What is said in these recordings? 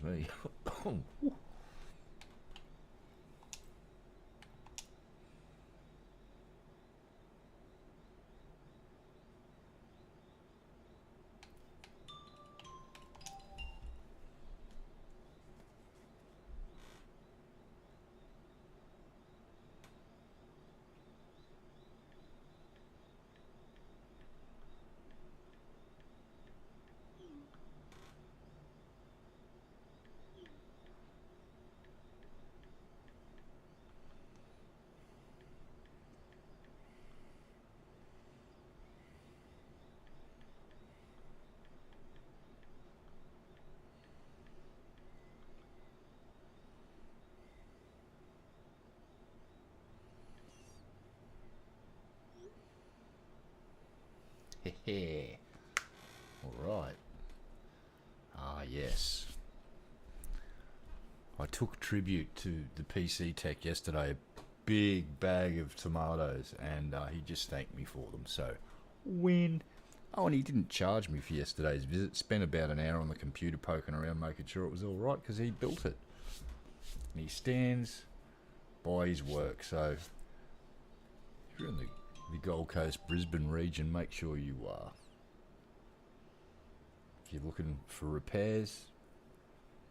Excuse me. Alright. Ah, yes. I took tribute to the PC tech yesterday. A big bag of tomatoes, and he just thanked me for them. So, win. Oh, and he didn't charge me for yesterday's visit. Spent about an hour on the computer poking around, making sure it was all right, because he built it. And he stands by his work. So, if you're in the Gold Coast, Brisbane region, make sure you are. If you're looking for repairs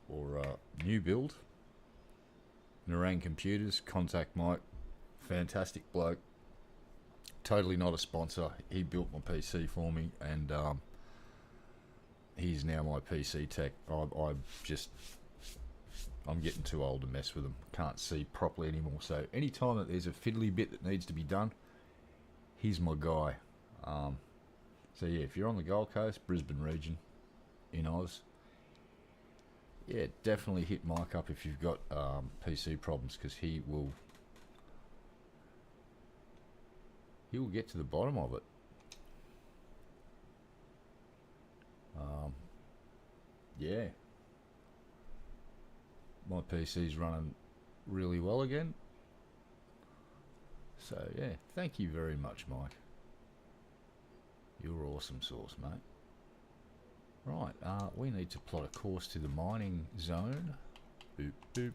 or new build, Narang Computers, contact Mike. Fantastic bloke. Totally not a sponsor. He built my PC for me, and he's now my PC tech. I'm getting too old to mess with him. Can't see properly anymore. So anytime that there's a fiddly bit that needs to be done, he's my guy. So yeah, if you're on the Gold Coast, Brisbane region, in Oz, yeah, definitely hit Mike up if you've got PC problems, because he will get to the bottom of it. Yeah, my PC's running really well again. So yeah, thank you very much, Mike. You're awesome sauce, mate. Right, we need to plot a course to the mining zone. Boop boop.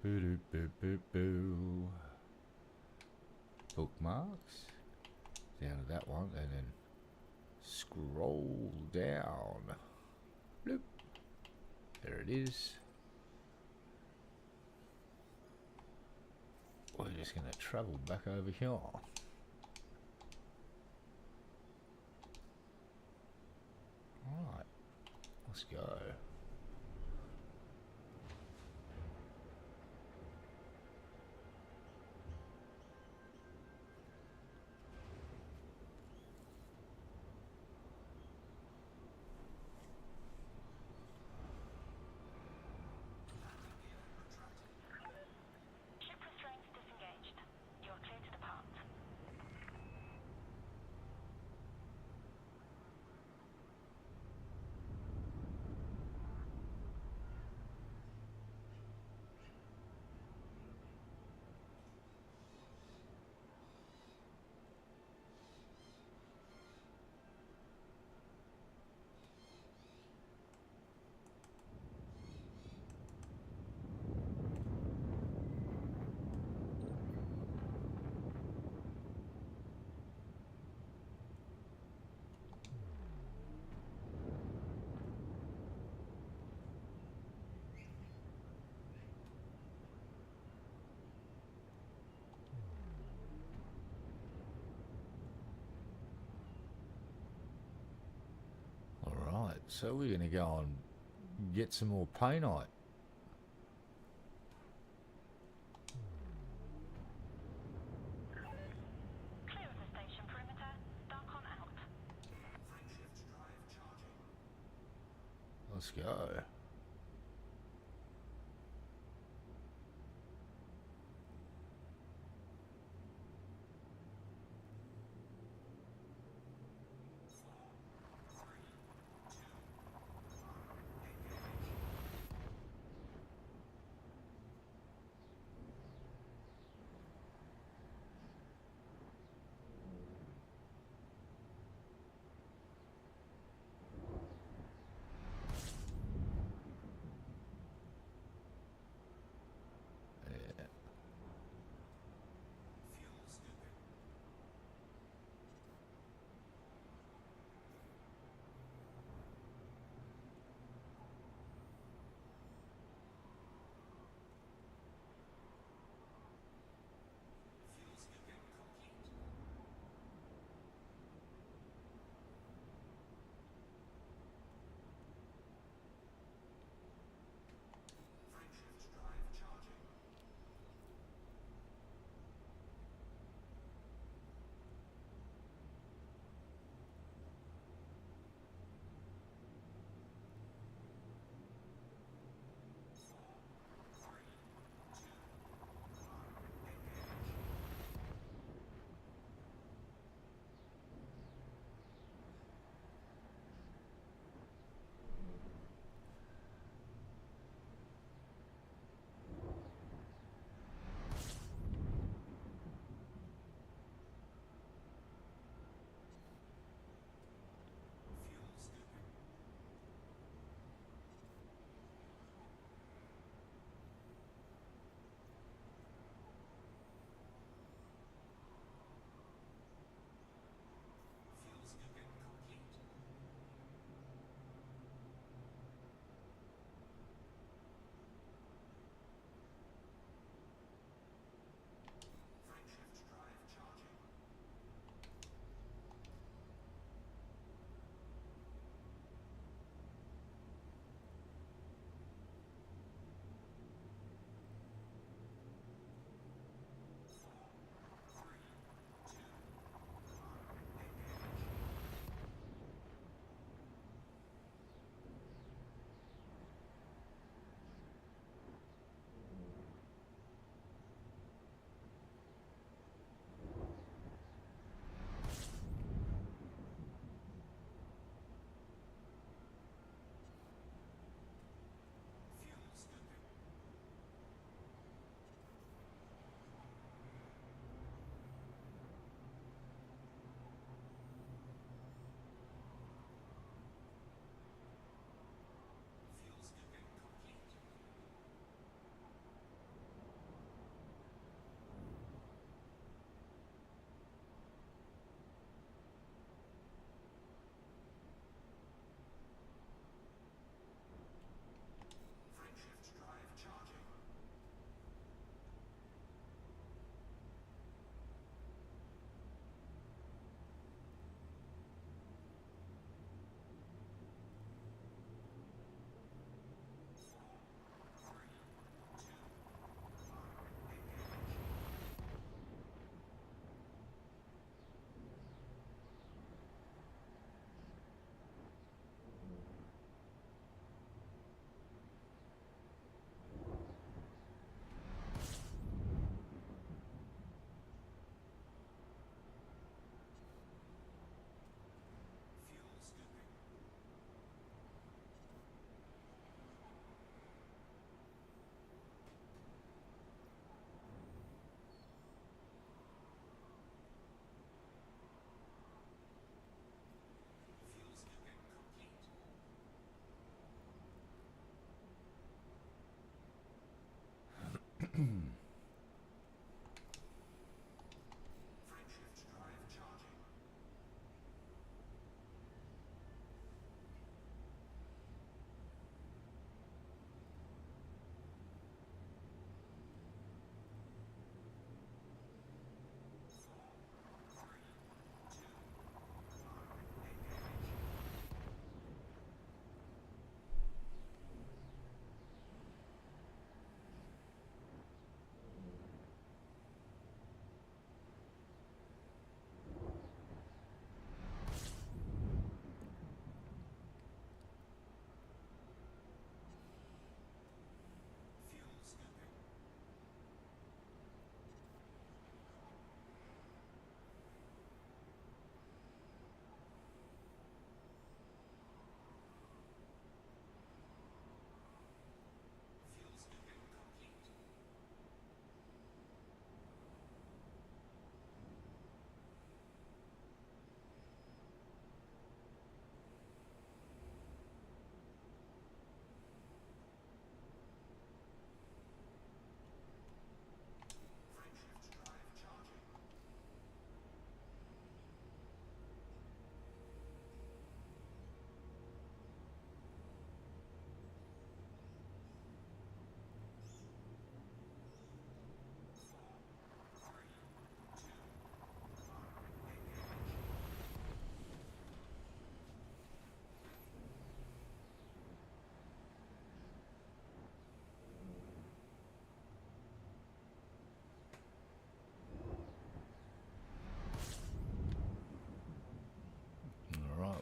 Boop boop boop boop. Bookmarks. Down to that one, and then scroll down. Bloop. There it is. We're just going to travel back over here. Right, let's go. Alright, so we're going to go and get some more painite. Clear of the station perimeter. Dark on out. Let's go.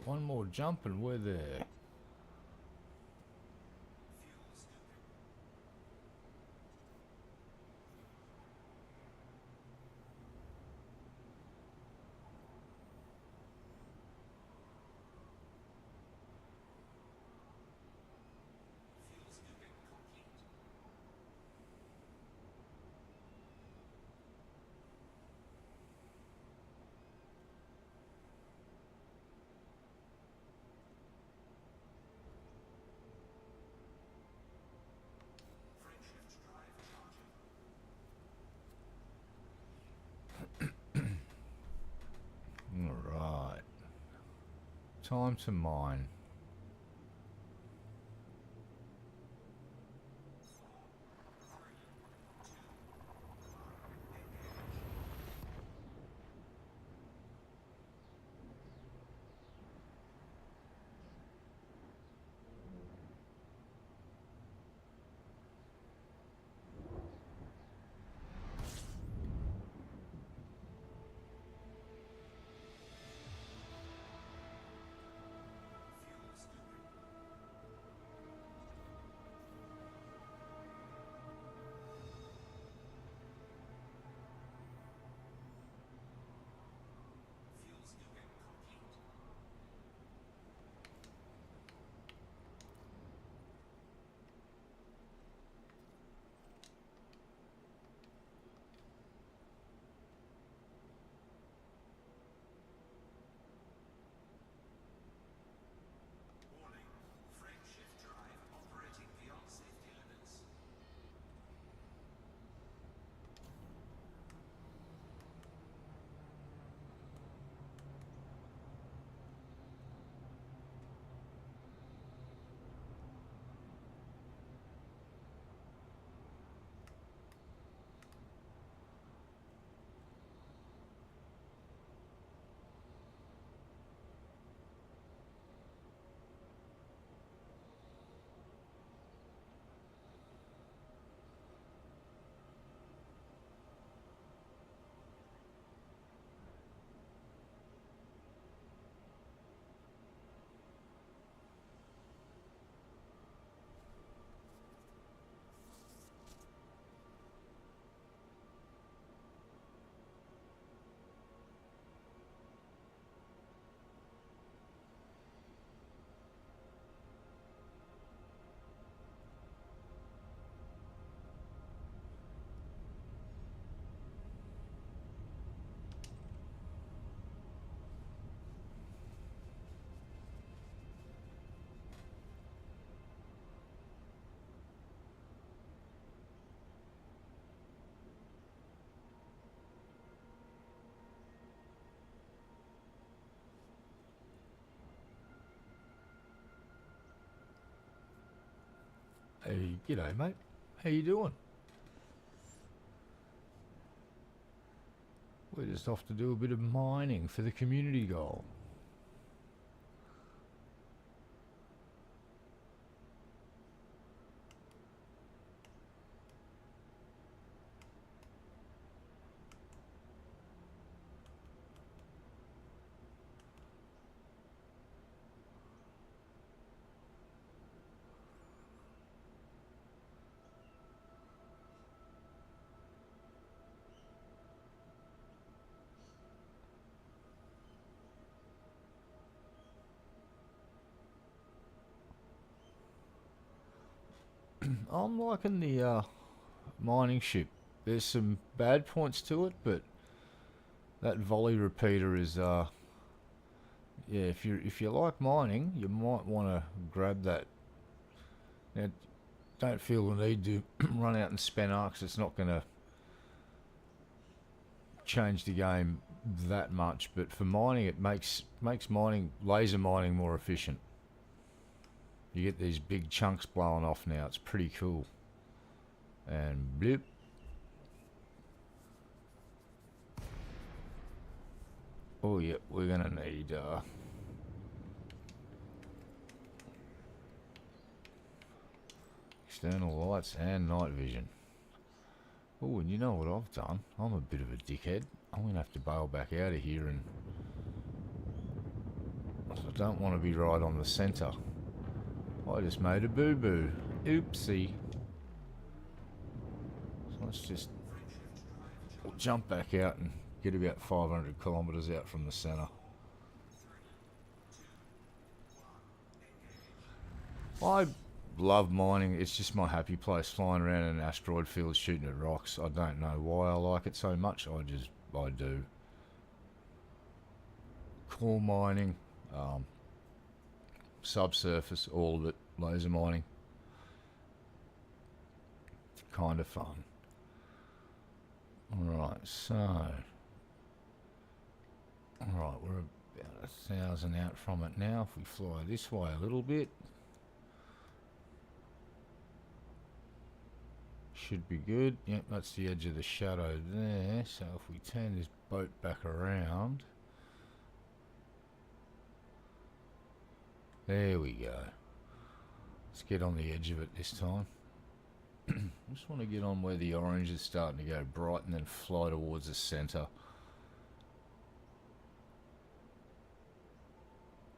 One more jump and we're there. Alright. Time to mine. Hey, g'day mate. How you doing? We're just off to do a bit of mining for the community goal. I'm liking the mining ship. There's some bad points to it, but that volley repeater is yeah. If you like mining, you might want to grab that. Now, don't feel the need to run out and spend arcs. It's not going to change the game that much, but for mining, it makes mining, laser mining, more efficient. You get these big chunks blowing off now. It's pretty cool. And blip. Oh yeah, we're gonna need external lights and night vision. Oh, and you know what I've done? I'm a bit of a dickhead. I'm gonna have to bail back out of here and don't want to be right on the centre. I just made a boo-boo. Oopsie. So let's just jump back out and get about 500 kilometres out from the centre. I love mining. It's just my happy place, flying around in an asteroid field shooting at rocks. I don't know why I like it so much. I do. Core mining, subsurface, all of it, laser mining. Kind of fun. Alright, so... Alright, we're about 1,000 out from it now. If we fly this way a little bit, should be good. Yep, that's the edge of the shadow there. So if we turn this boat back around, there we go. Let's get on the edge of it this time. Just want to get on where the orange is starting to go bright and then fly towards the centre.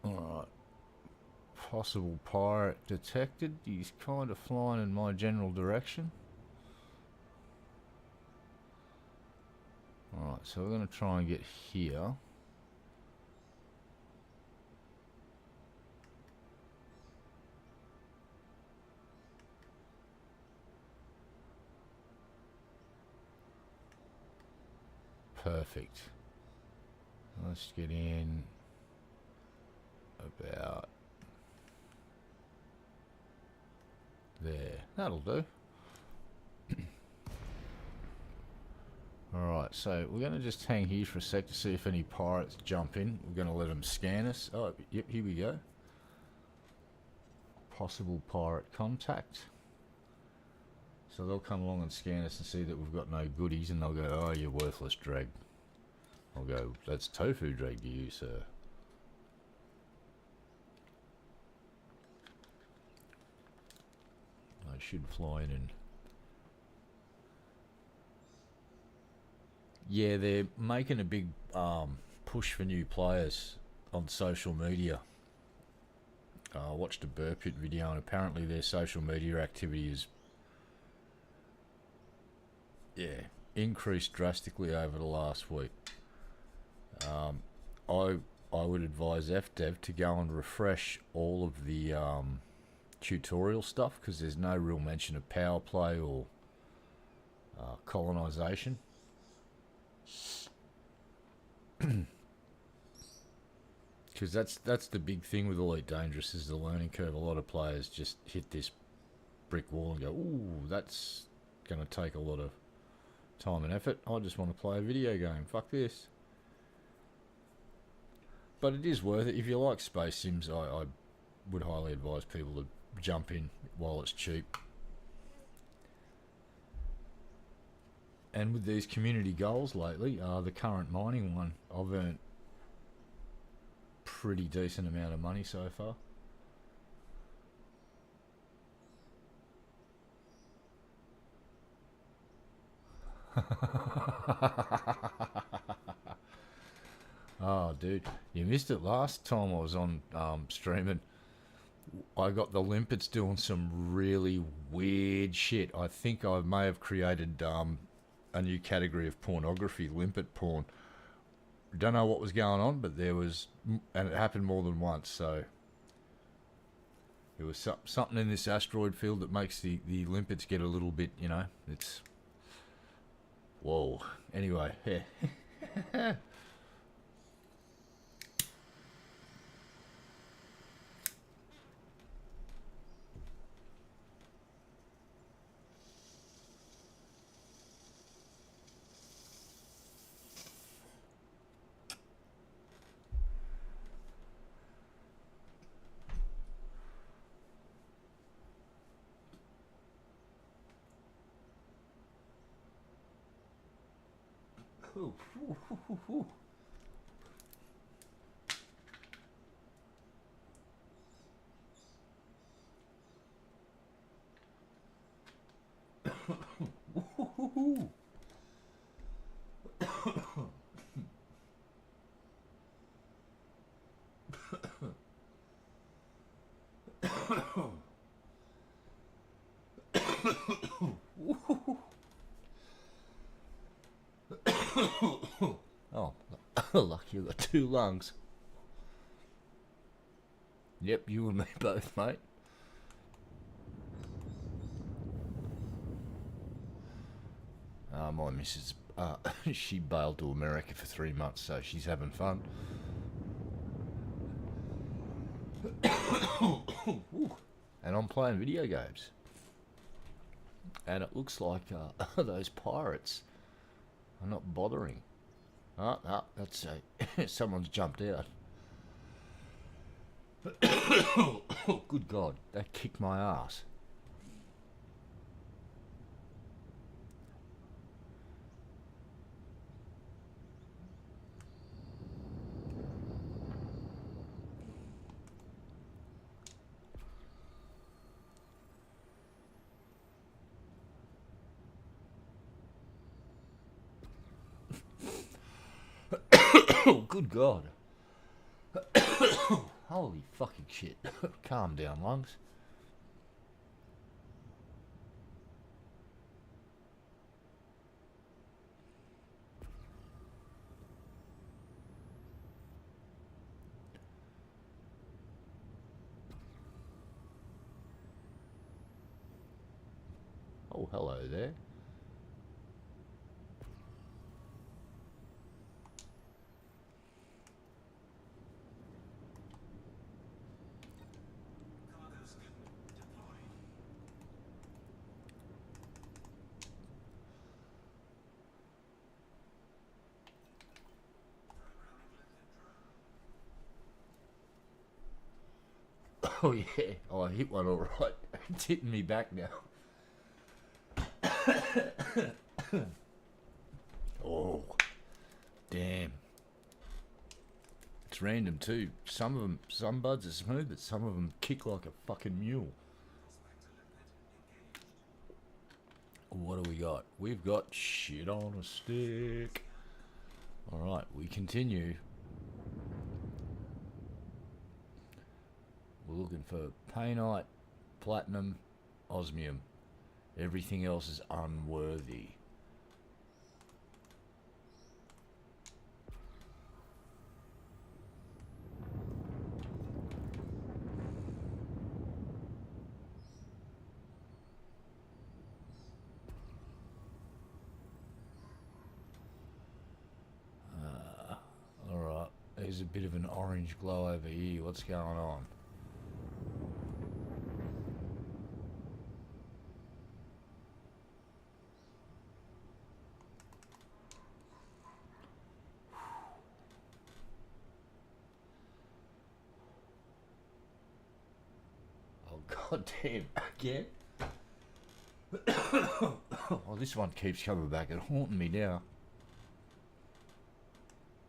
Alright. Possible pirate detected. He's kind of flying in my general direction. Alright, so we're going to try and get here. Perfect. Let's get in about there. That'll do. Alright, so we're going to just hang here for a sec to see if any pirates jump in. We're going to let them scan us. Oh, yep, here we go. Possible pirate contact. So they'll come along and scan us and see that we've got no goodies, and they'll go, oh, you're worthless dreg. I'll go, that's tofu dreg to you, sir. I should fly in and... Yeah, they're making a big push for new players on social media. I watched a Burpit video, and apparently their social media activity is increased drastically over the last week. I would advise FDev to go and refresh all of the tutorial stuff, because there's no real mention of power play or colonization. Because that's the big thing with Elite Dangerous, is the learning curve. A lot of players just hit this brick wall and go, ooh, that's going to take a lot of time and effort. I just want to play a video game. Fuck this. But it is worth it. If you like space sims, I would highly advise people to jump in while it's cheap. And with these community goals lately, the current mining one, I've earned pretty decent amount of money so far. Oh, dude, you missed it last time I was on streaming. I got the limpets doing some really weird shit. I think I may have created a new category of pornography, limpet porn. Don't know what was going on, but there was, and it happened more than once. So there was something in this asteroid field that makes the limpets get a little bit, you know, it's whoa. Anyway, yeah. Ooh, ooh, ooh, ooh, ooh. Oh, lucky you got two lungs. Yep, you and me both, mate. My missus, she bailed to America for 3 months, so she's having fun. And I'm playing video games. And it looks like those pirates are not bothering. Oh, that's someone's jumped out. Good God, that kicked my ass. Oh, good God. Holy fucking shit. Calm down, lungs. Oh, hello there. Oh yeah, oh, I hit one all right. It's hitting me back now. Oh, damn. It's random too. Some of them, some buds are smooth, but some of them kick like a fucking mule. What do we got? We've got shit on a stick. Alright, we continue. We're looking for painite, platinum, osmium. Everything else is unworthy. Alright, there's a bit of an orange glow over here. What's going on? Oh, goddamn, again? Oh, this one keeps coming back and haunting me now.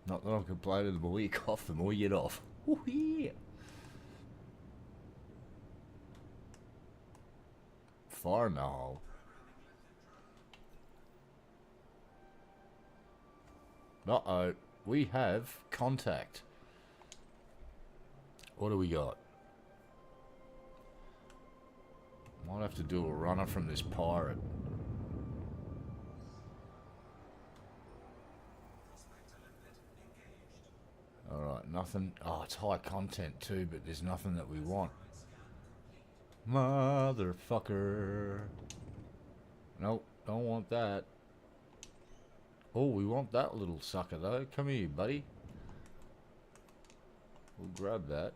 Not that I'm complaining, the more you cough, the more you get off. Oh, yeah. Fire in the hole. Uh-oh, we have contact. What do we got? Might have to do a runner from this pirate. Alright, nothing. Oh, it's high content too, but there's nothing that we want. Motherfucker. Nope, don't want that. Oh, we want that little sucker though. Come here, buddy. We'll grab that.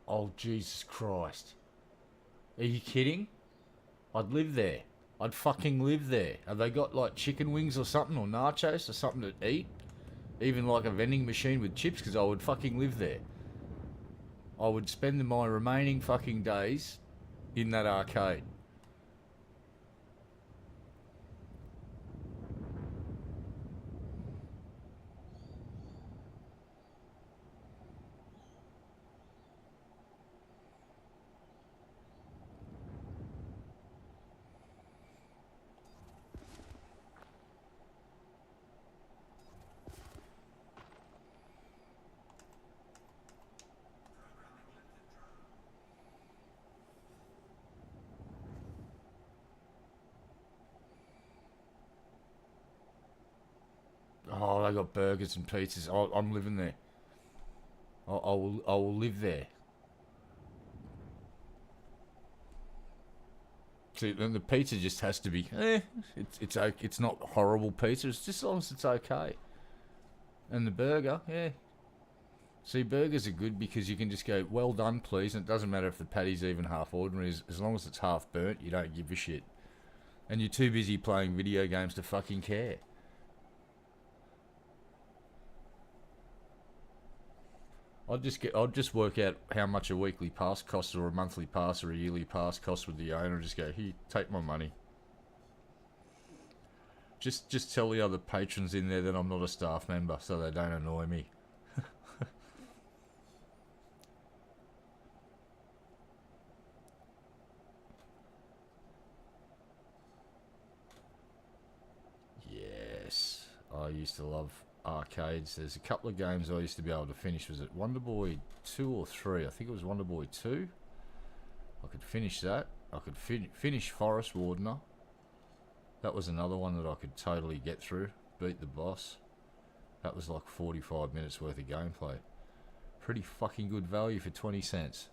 Oh, Jesus Christ. Are you kidding? I'd live there. I'd fucking live there. Have they got like chicken wings or something, or nachos or something to eat? Even like a vending machine with chips, because I would fucking live there. I would spend my remaining fucking days in that arcade. Oh, they got burgers and pizzas. I'm living there. I will live there. See, then the pizza just has to be. It's okay. It's not horrible pizza. It's just as long as it's okay. And the burger, yeah. See, burgers are good because you can just go, well done, please, and it doesn't matter if the patty's even half ordinary. As long as it's half burnt, you don't give a shit. And you're too busy playing video games to fucking care. I'll just work out how much a weekly pass costs, or a monthly pass, or a yearly pass costs with the owner, and just go, here, take my money. Just tell the other patrons in there that I'm not a staff member, so they don't annoy me. Yes, I used to love arcades. There's a couple of games I used to be able to finish. Was it Wonder Boy 2 or 3? I think it was Wonder Boy 2. I could finish that. I could finish Forest Wardener. That was another one that I could totally get through. Beat the boss. That was like 45 minutes worth of gameplay. Pretty fucking good value for 20 cents.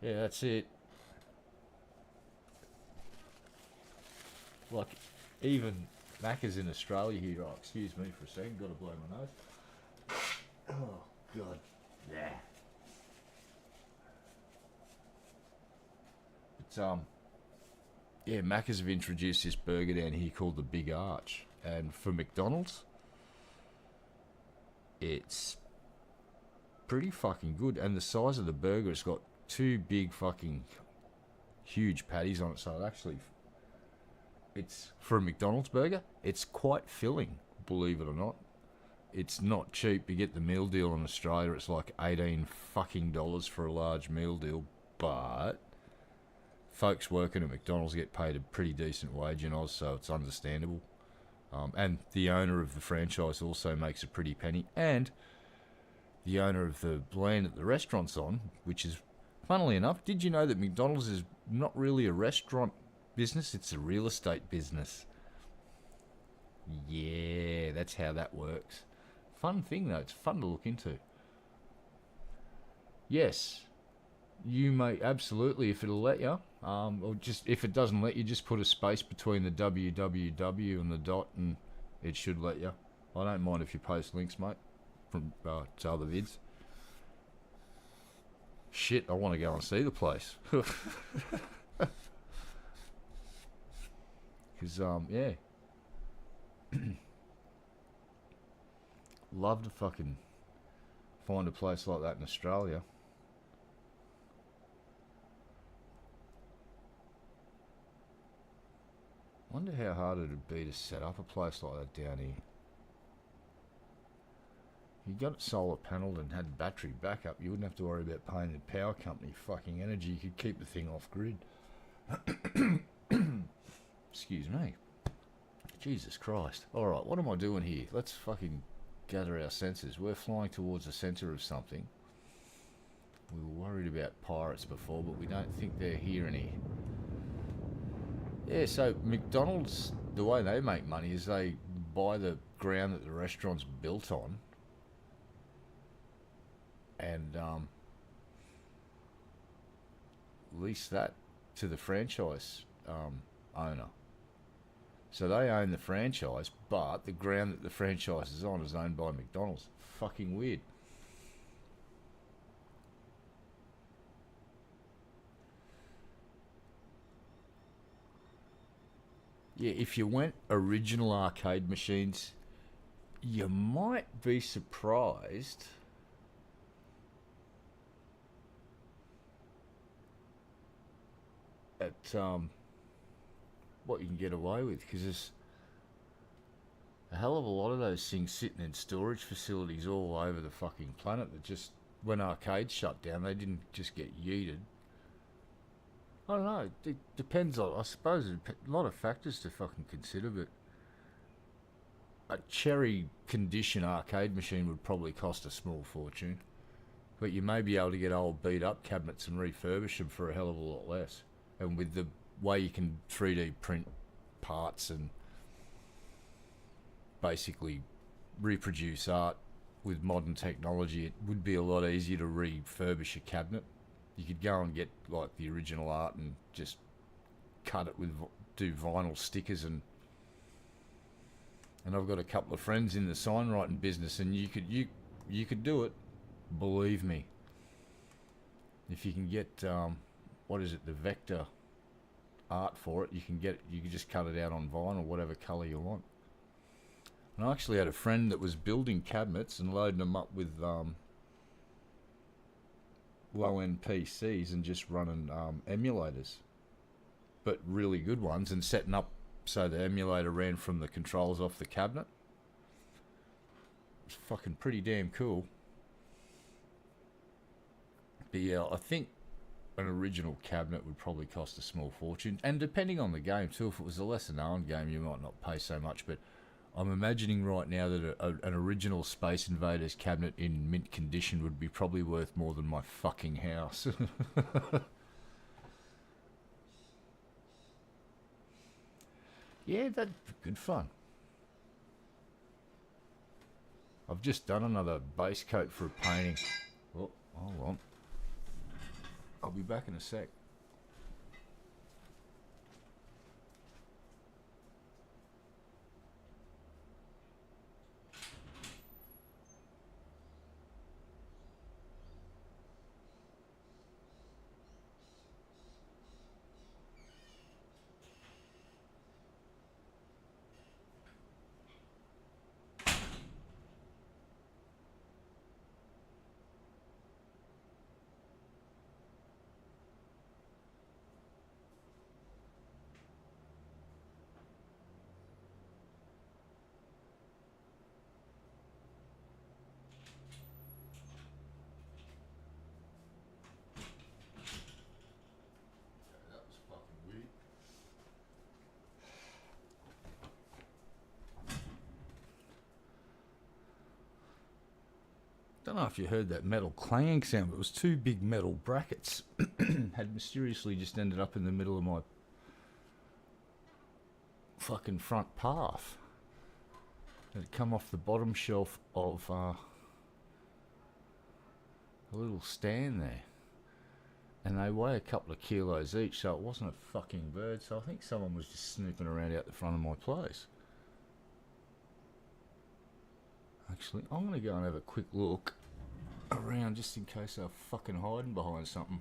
Yeah, that's it. Like, even Macca's in Australia here. Oh, excuse me for a second. Got to blow my nose. Oh, God. Yeah. But, yeah, Macca's have introduced this burger down here called the Big Arch. And for McDonald's, it's pretty fucking good. And the size of the burger, it's got two big fucking huge patties on it. So it actually... It's, for a McDonald's burger, it's quite filling, believe it or not. It's not cheap. You get the meal deal in Australia, it's like $18 fucking for a large meal deal, but folks working at McDonald's get paid a pretty decent wage in Oz, so it's understandable. And the owner of the franchise also makes a pretty penny, and the owner of the land that the restaurant's on, which is, funnily enough, did you know that McDonald's is not really a restaurant business, it's a real estate business? Yeah, that's how that works. Fun thing though, it's fun to look into. Yes, you may, absolutely, if it'll let you, or just, if it doesn't let you, just put a space between the www and the dot and it should let you. I don't mind if you post links, mate, from to other vids. Shit, I want to go and see the place. Because, yeah. Love to fucking find a place like that in Australia. Wonder how hard it'd be to set up a place like that down here. You got it solar panelled and had battery backup, you wouldn't have to worry about paying the power company fucking energy. You could keep the thing off grid. Excuse me. Jesus Christ. Alright, what am I doing here? Let's fucking gather our senses. We're flying towards the centre of something. We were worried about pirates before, but we don't think they're here any. Yeah, so McDonald's, the way they make money is they buy the ground that the restaurant's built on and lease that to the franchise owner. So they own the franchise, but the ground that the franchise is on is owned by McDonald's. Fucking weird. Yeah, if you went original arcade machines, you might be surprised at what you can get away with, because there's a hell of a lot of those things sitting in storage facilities all over the fucking planet that just, when arcades shut down, they didn't just get yeeted. I don't know, it depends on, I suppose, a lot of factors to fucking consider, but a cherry condition arcade machine would probably cost a small fortune, but you may be able to get old beat up cabinets and refurbish them for a hell of a lot less. And with the way you can 3D print parts and basically reproduce art with modern technology, it would be a lot easier to refurbish a cabinet. You could go and get like the original art and just cut it with, do vinyl stickers, and I've got a couple of friends in the signwriting business, and you could do it. Believe me, if you can get what is it, the vector art for it, you can just cut it out on vinyl, whatever colour you want. And I actually had a friend that was building cabinets and loading them up with low-end PCs and just running emulators, but really good ones, and setting up so the emulator ran from the controls off the cabinet. It's fucking pretty damn cool. But yeah, I think an original cabinet would probably cost a small fortune, and depending on the game too. If it was a lesser known game, you might not pay so much, but I'm imagining right now that an original Space Invaders cabinet in mint condition would be probably worth more than my fucking house. Yeah, that'd be good fun. I've just done another base coat for a painting. Oh, hold on. I'll be back in a sec. That was fucking weird. Don't know if you heard that metal clanging sound, but it was two big metal brackets had mysteriously just ended up in the middle of my fucking front path. It had come off the bottom shelf of a little stand there, and they weigh a couple of kilos each, so it wasn't a fucking bird. So I think someone was just snooping around out the front of my place. Actually, I'm going to go and have a quick look around just in case they're fucking hiding behind something.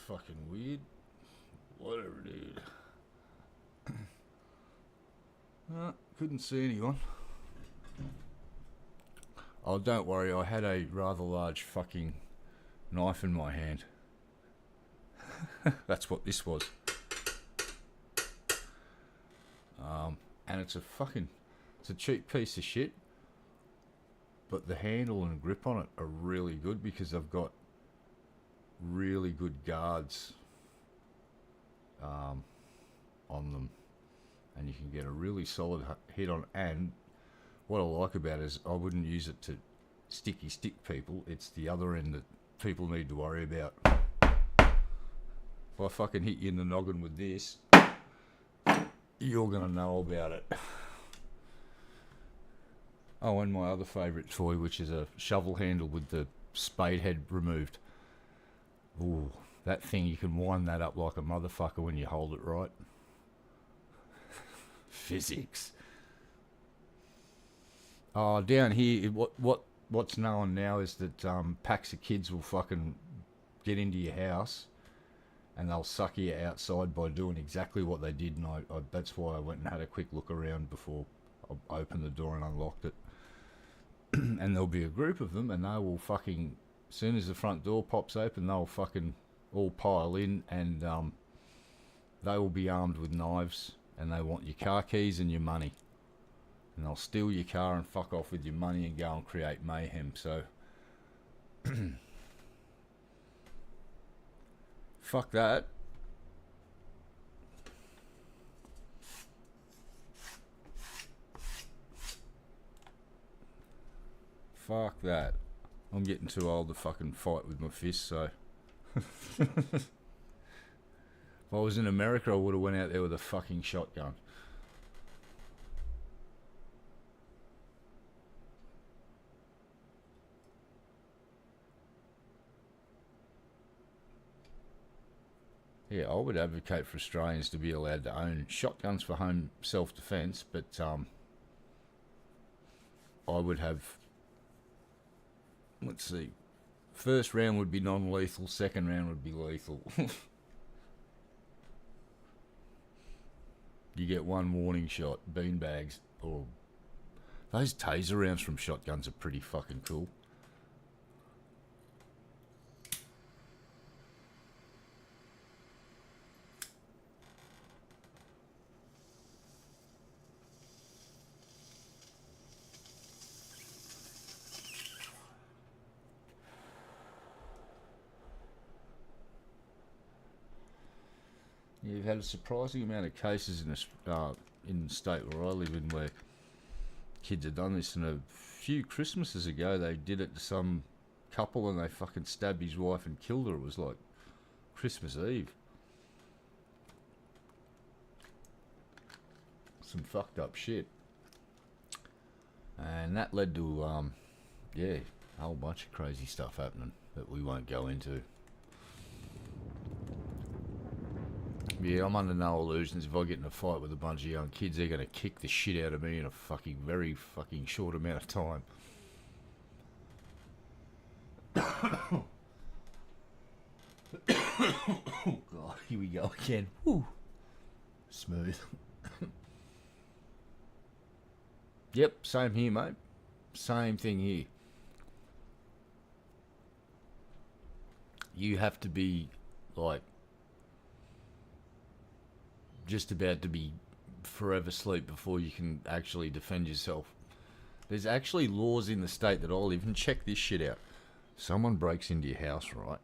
Fucking weird. Whatever, dude. Couldn't see anyone. Oh, don't worry, I had a rather large fucking knife in my hand. That's what this was. And it's a cheap piece of shit, but the handle and grip on it are really good because I've got really good guards on them, and you can get a really solid hit on. And what I like about it is I wouldn't use it to stick people. It's the other end that people need to worry about. If I fucking hit you in the noggin with this, you're gonna know about it. Oh, and my other favourite toy, which is a shovel handle with the spade head removed. Ooh, that thing, you can wind that up like a motherfucker when you hold it right. Physics. Oh, down here, what's known now is that packs of kids will fucking get into your house and they'll suck you outside by doing exactly what they did. And that's why I went and had a quick look around before I opened the door and unlocked it. And there'll be a group of them, and they will fucking, as soon as the front door pops open, they'll fucking all pile in, and they will be armed with knives, and they want your car keys and your money. And they'll steal your car and fuck off with your money and go and create mayhem. So, fuck that. Fuck that. I'm getting too old to fucking fight with my fists, so. If I was in America, I would have went out there with a fucking shotgun. Yeah, I would advocate for Australians to be allowed to own shotguns for home self-defence, but I would have, let's see, first round would be non-lethal, second round would be lethal. You get one warning shot, beanbags, or those taser rounds from shotguns are pretty fucking cool. You've had a surprising amount of cases in the state where I live in where kids have done this, and a few Christmases ago they did it to some couple and they fucking stabbed his wife and killed her. It was like Christmas Eve. Some fucked up shit. And that led to, a whole bunch of crazy stuff happening that we won't go into. Yeah, I'm under no illusions. If I get in a fight with a bunch of young kids, they're going to kick the shit out of me in a fucking very fucking short amount of time. Oh, God, here we go again. Woo. Smooth. Yep, same here, mate. Same thing here. You have to be, like, just about to be forever asleep before you can actually defend yourself. There's actually laws in the state that I live in. Check this shit out. Someone breaks into your house, right,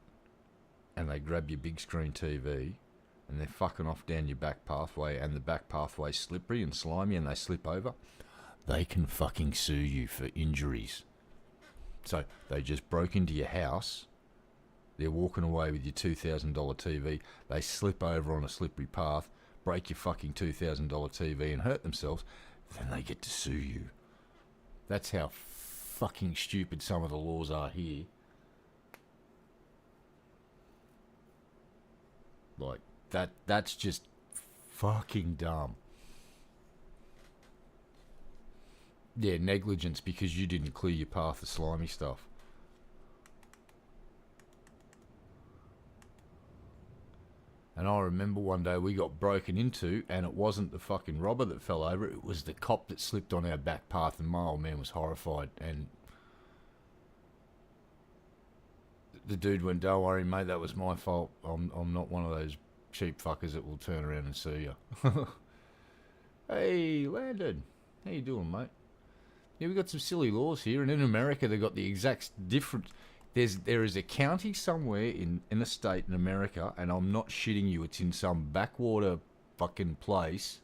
and they grab your big screen TV and they're fucking off down your back pathway, and the back pathway's slippery and slimy and they slip over, they can fucking sue you for injuries. So they just broke into your house, they're walking away with your $2,000 TV, they slip over on a slippery path, break your fucking $2,000 TV and hurt themselves, then they get to sue you. That's how fucking stupid some of the laws are here. Like, that's just fucking dumb. Yeah, negligence because you didn't clear your path of slimy stuff. And I remember one day we got broken into, and it wasn't the fucking robber that fell over, it was the cop that slipped on our back path, and my old man was horrified. And the dude went, "Don't worry, mate, that was my fault. I'm not one of those cheap fuckers that will turn around and sue you." Hey, Landon. How you doing, mate? Yeah, we got some silly laws here, and in America they got the exact different. There is a county somewhere in a state in America, and I'm not shitting you, it's in some backwater fucking place.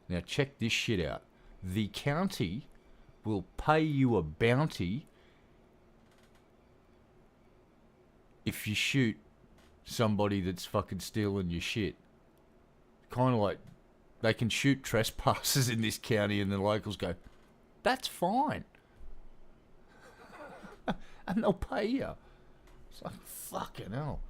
Now check this shit out. The county will pay you a bounty if you shoot somebody that's fucking stealing your shit. Kind of like they can shoot trespassers in this county, and the locals go, "That's fine." And they'll pay you. It's like, fucking hell.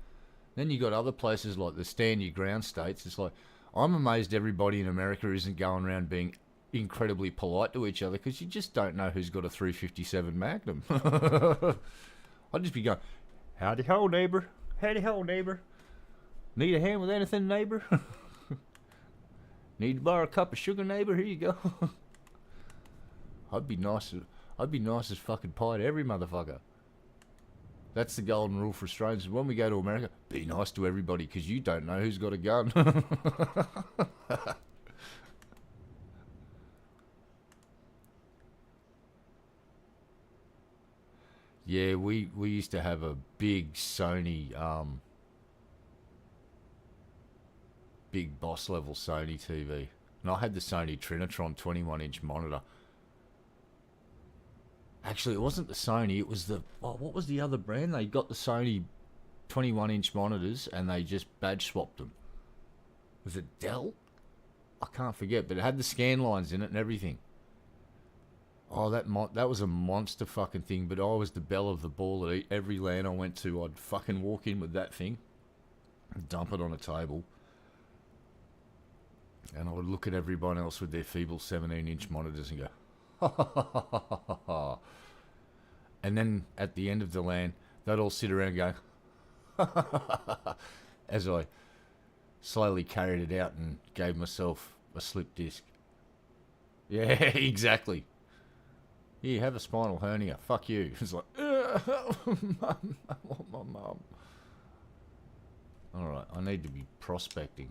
Then you got other places like the stand your ground states. It's like, I'm amazed everybody in America isn't going around being incredibly polite to each other, because you just don't know who's got a 357 Magnum. I'd just be going, howdy ho, neighbor. Howdy ho, neighbor. Need a hand with anything, neighbor? Need to borrow a cup of sugar, neighbor? Here you go. I'd be nice as fucking pie to every motherfucker. That's the golden rule for Australians. When we go to America, be nice to everybody, because you don't know who's got a gun. Yeah, we used to have a big Sony, big boss level Sony TV. And I had the Sony Trinitron 21-inch monitor. Actually, it wasn't the Sony, it was the... Oh, what was the other brand? They got the Sony 21-inch monitors and they just badge swapped them. Was it Dell? I can't forget, but it had the scan lines in it and everything. Oh, that was a monster fucking thing, but I was the belle of the ball at every LAN I went to. I'd fucking walk in with that thing, dump it on a table, and I would look at everyone else with their feeble 17-inch monitors and go, ha ha ha ha ha ha ha. And then at the end of the LAN, they'd all sit around going, ha ha ha ha ha, as I slowly carried it out and gave myself a slip disc. Yeah, exactly. Here, have a spinal hernia. Fuck you. It's like, Mum, I want my mum. Alright, I need to be prospecting.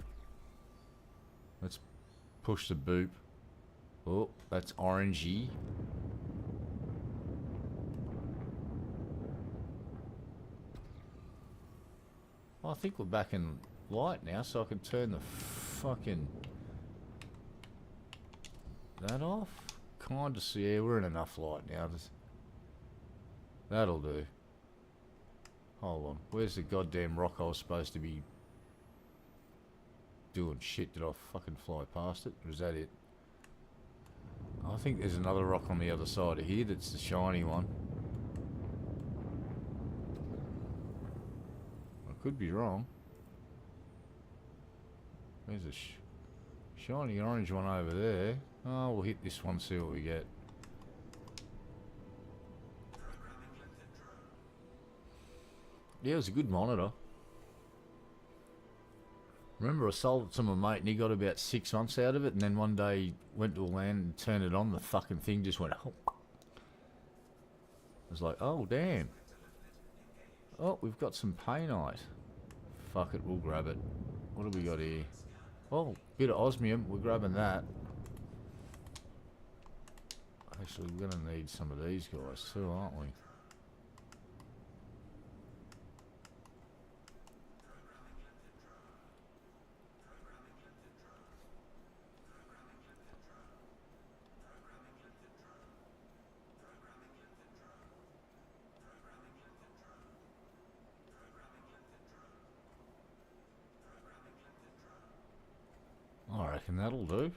Let's push the boop. Oh, that's orangey. Well, I think we're back in light now, so I can turn the fucking... that off? Kind of see, yeah, we're in enough light now. That'll do. Hold on, where's the goddamn rock I was supposed to be doing shit? Did I fucking fly past it, or is that it? I think there's another rock on the other side of here that's the shiny one. I could be wrong. There's a shiny orange one over there. Oh, we'll hit this one, see what we get. Yeah, it was a good monitor. Remember, I sold it to my mate and he got about 6 months out of it, and then one day went to a LAN and turned it on, the fucking thing just went, oh. I was like, oh damn. Oh, we've got some painite. Fuck it, we'll grab it. What do we got here? Oh, bit of osmium, we're grabbing that. Actually, we're going to need some of these guys too, aren't we? I reckon that'll do.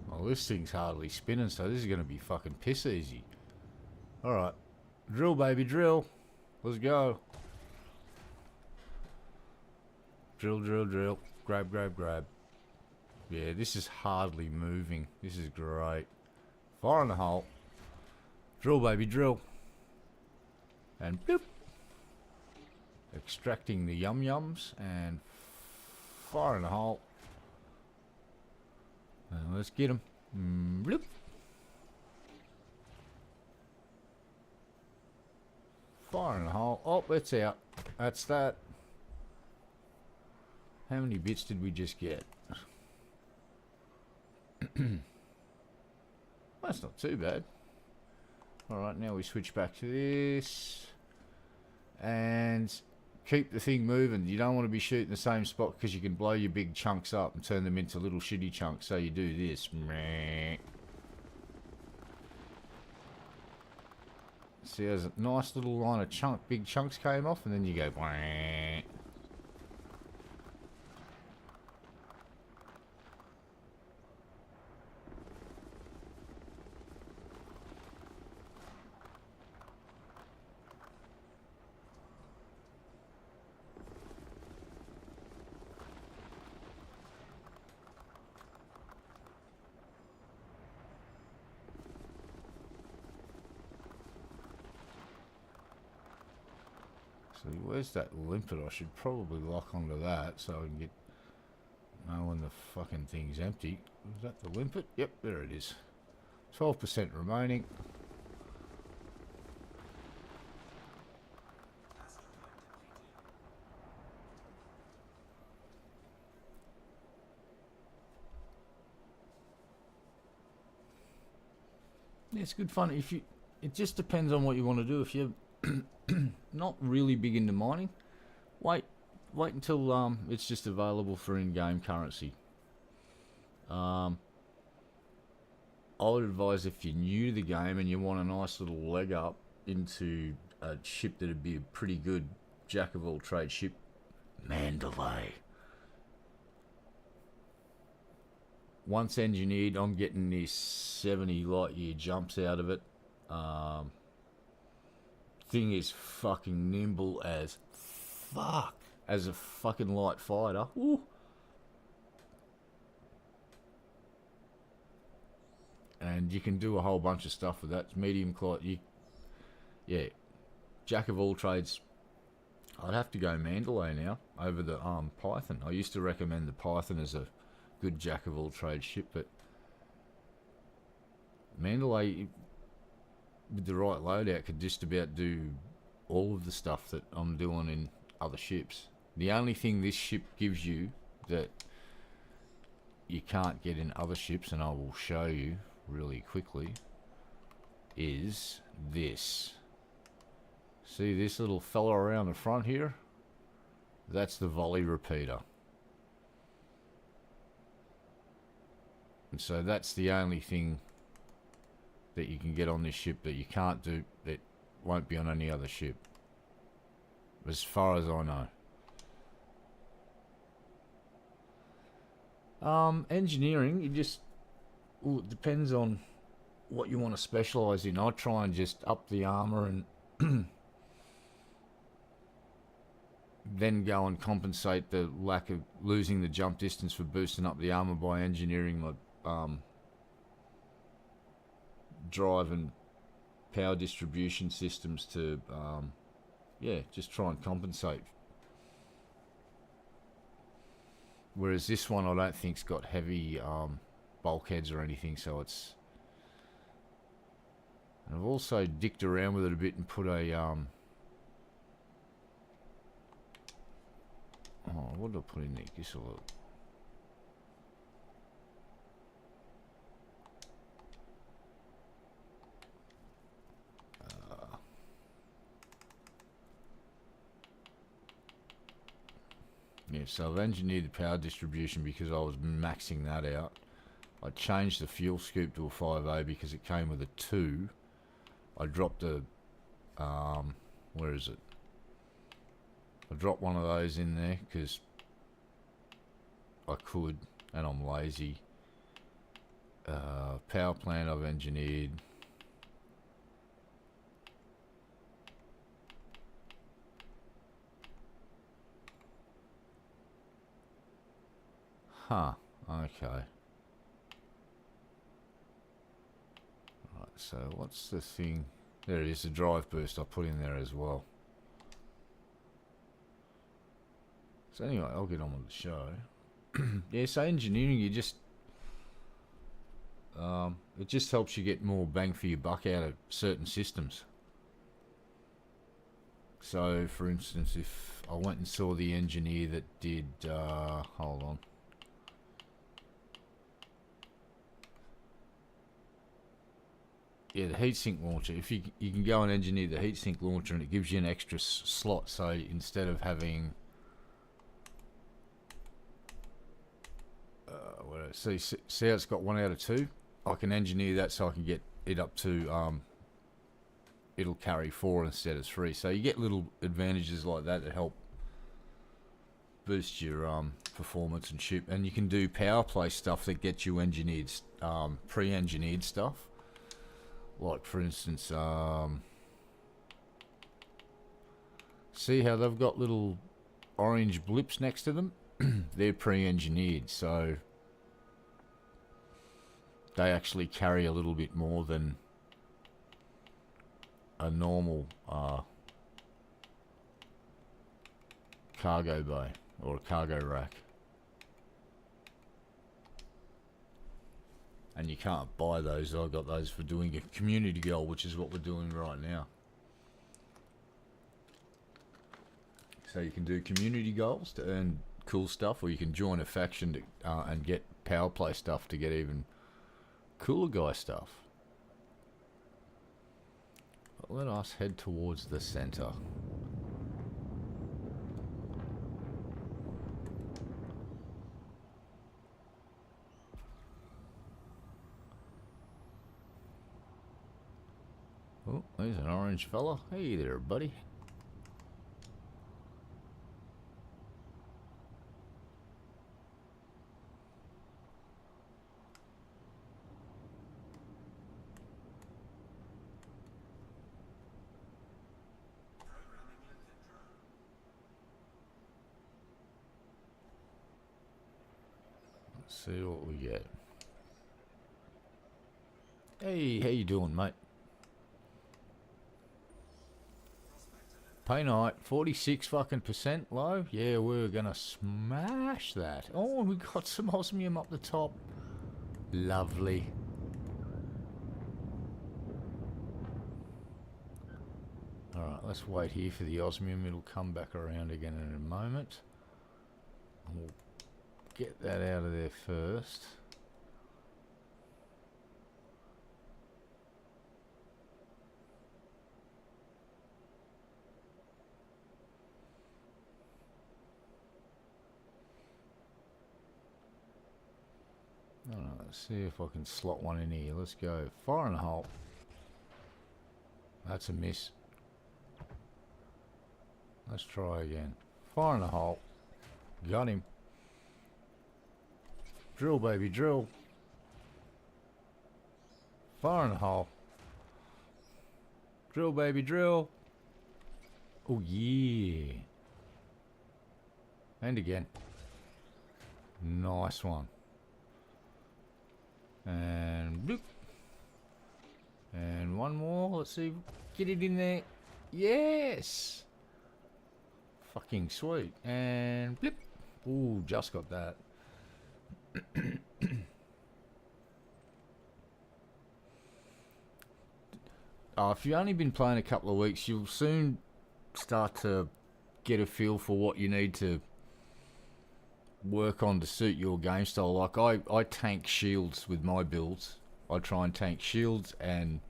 Well, this thing's hardly spinning, so this is going to be fucking piss easy. Alright. Drill, baby, drill. Let's go. Drill, drill, drill. Grab, grab, grab. Yeah, this is hardly moving. This is great. Fire in the hole. Drill, baby, drill. And boop. Extracting the yum-yums and fire in the hole. And let's get them. Bloop. Fire in the hole. Oh, it's out. That's that. How many bits did we just get? That's not too bad. Alright, now we switch back to this. And keep the thing moving. You don't want to be shooting the same spot, because you can blow your big chunks up and turn them into little shitty chunks. So you do this. See, there's a nice little line of big chunks came off, and then you go. See, where's that limpet? I should probably lock onto that so I can get know when the fucking thing's empty. Is that the limpet? Yep, there it is. 12% remaining. Yeah, it's good fun. If you, it just depends on what you want to do. If you're not really big into mining, wait until it's just available for in-game currency. I would advise if you're new to the game and you want a nice little leg up into a ship that'd be a pretty good jack of all trades ship, Mandalay. Once engineered, I'm getting this 70 light year jumps out of it. Thing is fucking nimble as fuck. As a fucking light fighter. Ooh. And you can do a whole bunch of stuff with that. It's medium cloth. Yeah, jack of all trades. I'd have to go Mandalay now over the Python. I used to recommend the Python as a good jack of all trades ship, but Mandalay with the right loadout could just about do all of the stuff that I'm doing in other ships. The only thing this ship gives you that you can't get in other ships, and I will show you really quickly, is this. See this little fella around the front here? That's the volley repeater. And so that's the only thing that you can get on this ship that you can't do, that won't be on any other ship, as far as I know. Engineering, you just, well, it depends on what you want to specialise in. I try and just up the armour and then go and compensate the lack of losing the jump distance for boosting up the armour by engineering my drive and power distribution systems to yeah, just try and compensate. Whereas this one I don't think's got heavy bulkheads or anything, so it's, and I've also dicked around with it a bit and put a oh, what did I put in there? Guess I'll look. Yeah, so I've engineered the power distribution because I was maxing that out. I changed the fuel scoop to a 5A because it came with a 2. I dropped a, where is it? I dropped one of those in there because I could, and I'm lazy. Power plant I've engineered. Huh, okay. Right, so what's the thing? There it is, the drive boost I put in there as well. So anyway, I'll get on with the show. Yeah, so engineering, you just, it just helps you get more bang for your buck out of certain systems. So, for instance, if I went and saw the engineer that did, hold on. Yeah, the heatsink launcher. If you can go and engineer the heatsink launcher, and it gives you an extra slot. So instead of having, see how it's got 1 out of 2. I can engineer that so I can get it up to it'll carry 4 instead of 3. So you get little advantages like that that help boost your performance and ship. And you can do power play stuff that gets you engineered, pre-engineered stuff. Like for instance, see how they've got little orange blips next to them? They're pre-engineered, so they actually carry a little bit more than a normal cargo bay or a cargo rack. And you can't buy those. I got those for doing a community goal, which is what we're doing right now. So you can do community goals to earn cool stuff, or you can join a faction to, and get power play stuff to get even cooler guy stuff. But let us head towards the center. Oh, there's an orange fella. Hey there, buddy. Let's see what we get. Hey, how you doing, mate? Pay night, 46 fucking % low. Yeah, we're gonna smash that. Oh, we got some osmium up the top. Lovely. Alright, let's wait here for the osmium. It'll come back around again in a moment. And we'll get that out of there first. Alright, let's see if I can slot one in here. Let's go. Fire in the hole. That's a miss. Let's try again. Fire in the hole. Got him. Drill, baby, drill. Fire in the hole. Drill, baby, drill. Oh, yeah. And again. Nice one. And bloop. And one more. Let's see. Get it in there. Yes. Fucking sweet. And blip. Ooh, just got that. If you've only been playing a couple of weeks, you'll soon start to get a feel for what you need to work on to suit your game style. Like I tank shields with my builds. I try and tank shields and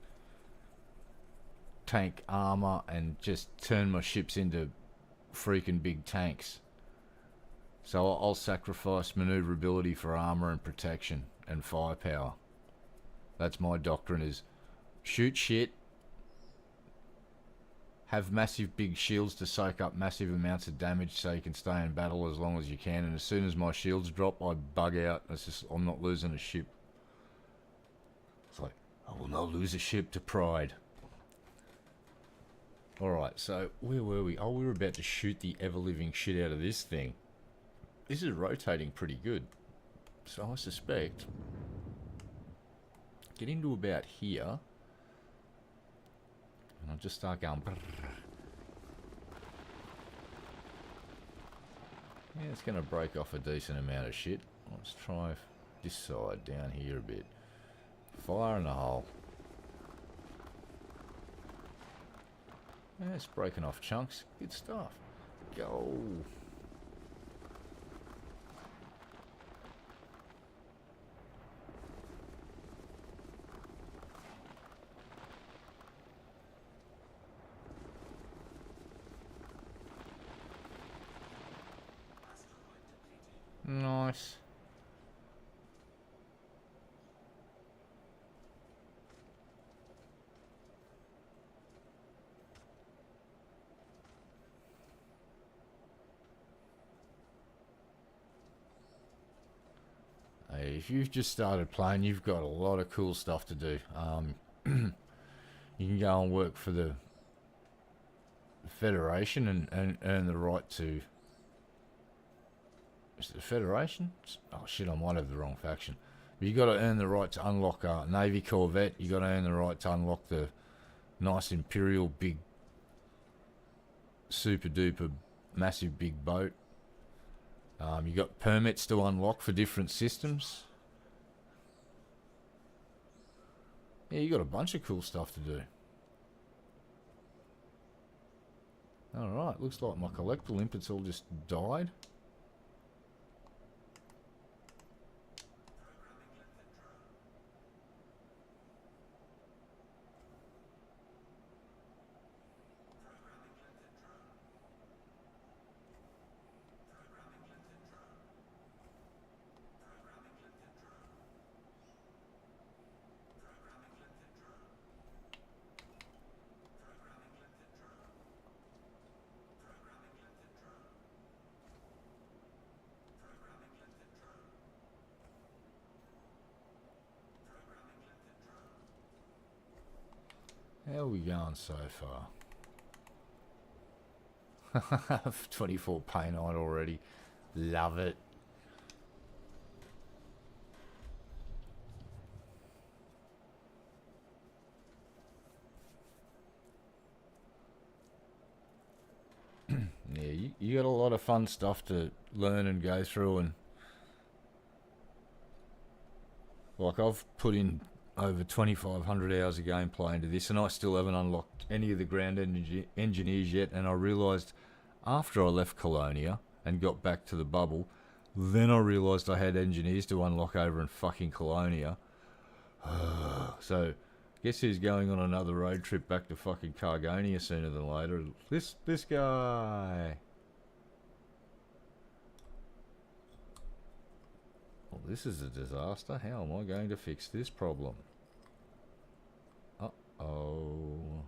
tank armor and just turn my ships into freaking big tanks. So I'll sacrifice maneuverability for armor and protection and firepower. That's my doctrine: is shoot shit, have massive big shields to soak up massive amounts of damage so you can stay in battle as long as you can, and as soon as my shields drop I bug out. It's just, I'm not losing a ship. It's like, I will not lose a ship to pride. Alright, so where were we? Oh, we were about to shoot the ever-living shit out of this thing. This is rotating pretty good. So I suspect get into about here and I'll just start going. Yeah, it's going to break off a decent amount of shit. Let's try this side down here a bit. Fire in the hole. Yeah, it's breaking off chunks. Good stuff. Go. Nice. Hey, if you've just started playing, you've got a lot of cool stuff to do. You can go and work for the Federation and earn the right to... Is it the Federation? Oh shit, I might have the wrong faction. But you got to earn the right to unlock a Navy Corvette. You got to earn the right to unlock the nice Imperial big super duper massive big boat. You got permits to unlock for different systems. Yeah, you got a bunch of cool stuff to do. Alright, looks like my collectible inputs all just died. How are we going so far? 24 paint on already. Love it. Yeah, you got a lot of fun stuff to learn and go through, and like I've put in over 2,500 hours of gameplay into this, and I still haven't unlocked any of the ground engineers yet. And I realised after I left Colonia and got back to the bubble, then I realised I had engineers to unlock over in fucking Colonia. So, guess who's going on another road trip back to fucking Cargonia sooner than later? This guy. Well, this is a disaster. How am I going to fix this problem? Uh-oh.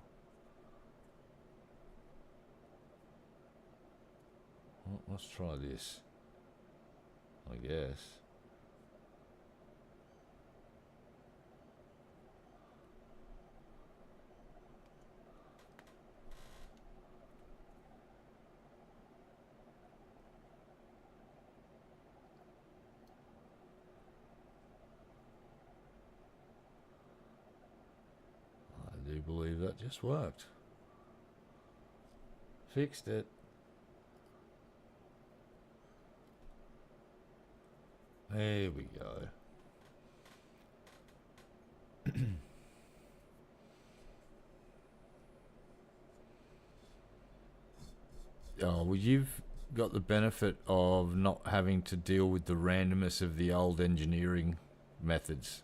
Well, let's try this, I guess. I do believe that just worked. Fixed it. There we go. Oh, well, you've got the benefit of not having to deal with the randomness of the old engineering methods.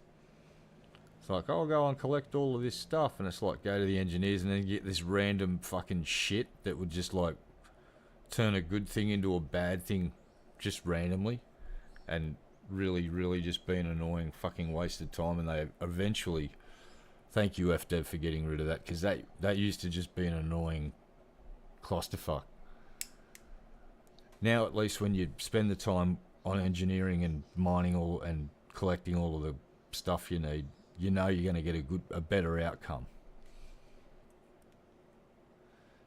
It's like, I'll go and collect all of this stuff, and it's like, go to the engineers and then get this random fucking shit that would just like turn a good thing into a bad thing just randomly, and really just be an annoying fucking waste of time. And they eventually, thank you FDev for getting rid of that, because that used to just be an annoying clusterfuck. Now at least when you spend the time on engineering and mining all and collecting all of the stuff you need, you know you're going to get a better outcome.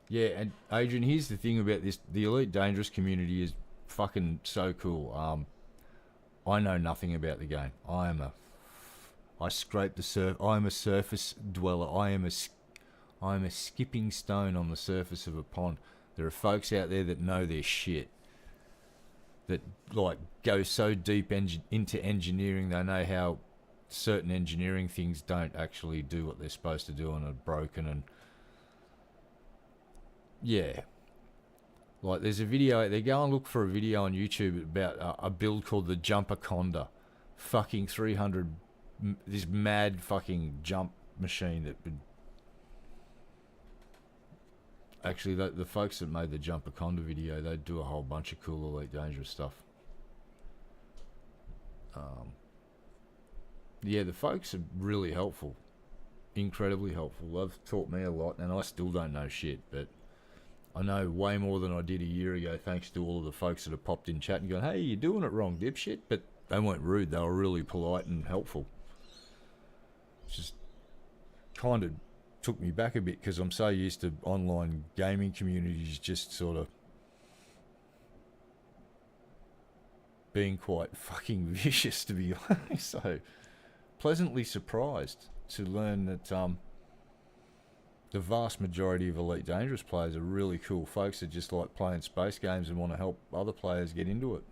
Yeah, and Adrian, here's the thing about this: the Elite Dangerous community is fucking so cool. I know nothing about the game. I scrape the surf. I am a surface dweller. I am a skipping stone on the surface of a pond. There are folks out there that know their shit, that like go so deep into engineering, they know how certain engineering things don't actually do what they're supposed to do and are broken. And yeah, like there's a video out there, go and look for a video on YouTube about a build called the Jumper Conda. Fucking 300, this mad fucking jump machine that would... Actually, the folks that made the Jumper Conda video, they do a whole bunch of cool Elite Dangerous stuff. Yeah, the folks are really helpful. Incredibly helpful. They've taught me a lot, and I still don't know shit, but I know way more than I did a year ago, thanks to all of the folks that have popped in chat and gone, hey, you're doing it wrong, dipshit. But they weren't rude. They were really polite and helpful. Just kind of took me back a bit, because I'm so used to online gaming communities just sort of being quite fucking vicious, to be honest. So pleasantly surprised to learn that the vast majority of Elite Dangerous players are really cool folks that just like playing space games and want to help other players get into it.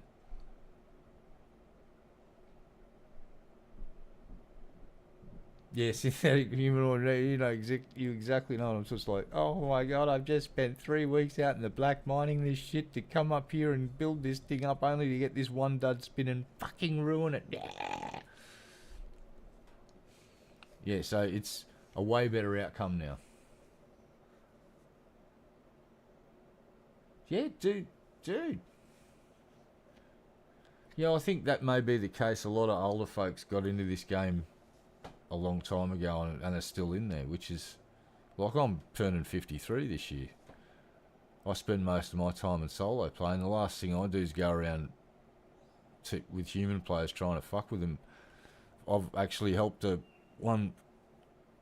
Yeah, synthetic humanoid, you exactly know. I'm just like, oh my god, I've just spent 3 weeks out in the black mining this shit to come up here and build this thing up only to get this one dud spin and fucking ruin it. Yeah. Yeah, so it's a way better outcome now. Yeah, dude. Yeah, I think that may be the case. A lot of older folks got into this game a long time ago and are still in there, which is like I'm turning 53 this year. I spend most of my time in solo play, and the last thing I do is go around with human players trying to fuck with them. I've actually helped one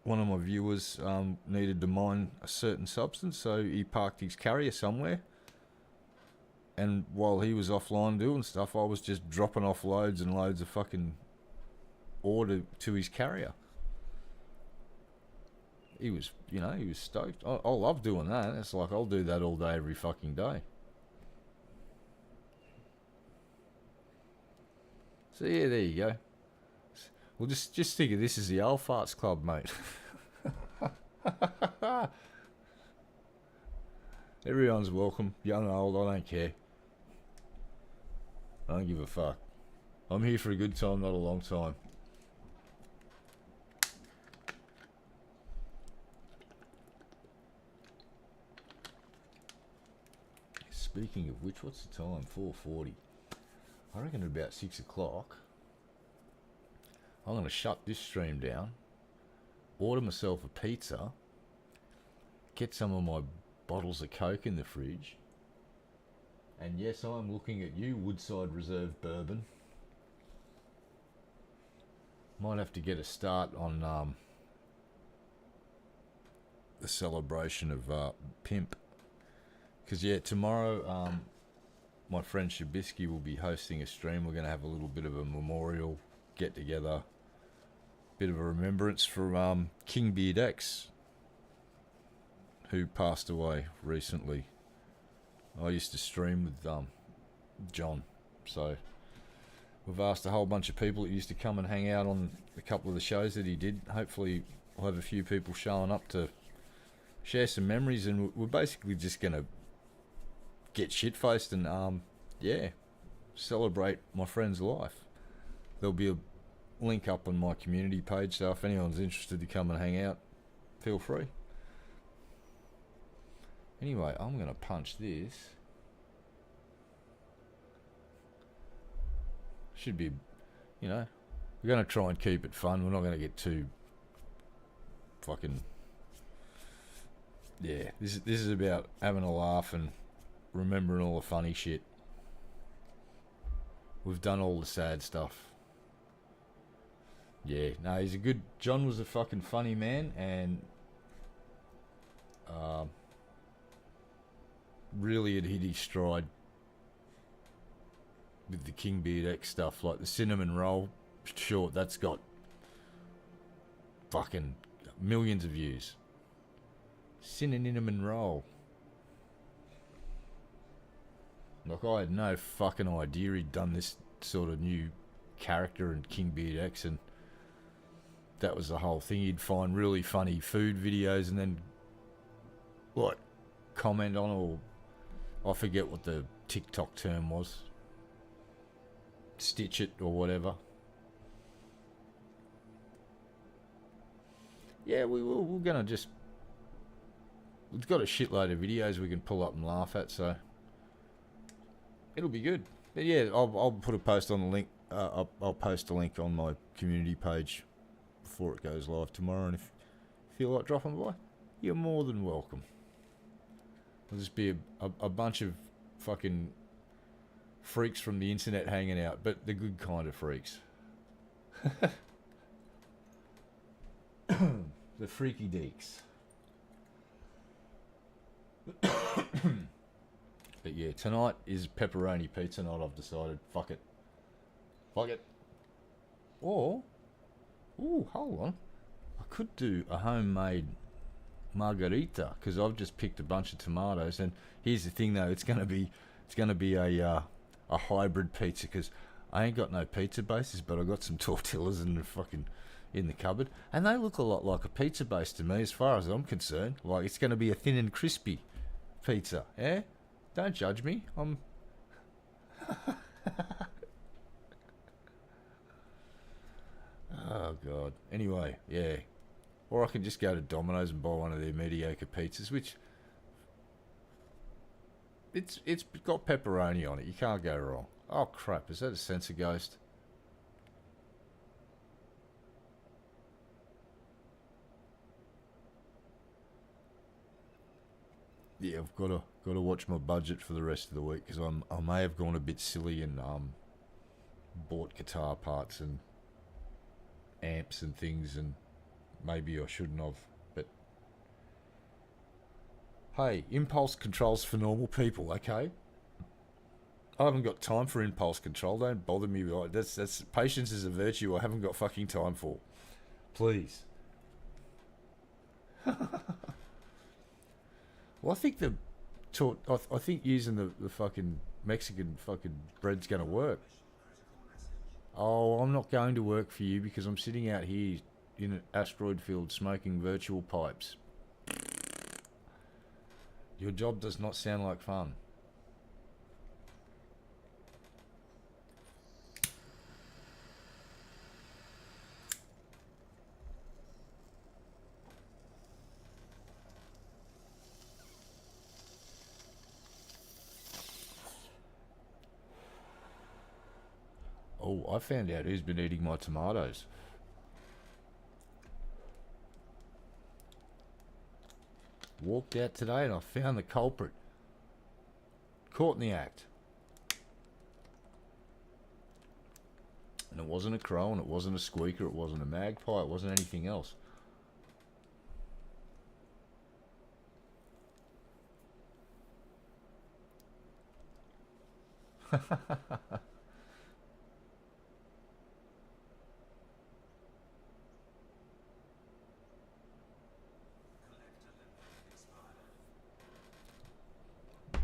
of my viewers needed to mine a certain substance, so he parked his carrier somewhere, and while he was offline doing stuff, I was just dropping off loads and loads of fucking ore to his carrier. He was stoked. I love doing that. It's like I'll do that all day, every fucking day. So yeah, there you go. Well, just think of this as the Old Farts Club, mate. Everyone's welcome, young or old, I don't care. I don't give a fuck. I'm here for a good time, not a long time. Speaking of which, what's the time? 4:40. I reckon at about 6 o'clock, I'm going to shut this stream down, order myself a pizza, get some of my bottles of Coke in the fridge, and yes, I'm looking at you, Woodside Reserve Bourbon. Might have to get a start on the celebration of Pimp. Because, yeah, tomorrow my friend Shabisky will be hosting a stream. We're going to have a little bit of a memorial get-together, bit of a remembrance for King Beard X, who passed away recently. I used to stream with John, so we've asked a whole bunch of people that used to come and hang out on a couple of the shows that he did. Hopefully we'll have a few people showing up to share some memories, and we're basically just going to get shit-faced and celebrate my friend's life. There'll be a link up on my community page, so if anyone's interested to come and hang out, feel free. Anyway, I'm going to punch this. Should be, we're going to try and keep it fun. We're not going to get too fucking... Yeah, this is about having a laugh and remembering all the funny shit. We've done all the sad stuff. Yeah, no, John was a fucking funny man, and really had hit his stride with the King Beard X stuff, like the cinnamon roll short, that's got fucking millions of views. Cinnamon roll. Like, I had no fucking idea he'd done this sort of new character in King Beard X, and that was the whole thing. He'd find really funny food videos and then, comment on, or I forget what the TikTok term was. Stitch it or whatever. Yeah, we're gonna just... We've got a shitload of videos we can pull up and laugh at, so it'll be good. But yeah, I'll put a post on the link. I'll post a link on my community page before it goes live tomorrow, and if you feel like dropping by, you're more than welcome. There'll just be a bunch of fucking freaks from the internet hanging out, but the good kind of freaks. The freaky deeks. But yeah, tonight is pepperoni pizza night, I've decided. Fuck it. Or, hold on. I could do a homemade margarita, because I've just picked a bunch of tomatoes. And here's the thing, though, it's gonna be a hybrid pizza, because I ain't got no pizza bases, but I got some tortillas in the cupboard, and they look a lot like a pizza base to me, as far as I'm concerned. Like, it's gonna be a thin and crispy pizza. Yeah, don't judge me. I'm. Oh god. Anyway, yeah. Or I can just go to Domino's and buy one of their mediocre pizzas, which it's got pepperoni on it. You can't go wrong. Oh crap! Is that a sensor ghost? Yeah, I've got to watch my budget for the rest of the week, because I may have gone a bit silly and bought guitar parts and amps and things, and maybe I shouldn't have. But hey, impulse control's for normal people, okay? I haven't got time for impulse control. Don't bother me. That's patience is a virtue I haven't got fucking time for. Please. Well, I think I think using the fucking Mexican fucking bread's gonna work. Oh, I'm not going to work for you because I'm sitting out here in an asteroid field smoking virtual pipes. Your job does not sound like fun. Oh, I found out who's been eating my tomatoes. Walked out today and I found the culprit. Caught in the act. And it wasn't a crow, and it wasn't a squeaker, it wasn't a magpie, it wasn't anything else.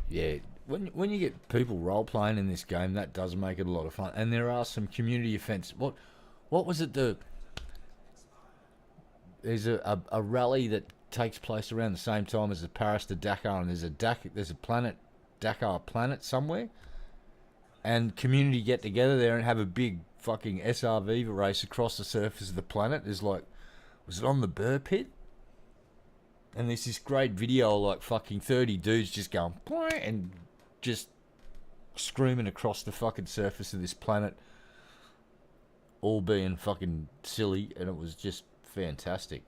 Yeah, when you get people role playing in this game, that does make it a lot of fun. And there are some community events. What was it? There's a rally that takes place around the same time as the Paris to Dakar, and there's a Dakar planet somewhere, and community get together there and have a big fucking SRV race across the surface of the planet. There's like, was it on the Burr Pit? And there's this great video of like fucking 30 dudes just going and just screaming across the fucking surface of this planet, all being fucking silly, and it was just fantastic.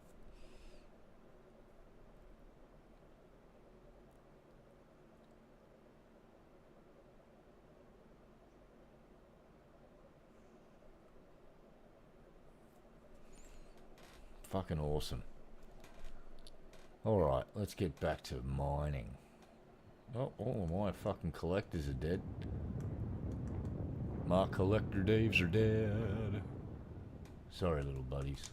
Fucking awesome. Alright, let's get back to mining. Oh, all of my fucking collectors are dead. My collector Daves are dead. Sorry, little buddies.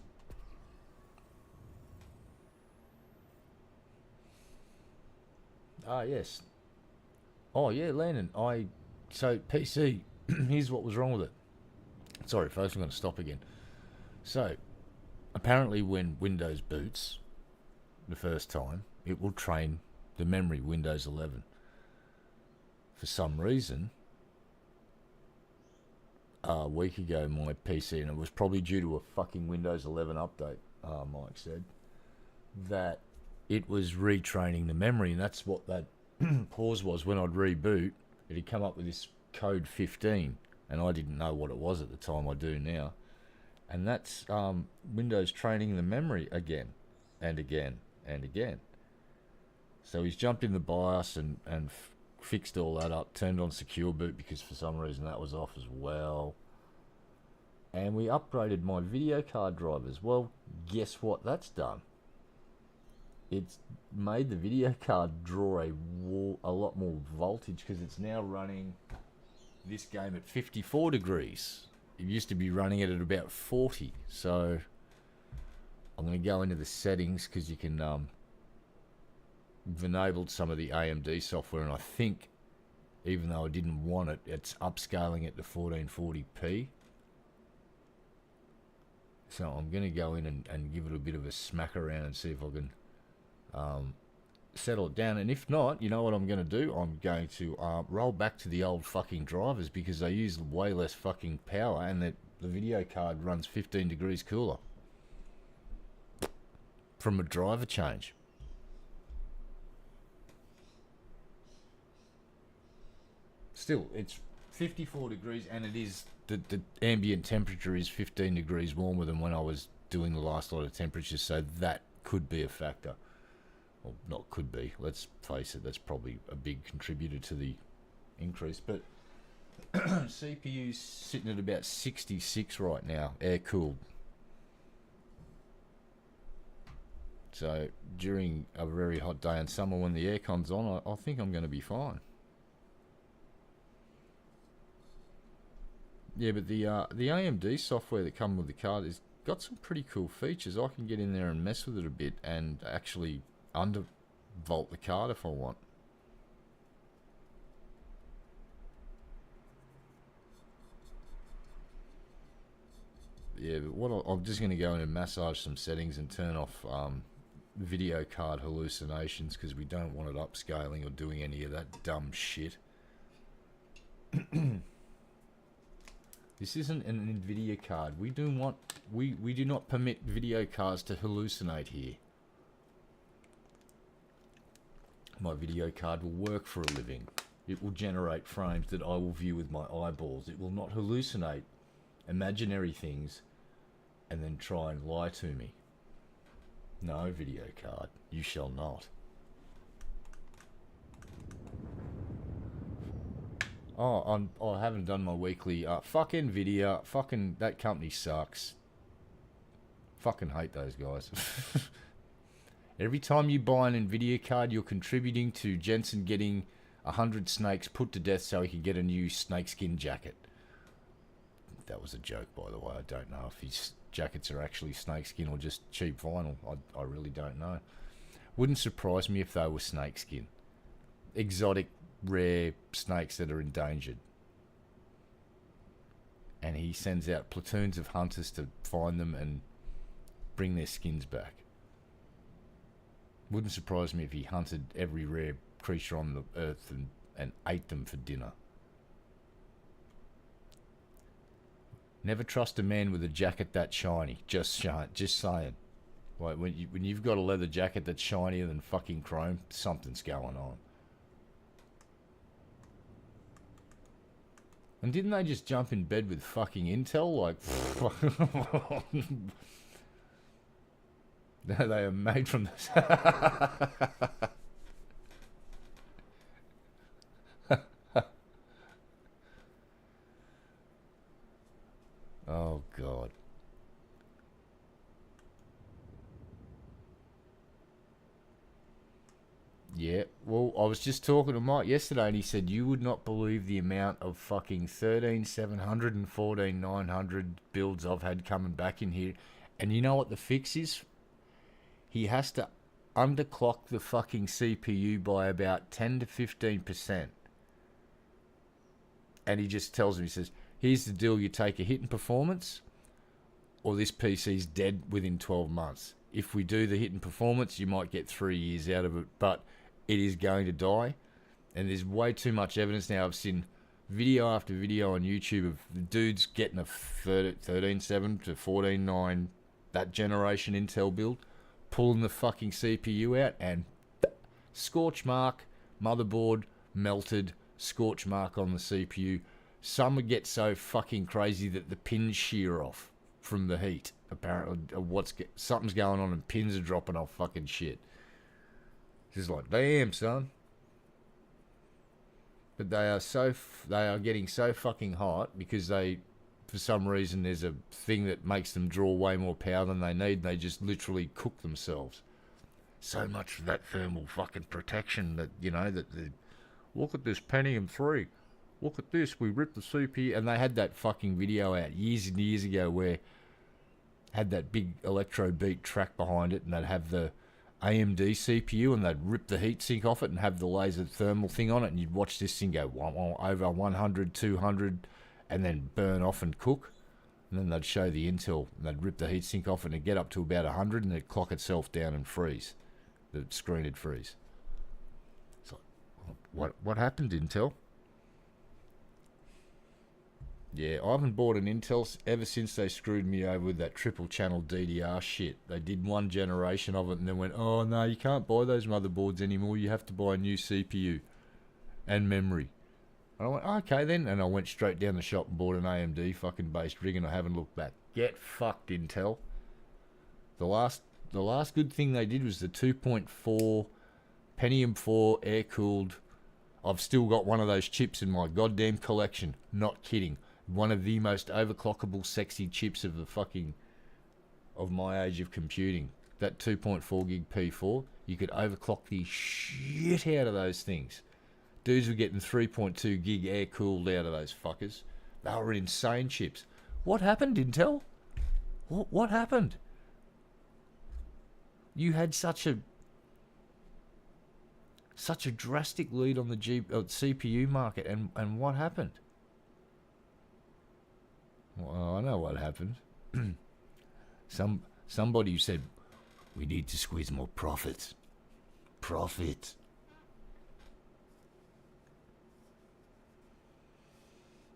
Ah, yes. Oh, yeah, Landon. So, PC, here's what was wrong with it. Sorry, folks, I'm going to stop again. So, apparently when Windows boots the first time, it will train the memory Windows 11. For some reason, a week ago, my PC, and it was probably due to a fucking Windows 11 update, Mike said, that it was retraining the memory, and that's what that pause was. When I'd reboot, it had come up with this code 15, and I didn't know what it was at the time. I do now. And that's Windows training the memory again and again and again. So he's jumped in the BIOS and fixed all that up, turned on secure boot because for some reason that was off as well. And we upgraded my video card drivers. Well, guess what that's done? It's made the video card draw a lot more voltage, because it's now running this game at 54 degrees. It used to be running it at about 40. So I'm going to go into the settings, because you can I've enabled some of the AMD software, and I think, even though I didn't want it, it's upscaling it to 1440p. So I'm going to go in and give it a bit of a smack around and see if I can settle it down. And if not, you know what I'm going to do? I'm going to roll back to the old fucking drivers, because they use way less fucking power, and the video card runs 15 degrees cooler from a driver change. Still, it's 54 degrees, and it is the ambient temperature is 15 degrees warmer than when I was doing the last lot of temperatures, so that could be a factor. Well, not could be, let's face it, that's probably a big contributor to the increase. But CPU's sitting at about 66 right now, air cooled. So during a very hot day in summer when the aircon's on, I think I'm going to be fine. Yeah, but the AMD software that comes with the card has got some pretty cool features. I can get in there and mess with it a bit and actually undervolt the card if I want. Yeah, but what I'm just going to go in and massage some settings and turn off video card hallucinations, because we don't want it upscaling or doing any of that dumb shit. This isn't an NVIDIA card. We do not permit video cards to hallucinate here. My video card will work for a living. It will generate frames that I will view with my eyeballs. It will not hallucinate imaginary things and then try and lie to me. No, video card, you shall not. Oh, I haven't done my weekly. Fuck Nvidia. Fucking that company sucks. Fucking hate those guys. Every time you buy an Nvidia card, you're contributing to Jensen getting 100 snakes put to death so he can get a new snakeskin jacket. That was a joke, by the way. I don't know if his jackets are actually snakeskin or just cheap vinyl. I really don't know. Wouldn't surprise me if they were snakeskin. Exotic, rare snakes that are endangered. And he sends out platoons of hunters to find them and bring their skins back. Wouldn't surprise me if he hunted every rare creature on the earth and ate them for dinner. Never trust a man with a jacket that shiny. Just saying. Like when you've got a leather jacket that's shinier than fucking chrome, something's going on. And didn't they just jump in bed with fucking Intel? Like, they are made from this. Oh, God. Yeah, well, I was just talking to Mike yesterday, and he said you would not believe the amount of fucking 13,700 and 14,900 builds I've had coming back in here. And you know what the fix is? He has to underclock the fucking CPU by about 10 to 15%. And he just tells him, he says, here's the deal, you take a hit in performance, or this PC's dead within 12 months. If we do the hit in performance, you might get 3 years out of it, but it is going to die. And there's way too much evidence now. I've seen video after video on YouTube of dudes getting a 13.7 to 14.9, that generation Intel build, pulling the fucking CPU out, and scorch mark, motherboard melted, scorch mark on the CPU. Some would get so fucking crazy that the pins shear off from the heat. Apparently, something's going on and pins are dropping off fucking shit. Just like, damn, son. But they are getting so fucking hot because for some reason, there's a thing that makes them draw way more power than they need, and they just literally cook themselves. So much for that thermal fucking protection that, look at this Pentium 3. Look at this, we ripped the CPU. And they had that fucking video out years and years ago where had that big electro beat track behind it, and they'd have the AMD CPU, and they'd rip the heatsink off it and have the laser thermal thing on it, and you'd watch this thing go over 100, 200, and then burn off and cook. And then they'd show the Intel, and they'd rip the heatsink off and it'd get up to about 100, and it'd clock itself down and freeze. The screen would freeze. It's like, what happened, Intel? Yeah, I haven't bought an Intel ever since they screwed me over with that triple channel DDR shit. They did one generation of it and then went, oh no, you can't buy those motherboards anymore. You have to buy a new CPU and memory. And I went, okay then. And I went straight down the shop and bought an AMD fucking based rig, and I haven't looked back. Get fucked, Intel. The last good thing they did was the 2.4 Pentium 4 air-cooled. I've still got one of those chips in my goddamn collection. Not kidding. One of the most overclockable, sexy chips of my age of computing. That 2.4 gig P4, you could overclock the shit out of those things. Dudes were getting 3.2 gig air cooled out of those fuckers. They were insane chips. What happened, Intel? What happened? You had such a drastic lead on the CPU market, and what happened? Well, I know what happened. Somebody said, we need to squeeze more profits. Profit.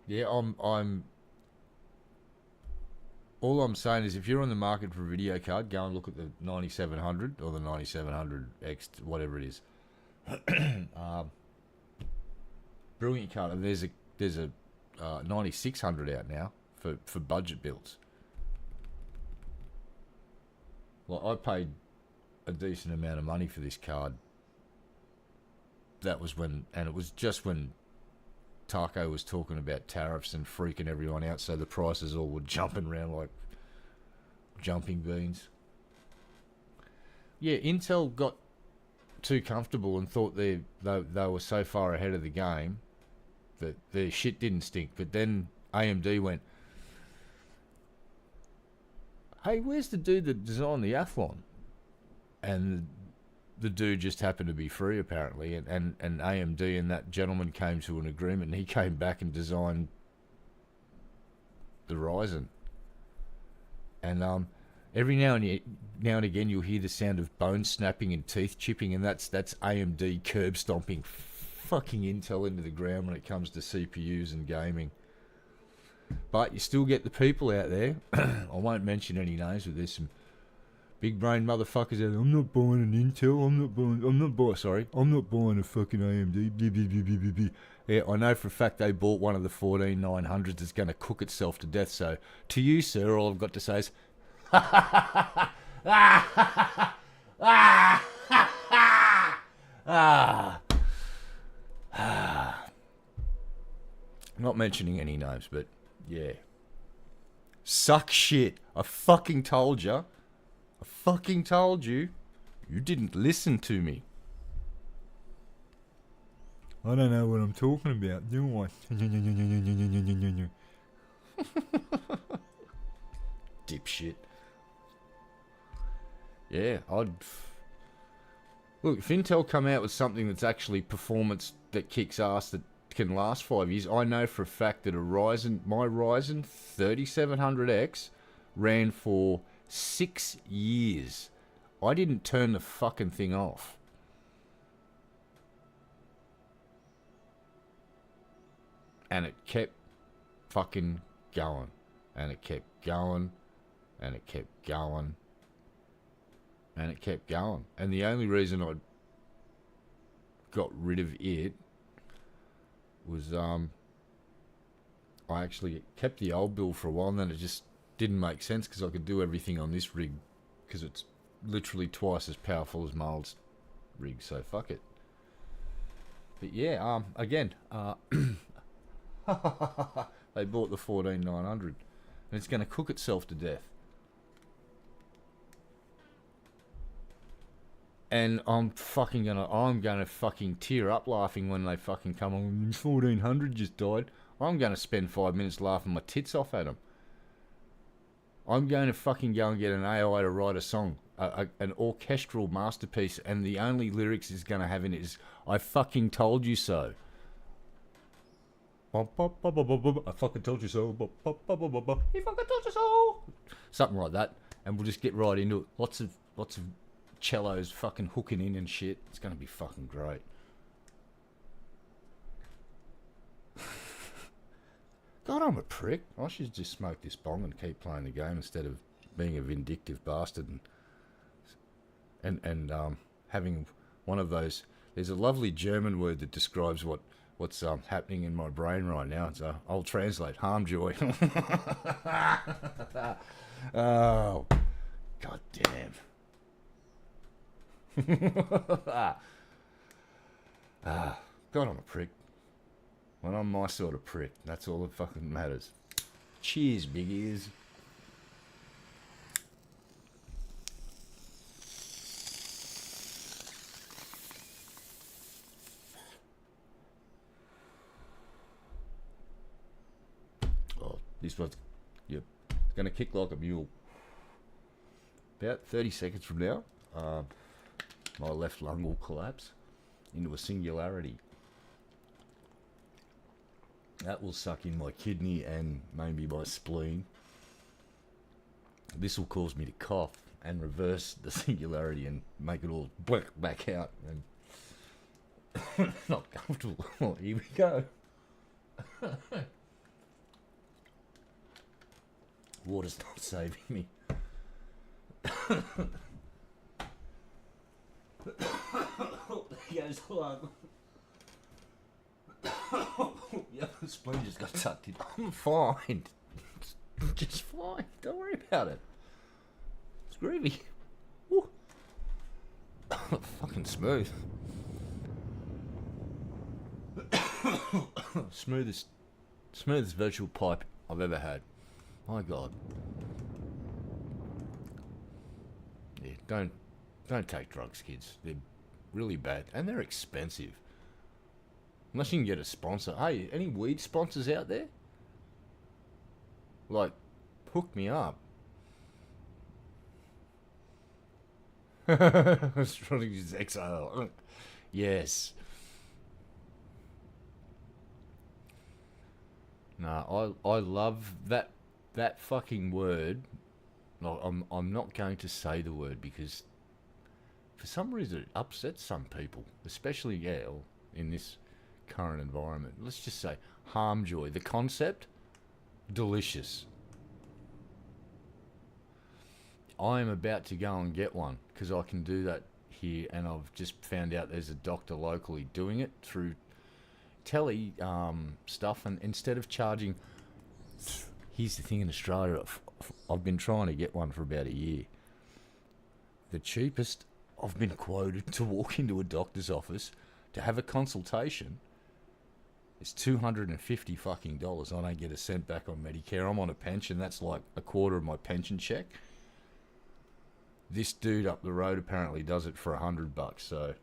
Yeah, I'm. All I'm saying is, if you're on the market for a video card, go and look at the 9700 or the 9700X, whatever it is. Brilliant card. And there's a 9600 out now for budget builds. Well, I paid a decent amount of money for this card. That was when, and it was just when Taco was talking about tariffs and freaking everyone out, so the prices all were jumping around like jumping beans. Yeah, Intel got too comfortable and thought they were so far ahead of the game that their shit didn't stink. But then AMD went, hey, where's the dude that designed the Athlon? And the dude just happened to be free, apparently, and AMD and that gentleman came to an agreement, and he came back and designed the Ryzen. And every now and again you'll hear the sound of bone snapping and teeth chipping, and that's AMD curb stomping fucking Intel into the ground when it comes to CPUs and gaming. But you still get the people out there. I won't mention any names, but there's some big brain motherfuckers out there. I'm not buying an Intel. I'm not buying a fucking AMD. Blah, blah, blah, blah, blah, blah. Yeah, I know for a fact they bought one of the 14900s that's going to cook itself to death. So to you, sir, all I've got to say is, not mentioning any names, but yeah. Suck shit. I fucking told you. I fucking told you. You didn't listen to me. I don't know what I'm talking about, do I? Dipshit. Yeah, I'd... Look, if Intel come out with something that's actually performance that kicks ass that can last 5 years, I know for a fact that my Ryzen 3700X ran for 6 years. I didn't turn the fucking thing off. And it kept fucking going. And it kept going. And it kept going. And it kept going. And the only reason I got rid of it was I actually kept the old build for a while, and then it just didn't make sense because I could do everything on this rig because it's literally twice as powerful as my old rig, so fuck it. But yeah, again, they bought the 14900 and it's going to cook itself to death. And I'm gonna fucking tear up laughing when they fucking come on. 1400 just died. I'm gonna spend 5 minutes laughing my tits off at them. I'm going to fucking go and get an AI to write a song. an orchestral masterpiece, and the only lyrics it's going to have in it is "I fucking told you so." I fucking told you so. He fucking told you so. Something like that, and we'll just get right into it. Lots of cellos fucking hooking in and shit. It's going to be fucking great. God, I'm a prick. I should just smoke this bong and keep playing the game instead of being a vindictive bastard and having one of those. There's a lovely German word that describes what's happening in my brain right now. I'll translate harm joy. Oh, god damn. God, I'm a prick. When I'm my sort of prick, that's all that fucking matters. Cheers, big ears. Oh, this one's, yep, it's going to kick like a mule. About 30 seconds from now, my left lung will collapse into a singularity. That will suck in my kidney and maybe my spleen. This will cause me to cough and reverse the singularity and make it all back out. And not comfortable. Oh, here we go. Water's not saving me. There goes the lung. Yeah, the spleen just got sucked in. I'm fine. Just fine. Don't worry about it. It's groovy. Woo. Fucking smooth. Smoothest virtual pipe I've ever had. My God. Yeah, don't take drugs, kids. They're really bad and they're expensive. Unless you can get a sponsor. Hey, any weed sponsors out there? Like, hook me up. Astrology's exile. Yes. No, I love that fucking word. No, I'm not going to say the word because for some reason it upsets some people, especially in this current environment. Let's just say harm joy. The concept, delicious. I am about to go and get one because I can do that here, and I've just found out there's a doctor locally doing it through tele stuff, and instead of charging, here's the thing in Australia, I've been trying to get one for about a year. The cheapest I've been quoted to walk into a doctor's office to have a consultation is $250 fucking dollars. I don't get a cent back on Medicare. I'm on a pension. That's like a quarter of my pension check. This dude up the road apparently does it for $100. So,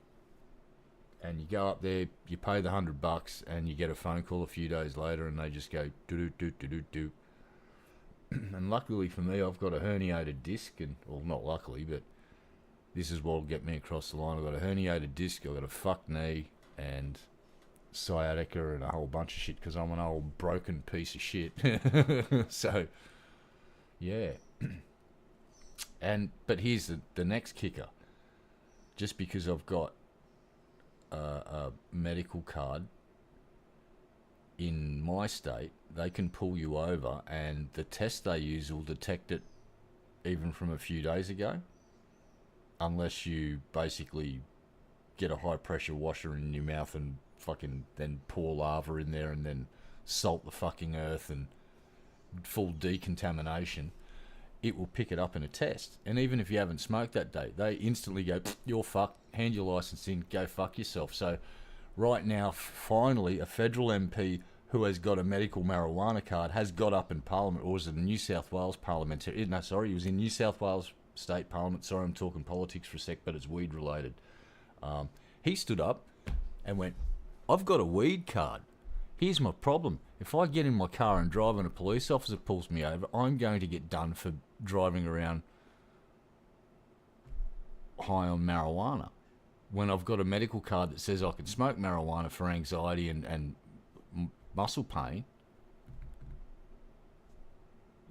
and you go up there, you pay the $100, and you get a phone call a few days later, and they just go do do do do do. And luckily for me, I've got a herniated disc, and well, not luckily, but this is what'll get me across the line. I've got a herniated disc, I've got a fucked knee, and sciatica, and a whole bunch of shit because I'm an old broken piece of shit. So, yeah. But here's the next kicker. Just because I've got a medical card in my state, they can pull you over, and the test they use will detect it even from a few days ago, unless you basically get a high pressure washer in your mouth and fucking then pour lava in there and then salt the fucking earth and full decontamination. It will pick it up in a test. And even if you haven't smoked that day, they instantly go, you're fucked, hand your license in, go fuck yourself. So right now, finally, a federal MP who has got a medical marijuana card has got up in Parliament, or was it a New South Wales parliamentary? No, sorry, he was in New South Wales State Parliament. Sorry, I'm talking politics for a sec, but it's weed related. He stood up and went, I've got a weed card. Here's my problem. If I get in my car and drive and a police officer pulls me over, I'm going to get done for driving around high on marijuana. When I've got a medical card that says I can smoke marijuana for anxiety and muscle pain,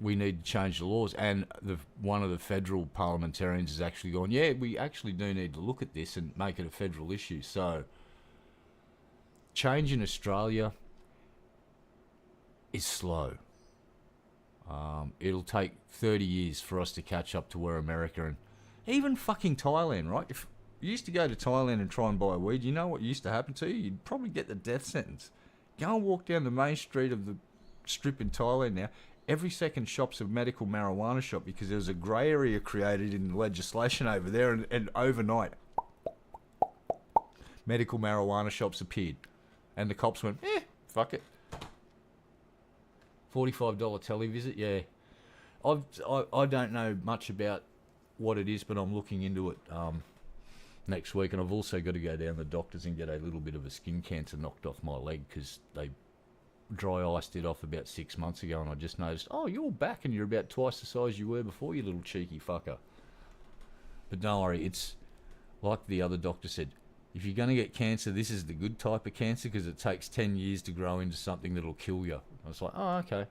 we need to change the laws. And one of the federal parliamentarians has actually gone, yeah, we actually do need to look at this and make it a federal issue. So change in Australia is slow. It'll take 30 years for us to catch up to where America and even fucking Thailand, right? If you used to go to Thailand and try and buy weed, you know what used to happen to you? You'd probably get the death sentence. Go and walk down the main street of the strip in Thailand now. Every second shop's a medical marijuana shop because there was a grey area created in legislation over there, and overnight, medical marijuana shops appeared. And the cops went, fuck it. $45 televisit, yeah. I don't know much about what it is, but I'm looking into it next week. And I've also got to go down to the doctors and get a little bit of a skin cancer knocked off my leg because they dry iced it off about 6 months ago, and I just noticed, oh, you're back and you're about twice the size you were before, you little cheeky fucker. But don't worry, it's like the other doctor said, if you're going to get cancer, this is the good type of cancer because it takes 10 years to grow into something that'll kill you. I was like, oh, okay.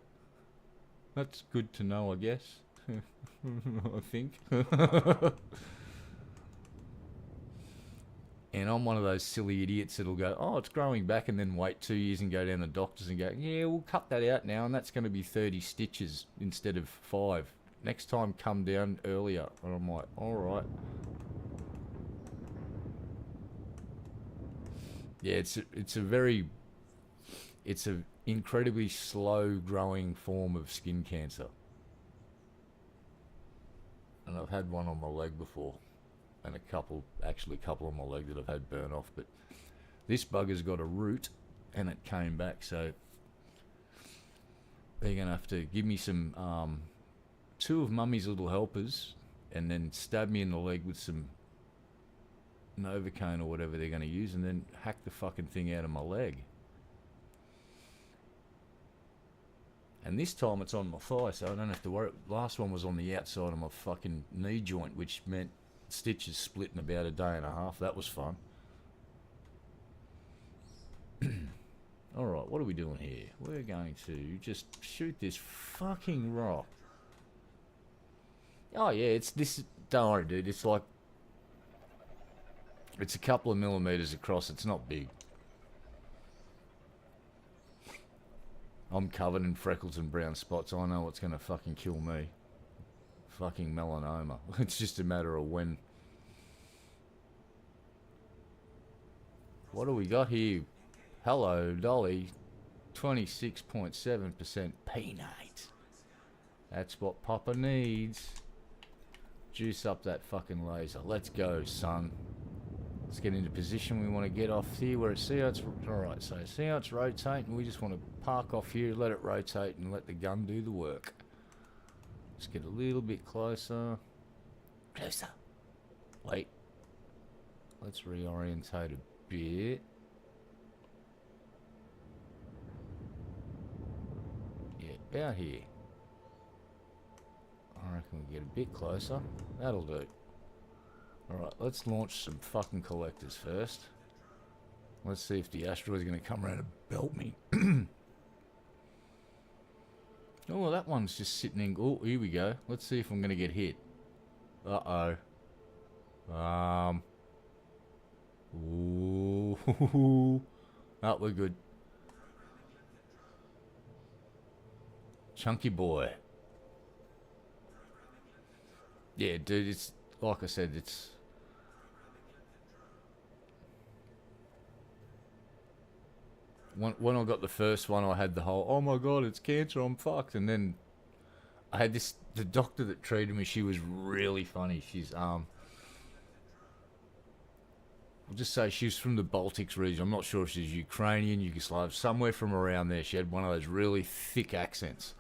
That's good to know, I guess. I think. And I'm one of those silly idiots that'll go, oh, it's growing back, and then wait 2 years and go down to the doctors and go, yeah, we'll cut that out now, and that's going to be 30 stitches instead of 5. Next time, come down earlier. And I'm like, all right. Yeah, it's a incredibly slow growing form of skin cancer. And I've had one on my leg before. And a couple on my leg that I've had burn off, but this bugger's got a root and it came back, so they're gonna have to give me some 2 of Mummy's little helpers and then stab me in the leg with some Novocaine or whatever they're gonna use, and then hack the fucking thing out of my leg. And this time it's on my thigh, so I don't have to worry. Last one was on the outside of my fucking knee joint, which meant stitches split in about a day and a half. That was fun. Alright, what are we doing here? We're going to just shoot this fucking rock. Oh yeah, it's this. Don't worry, dude. It's like, it's a couple of millimeters across. It's not big. I'm covered in freckles and brown spots. I know what's going to fucking kill me. Fucking melanoma. It's just a matter of when. What do we got here? Hello, Dolly. 26.7% peanut. That's what Papa needs. Juice up that fucking laser. Let's go, son. Let's get into position. We want to get off here where it's, see how it's, alright, so see how it's rotating. We just want to park off here, let it rotate, and let the gun do the work. Let's get a little bit closer. Closer. Wait. Let's reorientate a bit. Yeah, about here. I reckon we get a bit closer. That'll do. Alright, let's launch some fucking collectors first. Let's see if the asteroid's going to come around and belt me. Oh, that one's just sitting in... Oh, here we go. Let's see if I'm going to get hit. Uh-oh. Ooh. Oh, we're good. Chunky boy. Yeah, dude, it's... Like I said, it's... When I got the first one, I had the whole, oh my god, it's cancer, I'm fucked. And then I had this, the doctor that treated me, she was really funny. She's, I'll just say she was from the Baltics region. I'm not sure if she's Ukrainian, Yugoslav, somewhere from around there. She had one of those really thick accents.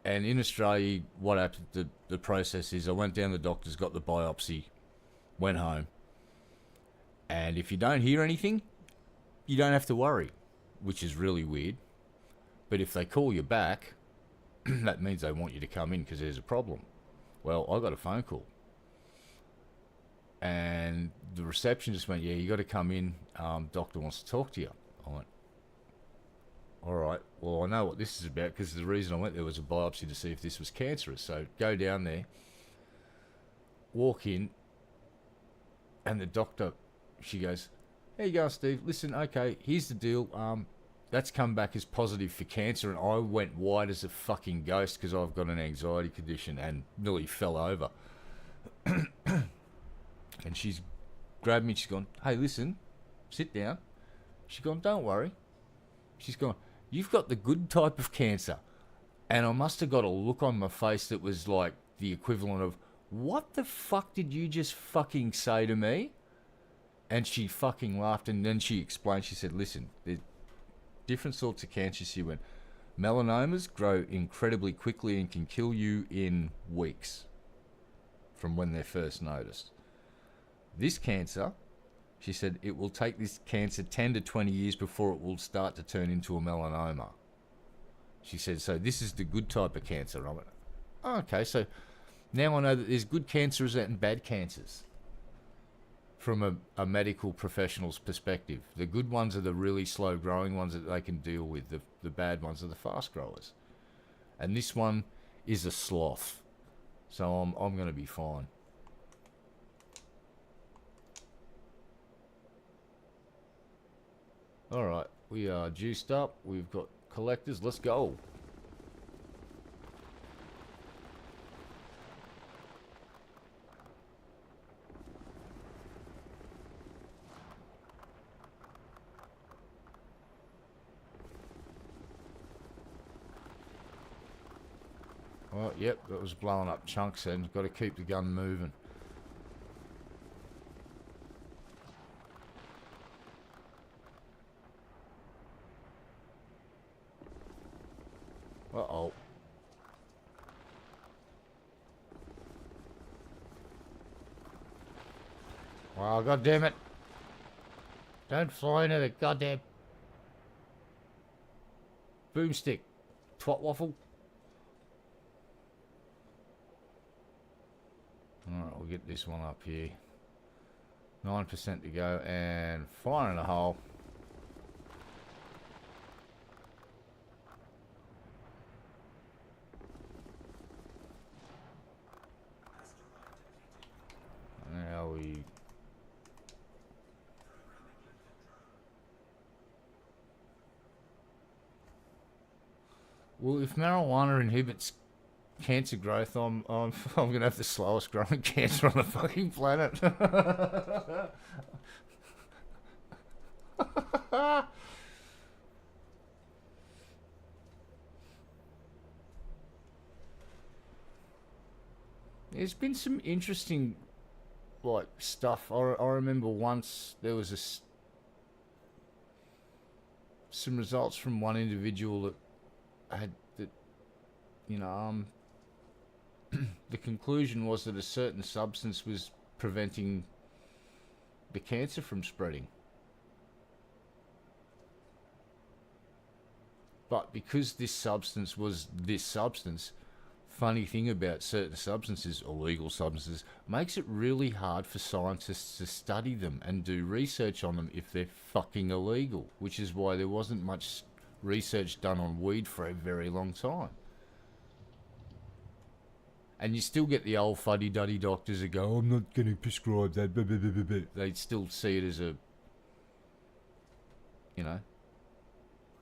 And in Australia, what happened, the process is I went down to the doctor's, got the biopsy, went home. And if you don't hear anything, you don't have to worry, which is really weird. But if they call you back, that means they want you to come in because there's a problem. Well, I got a phone call. And the receptionist went, yeah, you got to come in. Doctor wants to talk to you. I went, all right, well, I know what this is about because the reason I went there was a biopsy to see if this was cancerous. So go down there, walk in, and the doctor, she goes, there you go, Steve. Listen, okay, here's the deal. That's come back as positive for cancer, and I went white as a fucking ghost because I've got an anxiety condition and nearly fell over. And she's grabbed me, she's gone, hey, listen, sit down. She's gone, don't worry. She's gone, you've got the good type of cancer. And I must have got a look on my face that was like the equivalent of, what the fuck did you just fucking say to me? And she fucking laughed, and then she explained, she said, listen, there's different sorts of cancer. She went, melanomas grow incredibly quickly and can kill you in weeks from when they're first noticed. This cancer, she said, it will take this cancer 10 to 20 years before it will start to turn into a melanoma. She said, so this is the good type of cancer. I went, oh, okay, so now I know that there's good cancers and bad cancers from a medical professional's perspective. The good ones are the really slow growing ones that they can deal with. The bad ones are the fast growers. And this one is a sloth. So I'm going to be fine. Alright, we are juiced up. We've got collectors. Let's go. Oh, yep, that was blowing up chunks then. Got to keep the gun moving. Uh-oh. Wow, God damn it. Don't fly into the goddamn boomstick. Twat waffle. Alright, we'll get this one up here. 9% to go and fire in the hole. Now we... Well, if marijuana inhibits cancer growth, I'm gonna have the slowest growing cancer on the fucking planet. There's been some interesting like stuff. I remember once there was some results from one individual that had that, you know, the conclusion was that a certain substance was preventing the cancer from spreading. But because this substance was this substance, funny thing about certain substances, illegal substances, makes it really hard for scientists to study them and do research on them if they're fucking illegal, which is why there wasn't much research done on weed for a very long time. And you still get the old fuddy-duddy doctors that go, I'm not going to prescribe that, blah, blah, blah, blah, blah. They still see it as a, you know,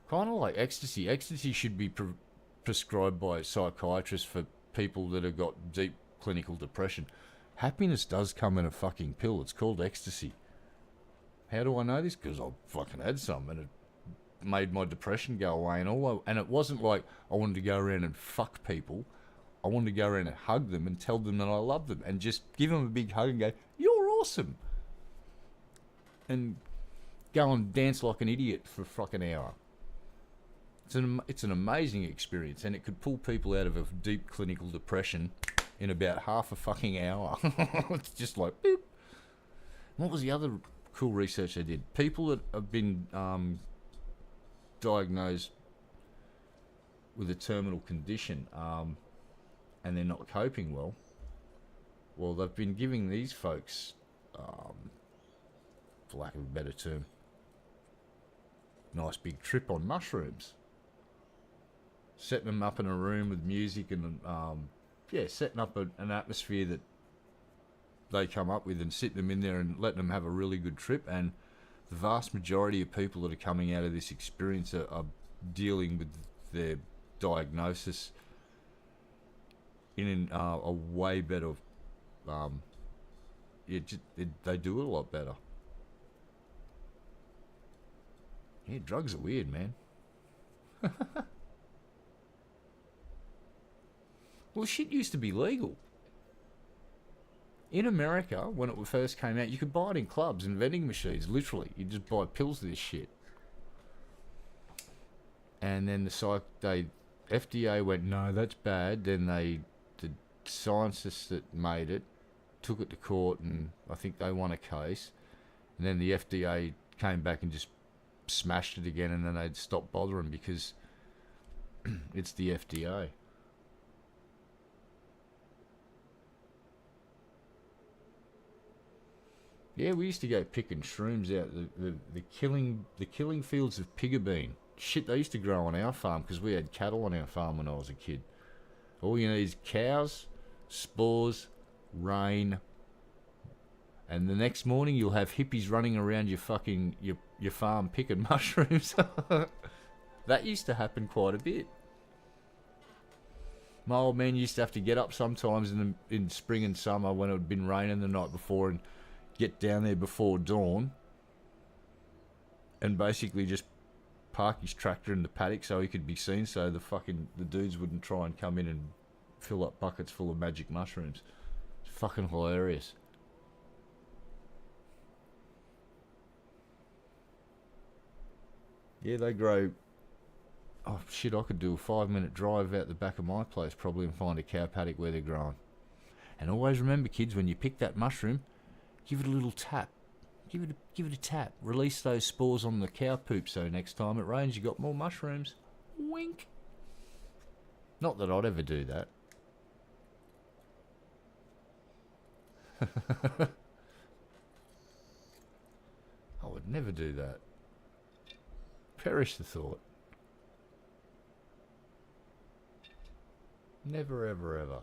kind of like ecstasy. Ecstasy should be prescribed by psychiatrists for people that have got deep clinical depression. Happiness does come in a fucking pill. It's called ecstasy. How do I know this? Because I fucking had some and it made my depression go away and all. And it wasn't like I wanted to go around and fuck people. I wanted to go around and hug them and tell them that I love them and just give them a big hug and go, you're awesome. And go and dance like an idiot for a fucking hour. It's an amazing experience, and it could pull people out of a deep clinical depression in about half a fucking hour. It's just like, boop. What was the other cool research they did? People that have been diagnosed with a terminal condition and they're not coping well, they've been giving these folks for lack of a better term, nice big trip on mushrooms. Setting them up in a room with music and, setting up an atmosphere that they come up with and sit them in there and let them have a really good trip. And the vast majority of people that are coming out of this experience are dealing with their diagnosis in a way better. They do it a lot better. Yeah, drugs are weird, man. Well, shit used to be legal. In America, when it first came out, you could buy it in clubs and vending machines, literally. You just buy pills of this shit. And then the FDA went, no, that's bad. Then the scientists that made it took it to court, and I think they won a case. And then the FDA came back and just smashed it again, and then they'd stopped bothering because it's the FDA. Yeah, we used to go picking shrooms out the killing fields of pigabeen. Shit, they used to grow on our farm because we had cattle on our farm when I was a kid. All you need is cows, spores, rain, and the next morning you'll have hippies running around your farm picking mushrooms. That used to happen quite a bit. My old man used to have to get up sometimes in spring and summer when it had been raining the night before and get down there before dawn and basically just park his tractor in the paddock so he could be seen, so the dudes wouldn't try and come in and fill up buckets full of magic mushrooms. It's fucking hilarious. Yeah, they grow. Oh shit, I could do a 5-minute drive out the back of my place probably and find a cow paddock where they're growing. And always remember, kids, when you pick that mushroom, give it a little tap. Give it a tap. Release those spores on the cow poop so next time it rains you got more mushrooms. Wink. Not that I'd ever do that. I would never do that. Perish the thought. Never, ever, ever.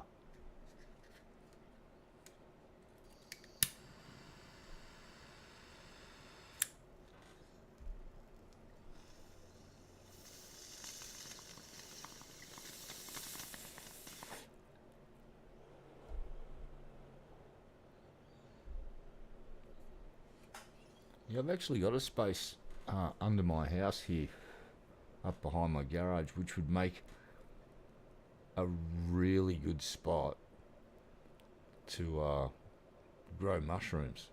Yeah, I've actually got a space under my house here, up behind my garage, which would make a really good spot to grow mushrooms.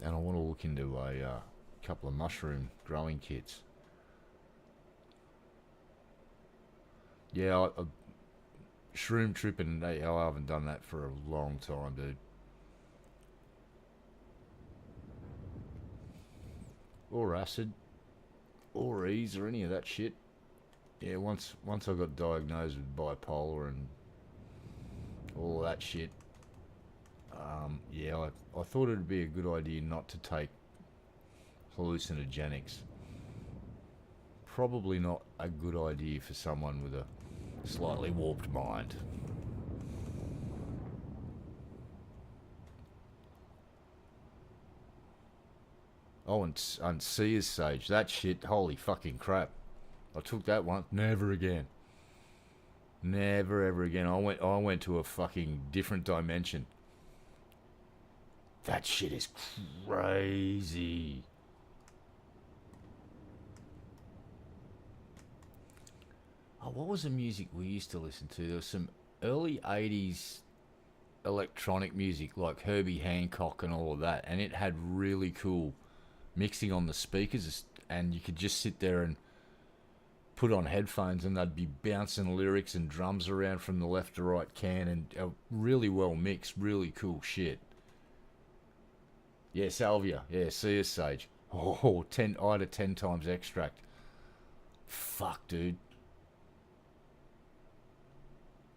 And I want to look into a couple of mushroom growing kits. Yeah, shroom tripping, I haven't done that for a long time, dude. Or acid, or ease, or any of that shit. Yeah, once I got diagnosed with bipolar and all of that shit, I thought it'd be a good idea not to take hallucinogenics. Probably not a good idea for someone with a slightly warped mind. Oh, and seer's sage. That shit, holy fucking crap. I took that once. Never again. Never ever again. I went to a fucking different dimension. That shit is crazy. Oh, what was the music we used to listen to? There was some early 80s electronic music like Herbie Hancock and all of that, and it had really cool mixing on the speakers, and you could just sit there and put on headphones and they'd be bouncing lyrics and drums around from the left to right can, and really well mixed, really cool shit. Yeah, salvia. Yeah, seer's sage. Oh, I had a 10 times extract. Fuck, dude.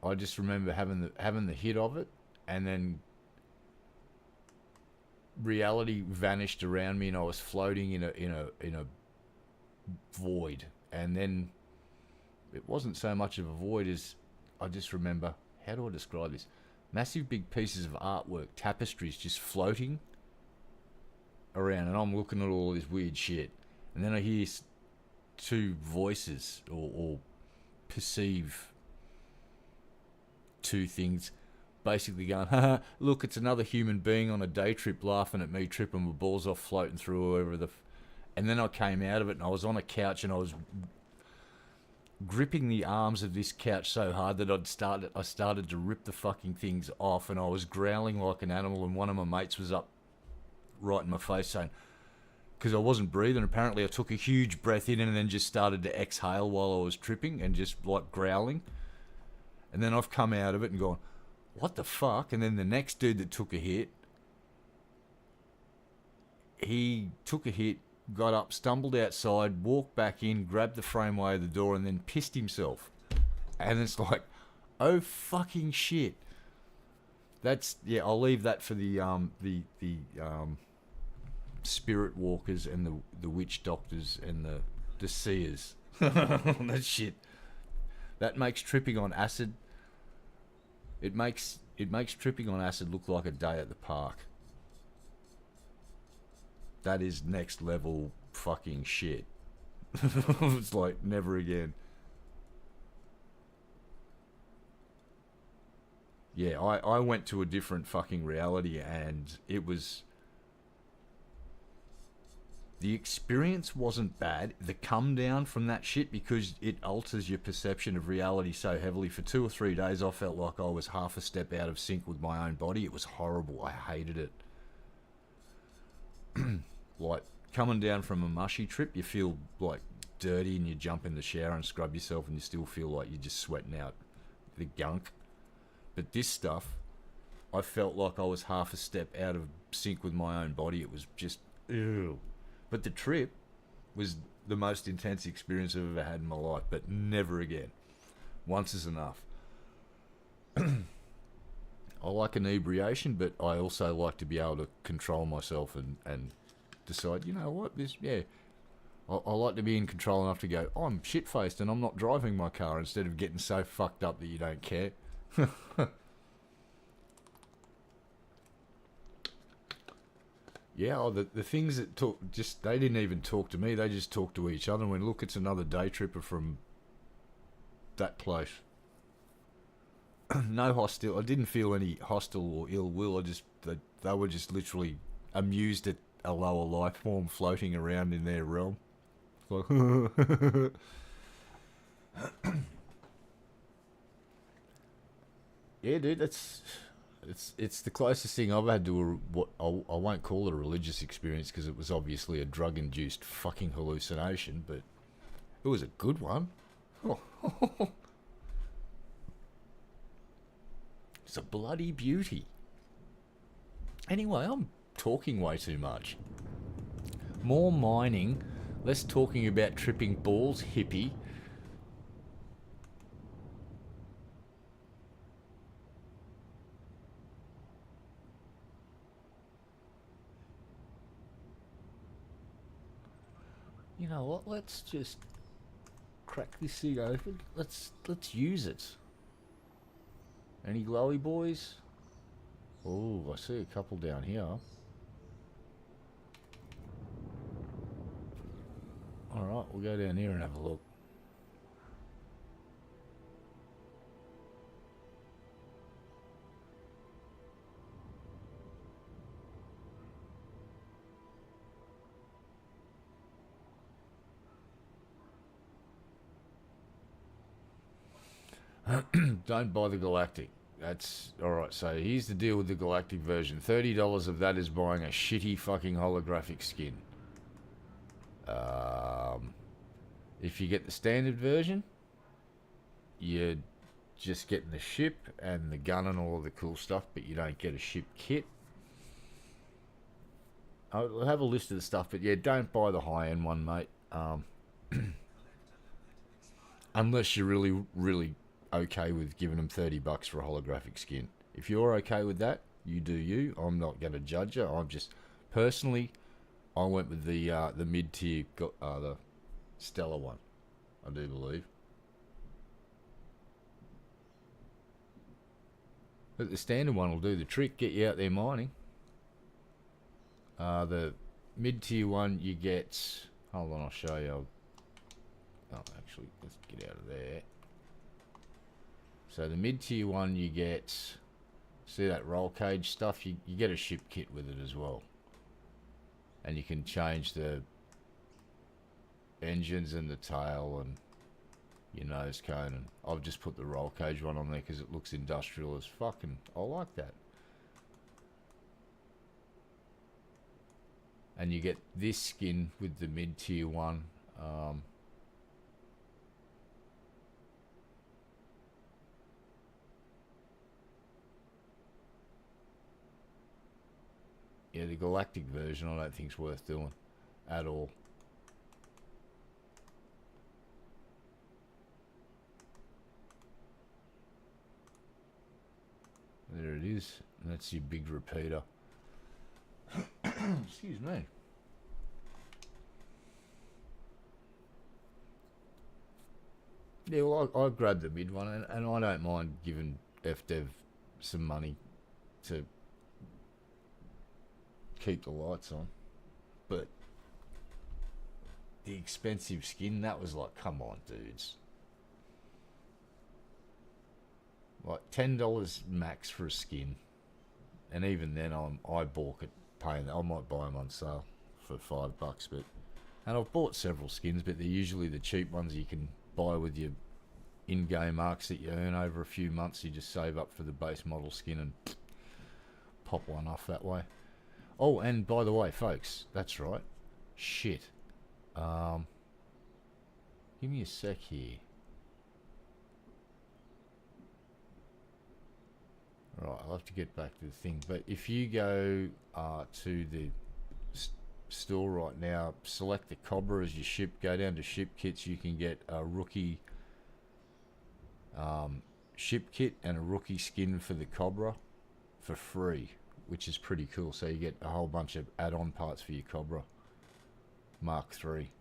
I just remember having the hit of it, and then reality vanished around me and I was floating in a void. And then it wasn't so much of a void as I just remember, how do I describe this? Massive big pieces of artwork, tapestries just floating around, and I'm looking at all this weird shit. And then I hear two voices, or perceive two things, basically going, haha, look, it's another human being on a day trip laughing at me, tripping my balls off, floating through wherever the... And then I came out of it and I was on a couch and I was gripping the arms of this couch so hard that I started to rip the fucking things off, and I was growling like an animal, and one of my mates was up right in my face saying, because I wasn't breathing, apparently I took a huge breath in and then just started to exhale while I was tripping and just like growling. And then I've come out of it and gone, what the fuck? And then the next dude that took a hit, he took a hit, got up, stumbled outside, walked back in, grabbed the frameway of the door, and then pissed himself. And it's like, oh fucking shit. That's, yeah, I'll leave that for the spirit walkers and the witch doctors and the seers. That shit. That makes tripping on acid. It makes tripping on acid look like a day at the park. That is next level fucking shit. It's like, never again. Yeah, I went to a different fucking reality, and it was... The experience wasn't bad. The come down from that shit, because it alters your perception of reality so heavily. For 2 or 3 days, I felt like I was half a step out of sync with my own body. It was horrible. I hated it. Like, coming down from a mushy trip, you feel like dirty and you jump in the shower and scrub yourself and you still feel like you're just sweating out the gunk. But this stuff, I felt like I was half a step out of sync with my own body. It was just, ew. But the trip was the most intense experience I've ever had in my life, but never again. Once is enough. I like inebriation, but I also like to be able to control myself and decide, you know what, I like to be in control enough to go, oh, I'm shit-faced and I'm not driving my car, instead of getting so fucked up that you don't care. Yeah, the things that they didn't even talk to me, they just talked to each other and went, look, it's another day tripper from that place. No hostile. I didn't feel any hostile or ill will. They were just literally amused at a lower life form floating around in their realm. Like, yeah, dude, it's the closest thing I've had to what I won't call it a religious experience, because it was obviously a drug-induced fucking hallucination, but it was a good one. It's a bloody beauty. Anyway, I'm talking way too much. More mining, less talking about tripping balls, hippie. You know what? Let's just crack this thing open. Let's use it. Any glowy boys? Oh, I see a couple down here. Alright, we'll go down here and have a look. Don't buy the Galactic. That's alright. So here's the deal with the Galactic version. $30 of that is buying a shitty fucking holographic skin. If you get the standard version, you're just getting the ship and the gun and all of the cool stuff, but you don't get a ship kit. I'll have a list of the stuff, but yeah, don't buy the high-end one, mate. Unless you're really, really okay with giving them $30 for a holographic skin. If you're okay with that, you do you. I'm not going to judge you. Personally, I went with the mid-tier, the Stellar one, I do believe. But the standard one will do the trick, get you out there mining. The mid-tier one you get... Hold on, I'll show you. Oh, actually, let's get out of there. So the mid-tier one you get... See that roll cage stuff? You get a ship kit with it as well. And you can change the engines and the tail and your nose cone. And I've just put the roll cage one on there because it looks industrial as fucking... I like that. And you get this skin with the mid-tier one. Yeah, the galactic version I don't think's worth doing at all. There it is. And that's your big repeater. Excuse me. Yeah, well, I grabbed the mid one, and I don't mind giving FDev some money to keep the lights on. But the expensive skin, that was like, come on, dudes. Like $10 max for a skin. And even then, I balk at paying. I might buy them on sale for $5, but... And I've bought several skins, but they're usually the cheap ones you can buy with your in-game marks that you earn over a few months. You just save up for the base model skin and pop one off that way. Oh, and by the way, folks, that's right. Shit. Give me a sec here. Right, I'll have to get back to the thing. But if you go to the store right now, select the Cobra as your ship, go down to ship kits, you can get a rookie ship kit and a rookie skin for the Cobra for free, which is pretty cool. So you get a whole bunch of add-on parts for your Cobra Mark III.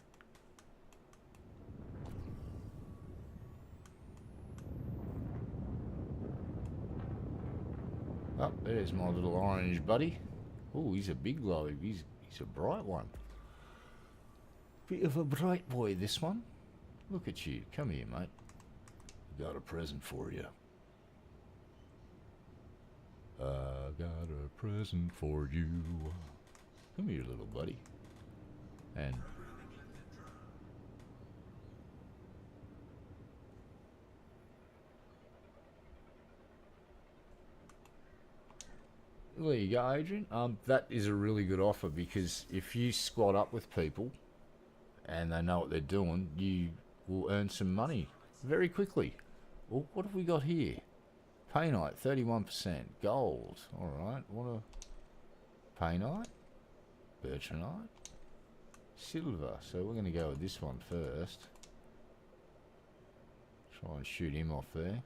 Oh, there's my little orange buddy. Oh, he's a big glow. He's a bright one. Bit of a bright boy, this one. Look at you. Come here, mate. Got a present for you. I got a present for you. Come here, little buddy. And there you go, Adrian. That is a really good offer, because if you squad up with people and they know what they're doing, you will earn some money very quickly. Well, what have we got here? Paynite, 31%. Gold. Alright, what a... Paynite. Bertranite. Silver. So we're going to go with this one first. Try and shoot him off there.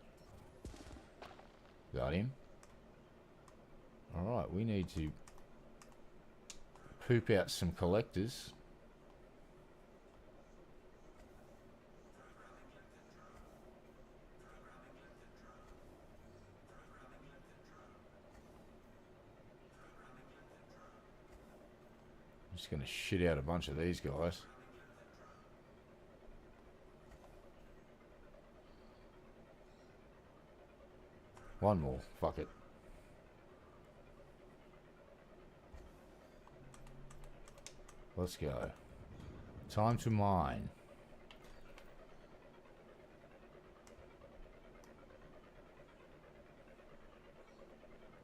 Got him. Alright, we need to poop out some collectors. I'm just going to shit out a bunch of these guys. One more, fuck it. Let's go. Time to mine.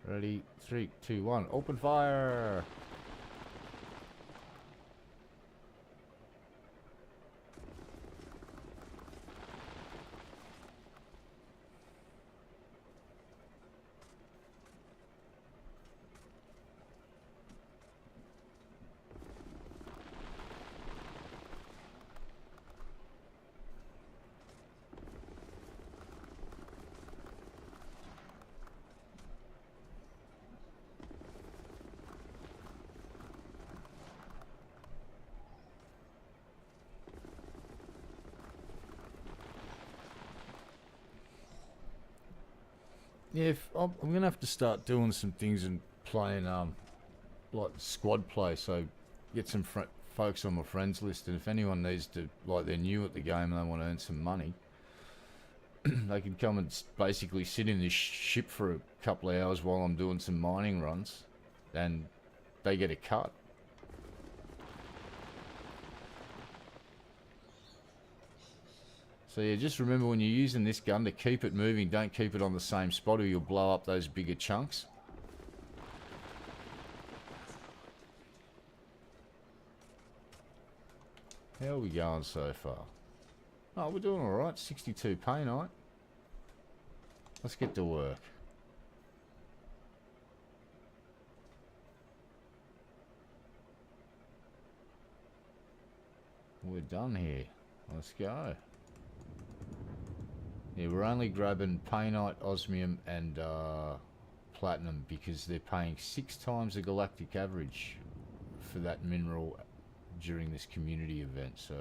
Ready? 3, 2, 1. Open fire! Yeah, I'm gonna have to start doing some things and playing like squad play. So get some folks on my friends list, and if anyone needs to, like, they're new at the game and they want to earn some money, they can come and basically sit in this ship for a couple of hours while I'm doing some mining runs, and they get a cut. So yeah, just remember when you're using this gun to keep it moving, don't keep it on the same spot or you'll blow up those bigger chunks. How are we going so far? Oh, we're doing alright. 62 painite. Let's get to work. We're done here. Let's go. Yeah, we're only grabbing painite, osmium, and platinum because they're paying 6 times the galactic average for that mineral during this community event. So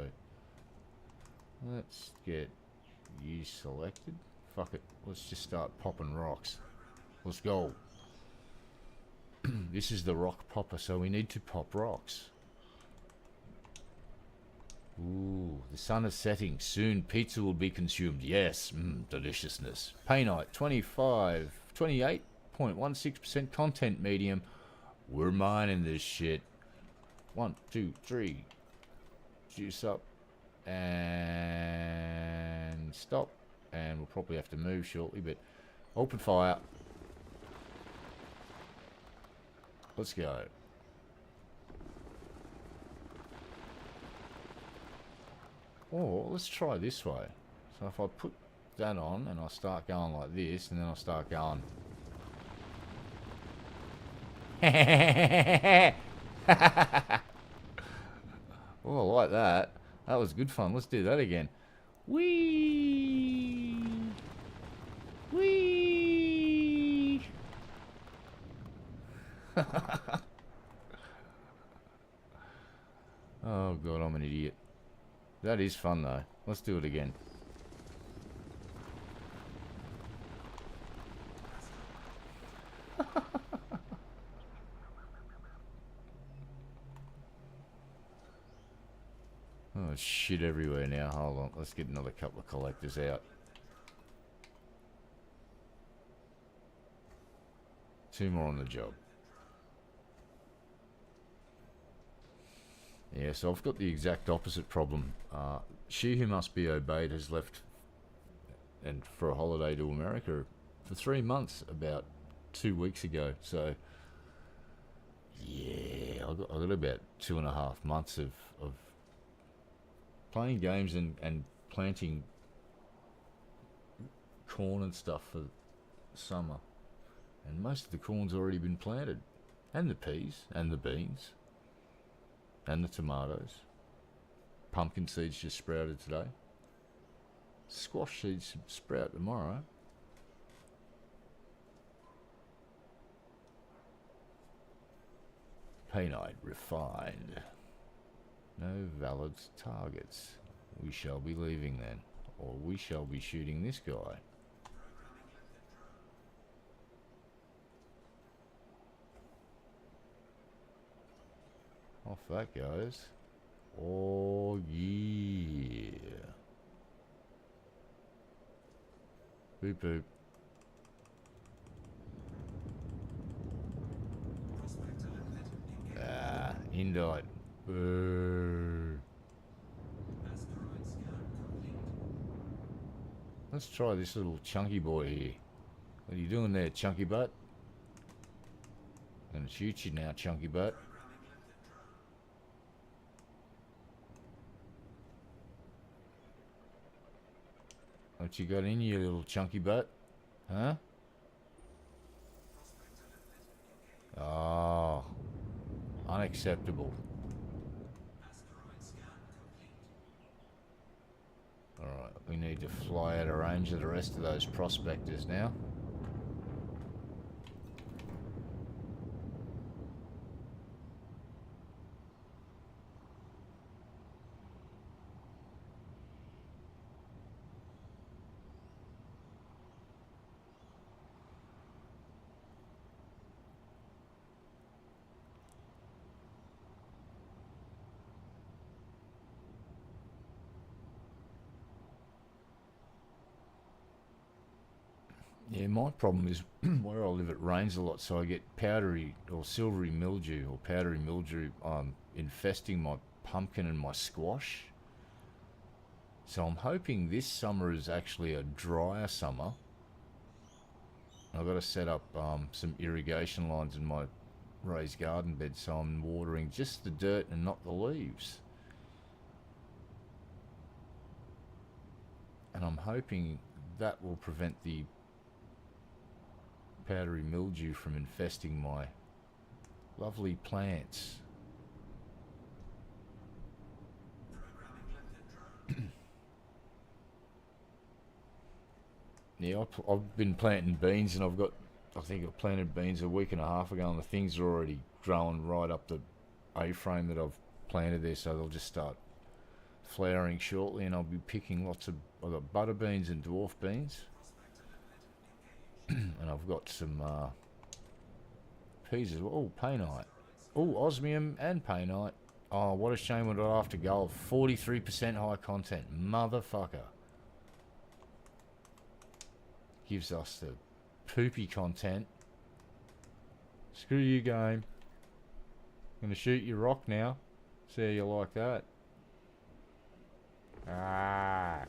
let's get you selected. Fuck it. Let's just start popping rocks. Let's go. This is the rock popper, so we need to pop rocks. Ooh, the sun is setting. Soon pizza will be consumed. Yes, deliciousness. Painite, 28.16% content medium. We're mining this shit. 1, 2, 3. Juice up. And stop. And we'll probably have to move shortly, but open fire. Let's go. Or let's try this way. So if I put that on and I start going like this, and then I start going. Oh, I like that. That was good fun. Let's do that again. Whee! Whee! Oh god, I'm an idiot. That is fun though. Let's do it again. Oh, shit everywhere now. Hold on. Let's get another couple of collectors out. Two more on the job. Yeah, so I've got the exact opposite problem. She who must be obeyed has left and for a holiday to America for 3 months about 2 weeks ago. So, yeah, I got about 2.5 months of playing games and planting corn and stuff for summer. And most of the corn's already been planted. And the peas, and the beans, and the tomatoes. Pumpkin seeds just sprouted today. Squash seeds should sprout tomorrow. Painite refined. No valid targets. We shall be leaving then. Or we shall be shooting this guy. Off that goes. Oh yeah. Boop boop. Ah, indite. Boo. Let's try this little chunky boy here. What are you doing there, chunky butt? I'm gonna shoot you now, chunky butt. What you got in you, little chunky butt? Huh? Oh. Unacceptable. Alright, we need to fly out of range of the rest of those prospectors now. Yeah, my problem is where I live it rains a lot, so I get powdery or silvery mildew or powdery mildew infesting my pumpkin and my squash. So I'm hoping this summer is actually a drier summer. I've got to set up some irrigation lines in my raised garden bed so I'm watering just the dirt and not the leaves. And I'm hoping that will prevent the powdery mildew from infesting my lovely plants. Yeah, I've been planting beans, and I think I planted beans a week and a half ago, and the things are already growing right up the A-frame that I've planted there, so they'll just start flowering shortly, and I'll be picking I've got butter beans and dwarf beans, and I've got some peas as well. Oh, painite. Oh, osmium and painite. Oh, what a shame we're not after gold. 43% high content. Motherfucker. Gives us the poopy content. Screw you, game. I'm gonna shoot your rock now. See how you like that. Ah.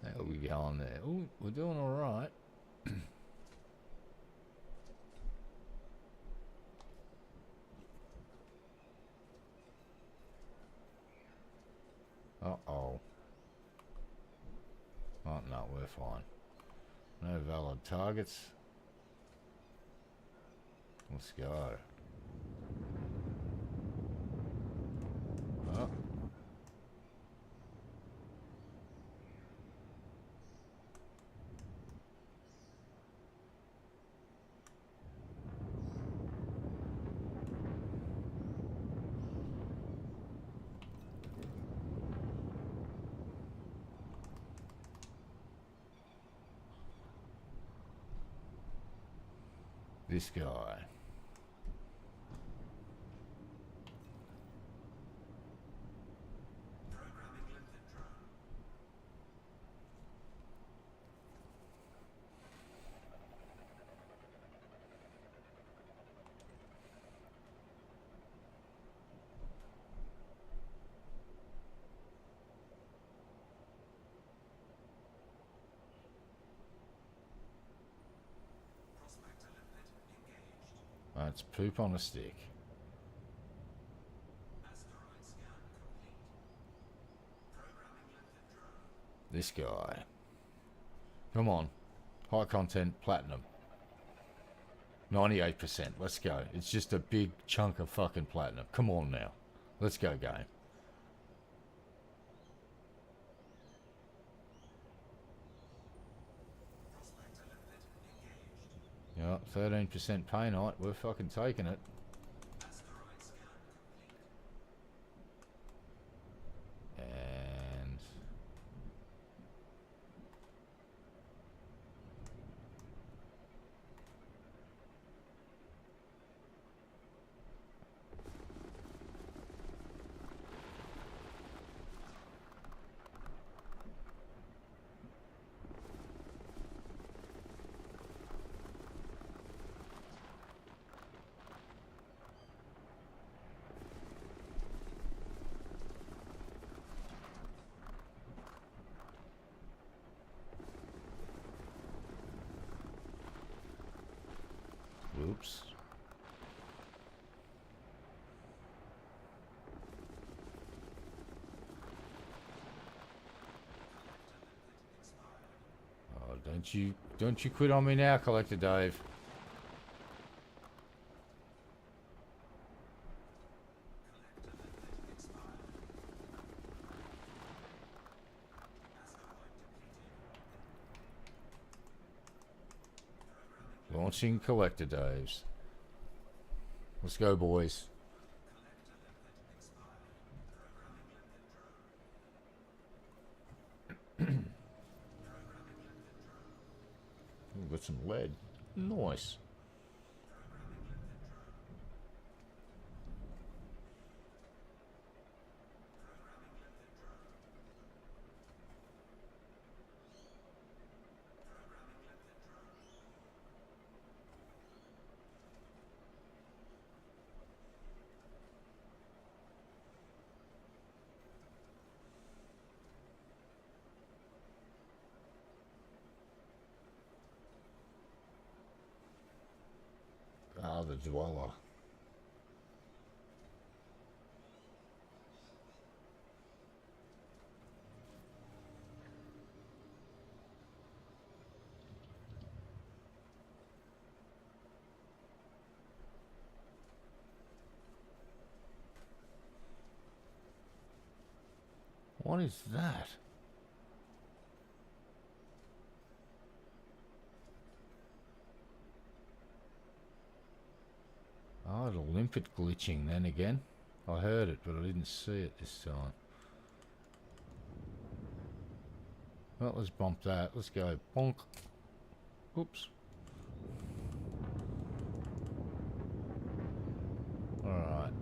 How are we going there? Oh, we're doing alright. Uh-oh. Oh, no, we're fine. No valid targets. Let's go. Oh. This guy. That's poop on a stick. This guy. Come on. High content platinum. 98%. Let's go. It's just a big chunk of fucking platinum. Come on now. Let's go, game. Yeah, 13% painite. We're fucking taking it. And Oops. Oh, don't you quit on me now, Collector Dave. Launching Collector Daves. Let's go, boys. Ooh, got some lead. Nice. Ah, the dweller. What is that? Oh, the limpet glitching then again. I heard it, but I didn't see it this time. Well, let's bump that. Let's go. Bonk. Oops. Alright.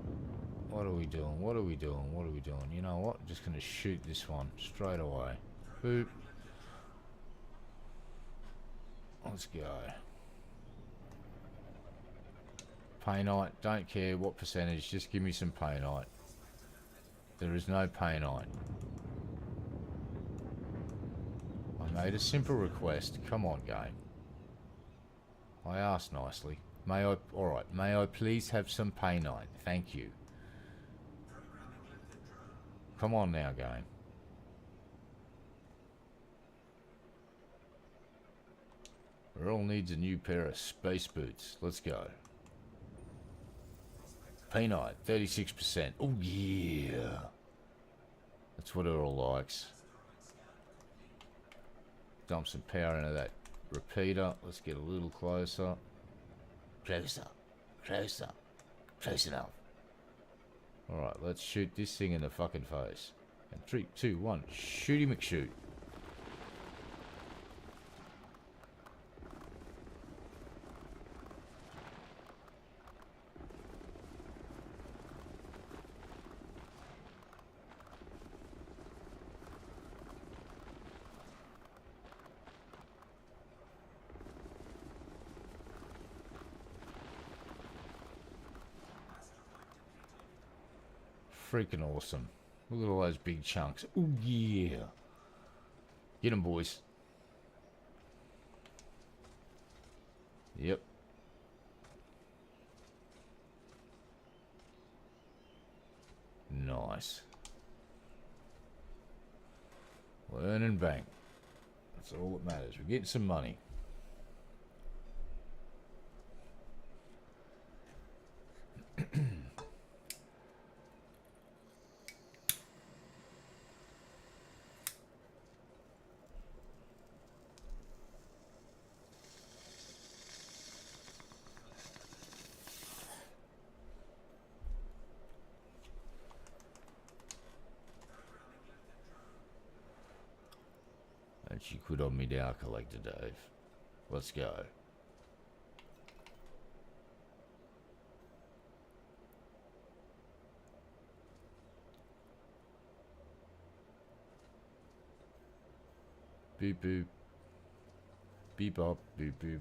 What are we doing? What are we doing? What are we doing? You know what? I'm just going to shoot this one straight away. Boop. Let's go. Painite. Don't care what percentage. Just give me some painite. There is no painite. I made a simple request. Come on, game. I asked nicely. May I... Alright. May I please have some painite? Thank you. Come on now, game. Earl needs a new pair of space boots. Let's go. Painite, 36%. Oh, yeah. That's what Earl likes. Dump some power into that repeater. Let's get a little closer. Closer. Closer. Close enough. Alright, let's shoot this thing in the fucking face. And 3, 2, 1. Shooty McShoot. Freaking awesome. Look at all those big chunks. Oh, yeah. Get them, boys. Yep. Nice. Learn and bank. That's all that matters. We're getting some money. Don't you quit on me now, Collector Dave. Let's go. Beep boop. Beep bop. Beep boop.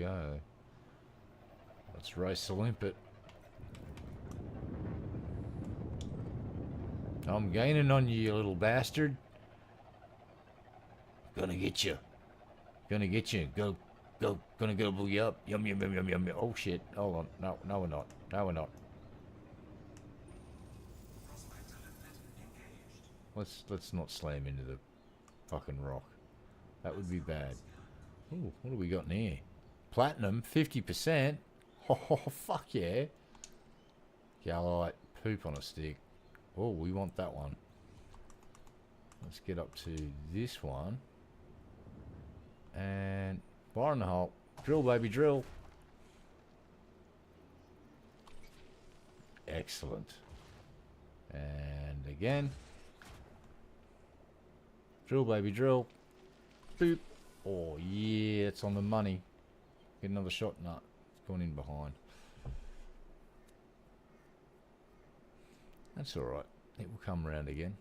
go. Let's race the limpet. I'm gaining on you, you little bastard. Gonna get you. Gonna get you. Go. Gonna gobble you up. Yum, yum, yum, yum, yum. Oh, shit. Hold on. No, no, we're not. No, we're not. Let's not slam into the fucking rock. That would be bad. Ooh, what do we got in here? Platinum, 50%. Oh, fuck yeah. Gallite, poop on a stick. Oh, we want that one. Let's get up to this one. And fire in the hole. Drill, baby, drill. Excellent. And again. Drill, baby, drill. Boop. Oh, yeah, it's on the money. Get another shot. No, it's gone in behind. That's alright. It will come round again.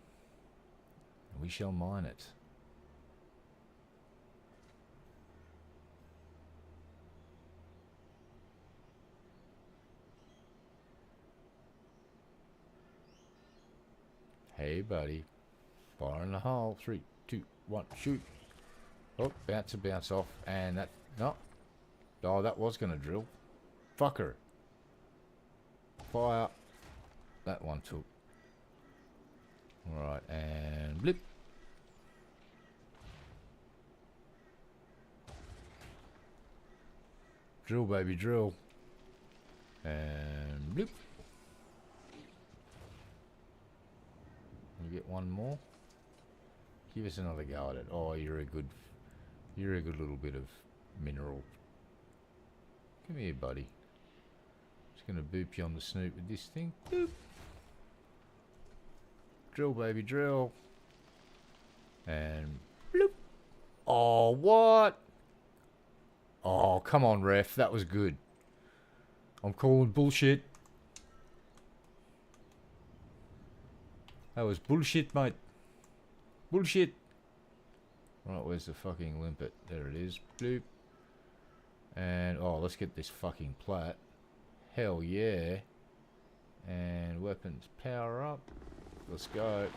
And we shall mine it. Hey, buddy. Fire in the hole. 3, 2, 1, shoot. Oh, bounce off. And that... No. Oh, that was going to drill. Fucker. Fire. That one took. Alright, and blip. Drill, baby, drill. And blip. You get one more. Give us another go at it. Oh, you're a good little bit of mineral. Come here, buddy. Just gonna boop you on the snoot with this thing. Boop. Drill, baby, drill. And bloop. Oh, what? Oh, come on, ref. That was good. I'm calling bullshit. That was bullshit, mate. Bullshit. Right, where's the fucking limpet? There it is. Bloop. And, oh, let's get this fucking plat. Hell yeah. And weapons power up. Let's go.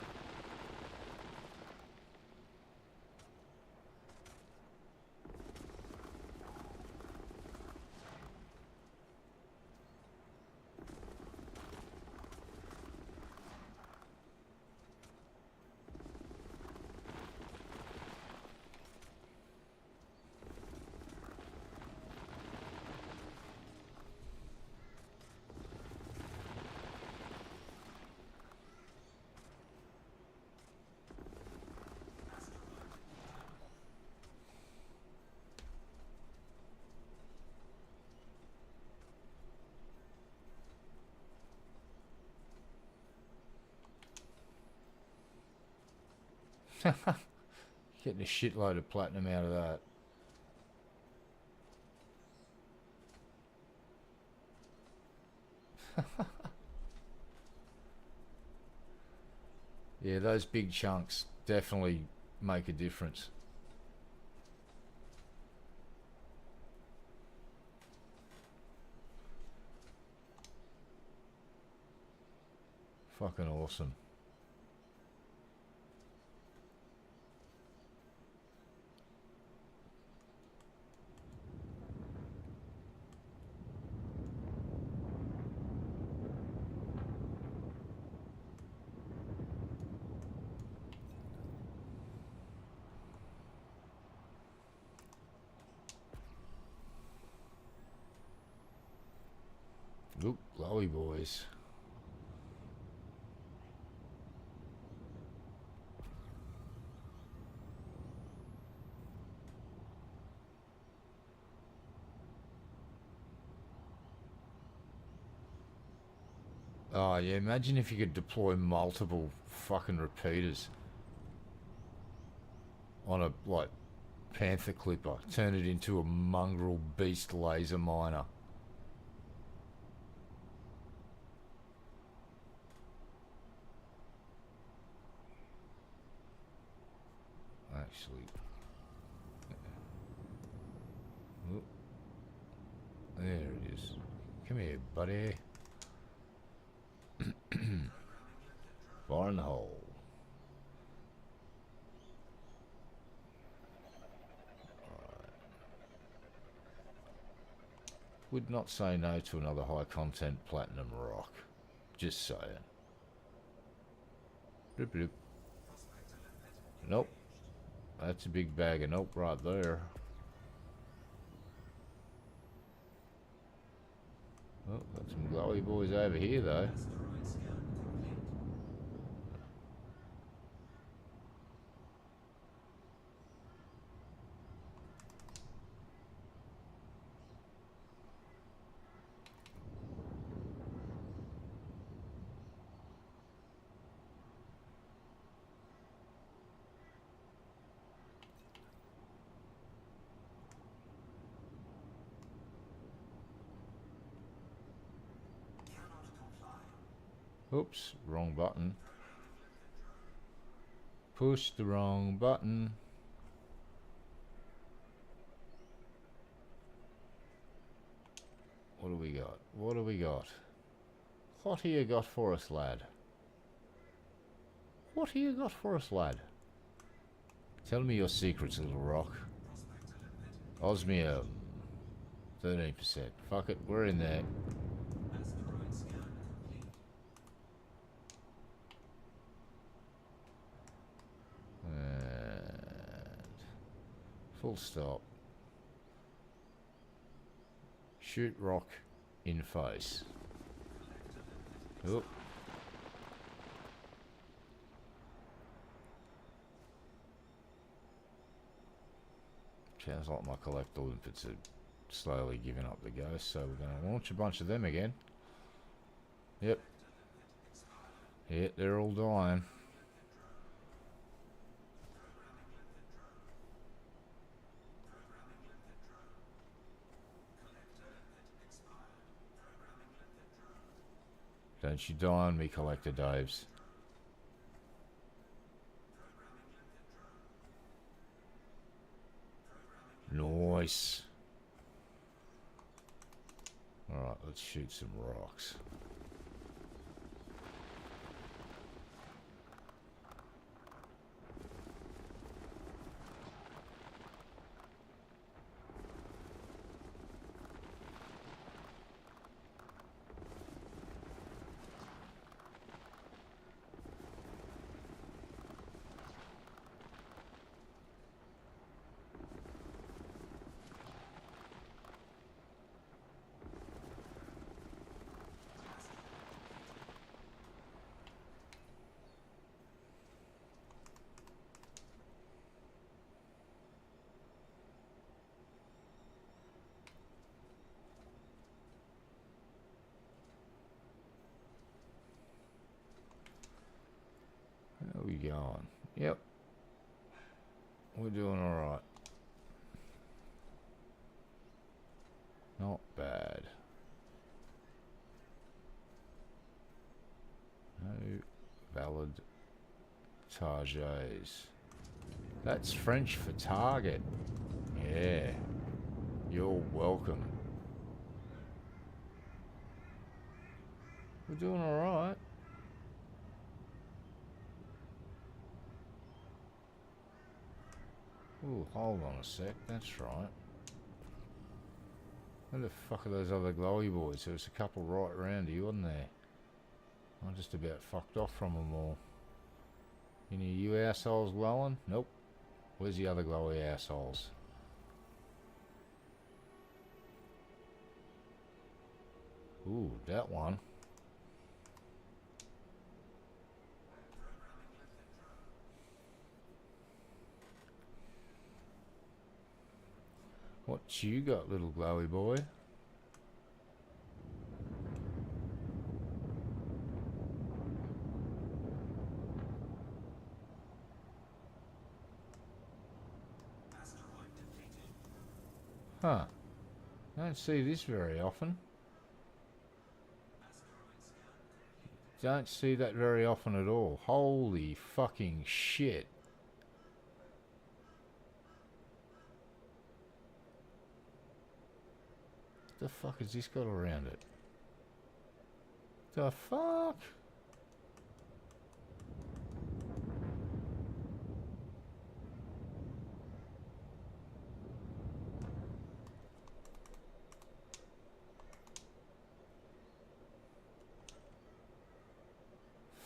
Getting a shitload of platinum out of that. Yeah, those big chunks definitely make a difference. Fucking awesome. Oop, glowy boys. Oh yeah, imagine if you could deploy multiple fucking repeaters on a, like, Panther Clipper. Turn it into a mongrel beast laser miner. Actually, oop. There it is. Come here, buddy. Fire in the hole. Would not say no to another high content platinum rock. Just saying. Bloop, bloop. Nope. That's a big bag of nope right there. Oh, got some glowy boys over here though. Oops, wrong button. Push the wrong button. What do we got? What do we got? What have you got for us, lad? What have you got for us, lad? Tell me your secrets, little rock. Osmium. 13%. Fuck it, we're in there. Full stop. Shoot rock in face. Oop. Sounds like my collector limpets are slowly giving up the ghost, so we're going to launch a bunch of them again. Yep. Yep, they're all dying. Don't you die on me, Collector Daves. Nice. Alright, let's shoot some rocks. How are we going? Yep. We're doing alright. Not bad. No valid targets. That's French for target. Yeah. You're welcome. We're doing alright. Ooh, hold on a sec, that's right. Where the fuck are those other glowy boys? There was a couple right around here, wasn't there? I just about fucked off from them all. Any of you assholes glowing? Nope. Where's the other glowy assholes? Ooh, that one. What you got, little glowy boy? Huh. Don't see this very often. Don't see that very often at all. Holy fucking shit. The fuck has this got around it? The fuck?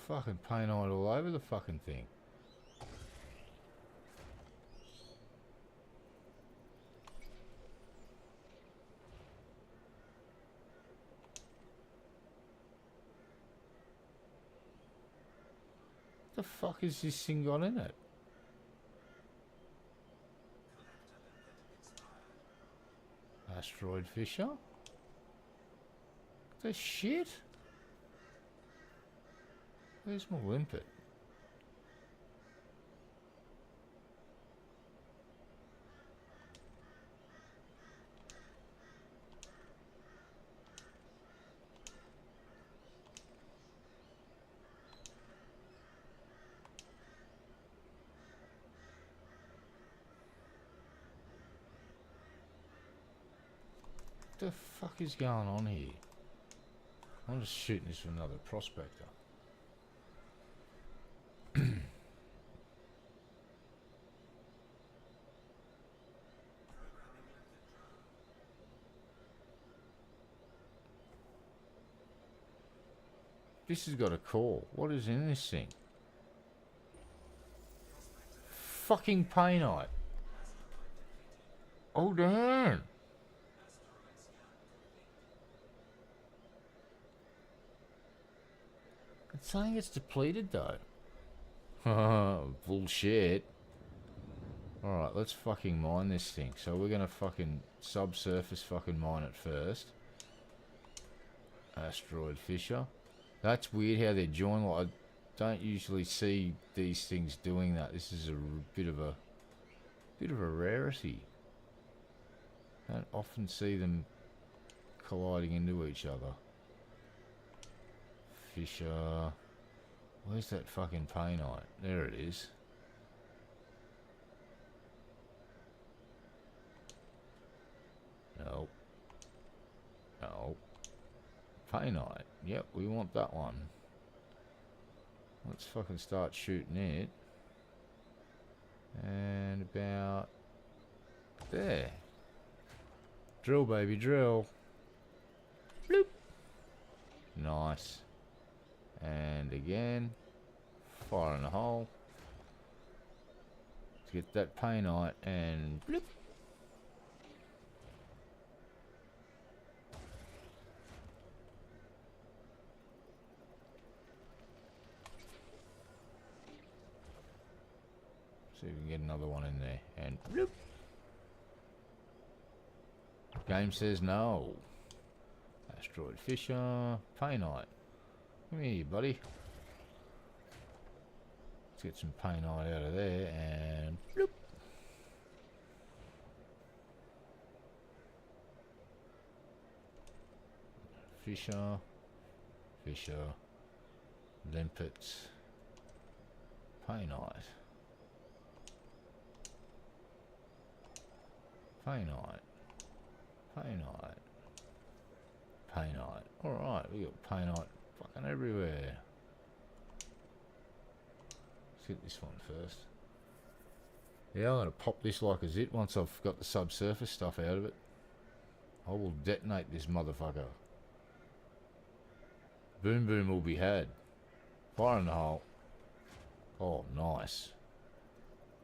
Fucking paint all over the fucking thing. The fuck has this thing got in it? Asteroid fissure? The shit? Where's my limpet? What the fuck is going on here? I'm just shooting this with another prospector. This has got a call. What is in this thing? Fucking painite. Oh damn. It's saying it's depleted though. Bullshit. Alright, let's fucking mine this thing. So we're gonna fucking subsurface fucking mine it first. Asteroid fissure. That's weird how they're joined. Like, I don't usually see these things doing that. This is a bit of a rarity. Don't often see them colliding into each other. Fissure. Where's that fucking painite? There it is. No. No. Painite. Yep, we want that one. Let's fucking start shooting it. And about there. Drill, baby, drill. Bloop. Nice. And again. Fire in the hole. Let's get that painite and bloop. See if we can get another one in there. And bloop. Game says no. Asteroid fissure. Painite. Come here, buddy. Let's get some painite out of there. And bloop. Fissure. Fissure. Limpets. Painite. Painite. Painite. Painite. Alright, we got painite fucking everywhere. Let's get this one first. Yeah, I'm going to pop this like a zit once I've got the subsurface stuff out of it. I will detonate this motherfucker. Boom boom will be had. Fire in the hole. Oh, nice.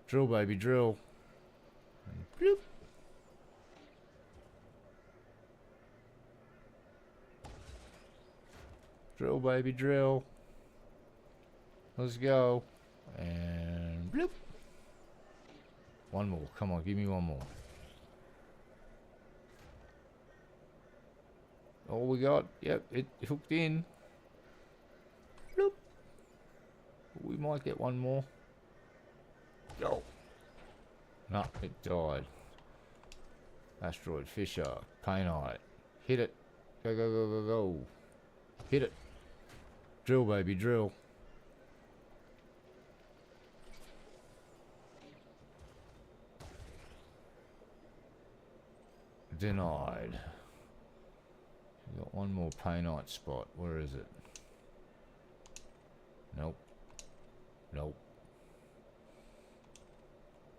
Drill, baby, drill. And bloop. Drill, baby, drill. Let's go. And bloop. One more. Come on, give me one more. All we got. Yep, it hooked in. Bloop. We might get one more. Go. No, it died. Asteroid fissure. Painite. Hit it. Go, go, go, go, go. Hit it. Drill, baby, drill. Denied. Got one more painite spot. Where is it? Nope. Nope.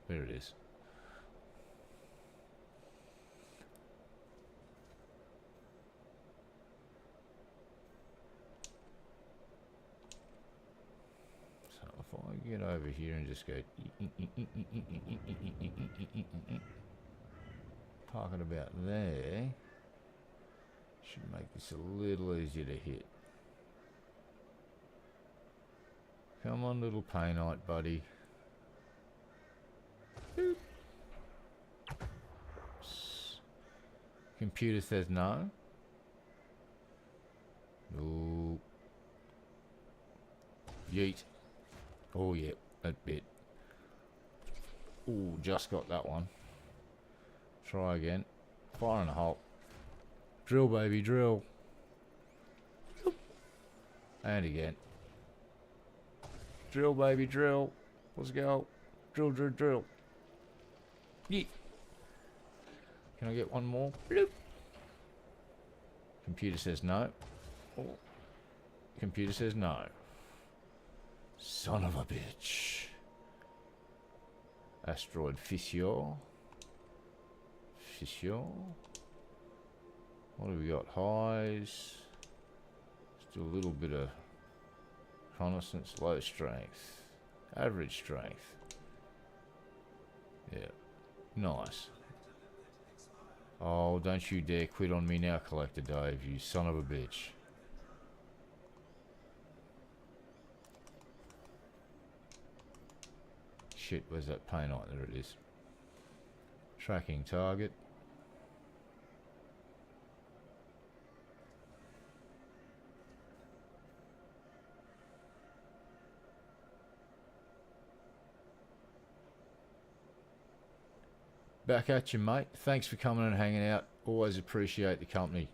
There it is. So if I get over here and just go park it about there, should make this a little easier to hit. Come on, little painite buddy. Boop. Computer says no. Ooh. Yeet. Oh yeah, that bit. Ooh, just got that one. Try again. Fire in the hole. Drill, baby, drill. And again. Drill, baby, drill. Let's go. Drill, drill, drill. Yeet. Can I get one more? Bloop. Computer says no. Oh. Computer says no. Son of a bitch. Asteroid fissure. Fissure. What have we got? Highs. Still a little bit of reconnaissance. Low strength. Average strength. Yeah. Nice. Oh, don't you dare quit on me now, Collector Dave, you son of a bitch. Shit, where's that painite? There it is. Tracking target. Back at you, mate. Thanks for coming and hanging out. Always appreciate the company.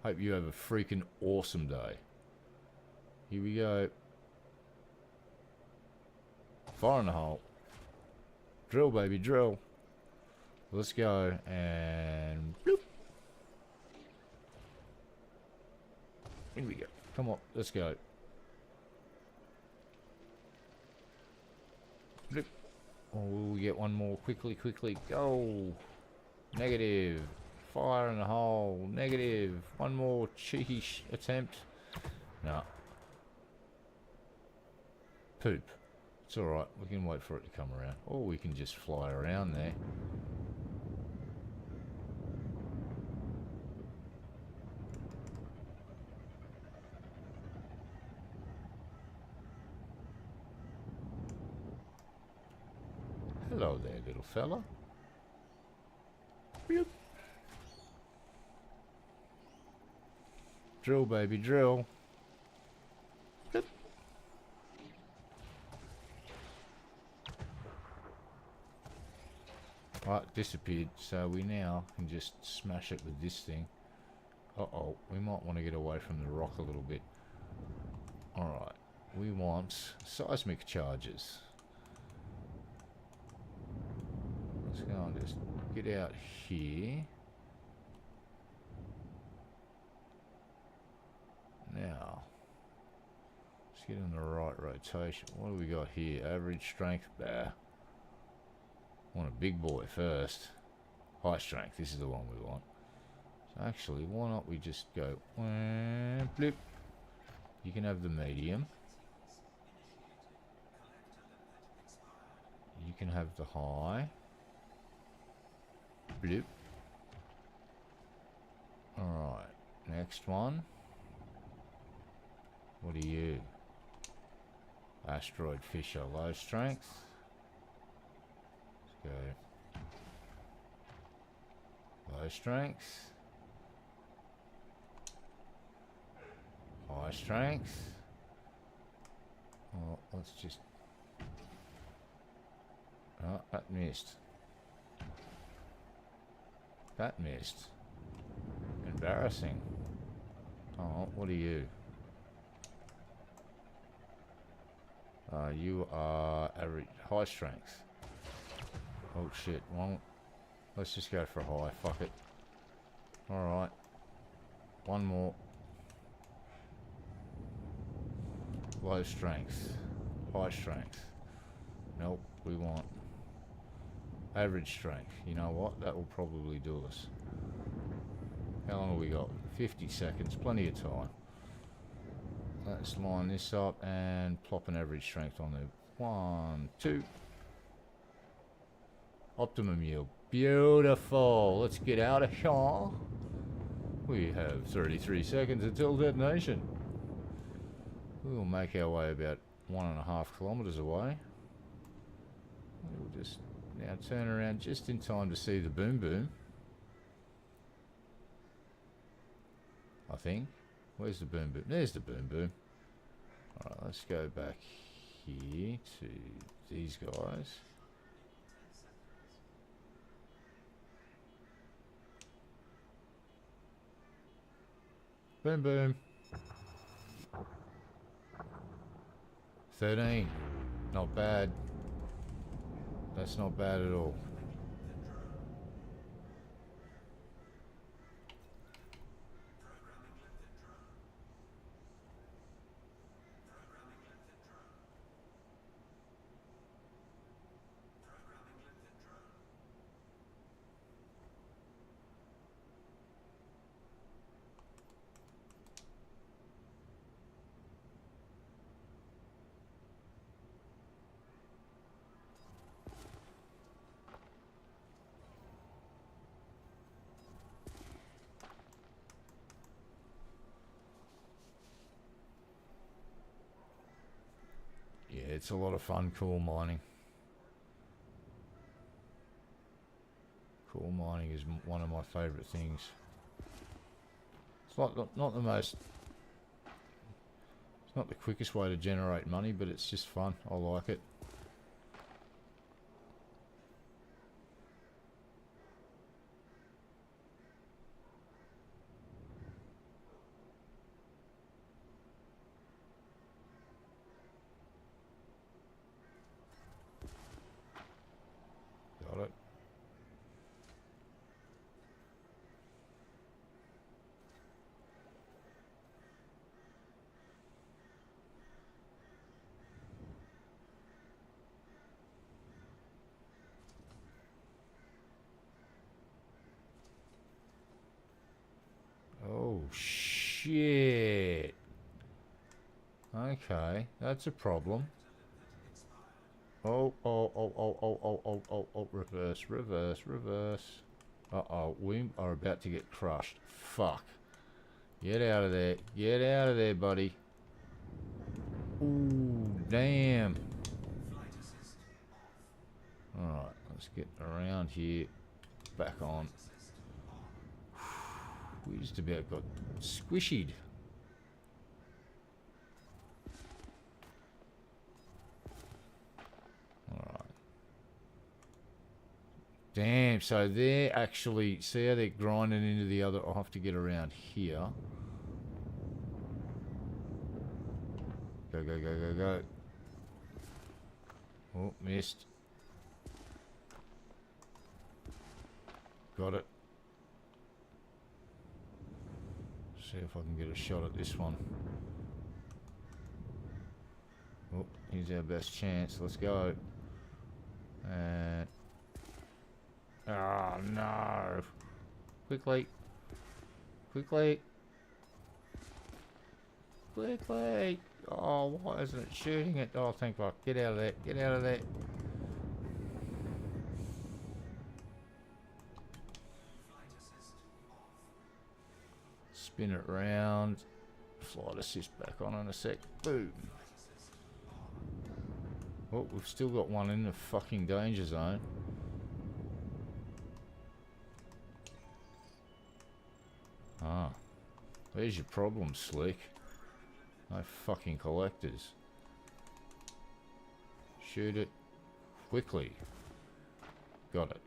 Hope you have a freaking awesome day. Here we go. Fire in the hole. Drill, baby, drill. Let's go. And bloop. Here we go. Come on, let's go. Bloop. Oh, we'll get one more. Quickly, quickly. Go. Negative. Fire in the hole. Negative. One more cheeky attempt. No. Poop. It's alright. We can wait for it to come around. Or we can just fly around there. Hello there, little fella. Beep. Drill, baby, drill. Beep. Right, disappeared. So we now can just smash it with this thing. Uh-oh, we might want to get away from the rock a little bit. Alright, we want seismic charges. Let's go and just get out here. Now, let's get in the right rotation. What do we got here? Average strength, bah. Want a big boy first. High strength, this is the one we want. So actually, why not we just go, blip. You can have the medium. You can have the high. Blip. Alright, next one. What are you? Asteroid Fisher, low strength. Let's go. Low strength. High strength. Oh, let's just... Oh, that missed. That missed. Embarrassing. Oh, what are you? You are average high strength. Oh shit, well, let's just go for high, fuck it. Alright. One more. Low strength. High strength. Nope, we want average strength. You know what? That will probably do us. How long have we got? 50 seconds. Plenty of time. Let's line this up and plop an average strength on there. 1, 2. Optimum yield. Beautiful. Let's get out of here. We have 33 seconds until detonation. We will make our way about 1.5 kilometers away. We'll just now turn around just in time to see the boom boom. I think. Where's the boom boom? There's the boom boom. Alright, let's go back here to these guys. Boom boom. 13. Not bad. That's not bad at all. Yeah, it's a lot of fun coal mining. Coal mining is one of my favourite things. It's not the most... It's not the quickest way to generate money, but it's just fun. I like it. Got it. Oh, shit. Okay, that's a problem. Oh, reverse, reverse, reverse. Uh-oh, we are about to get crushed. Fuck. Get out of there. Get out of there, buddy. Ooh, damn. Alright, let's get around here. Back on. We just about got squishied. Alright. Damn, so they're actually... See how they're grinding into the other... I'll have to get around here. Go, go, go, go, go. Oh, missed. Got it. See if I can get a shot at this one. Oh, here's our best chance. Let's go. And... Oh, no. Quickly. Quickly. Quickly. Oh, why isn't it shooting it? Oh, thank fuck. Get out of there. Get out of there. Spin it round. Flight assist back on in a sec. Boom. Oh, we've still got one in the fucking danger zone. Ah. There's your problem, Slick. No fucking collectors. Shoot it. Quickly. Got it.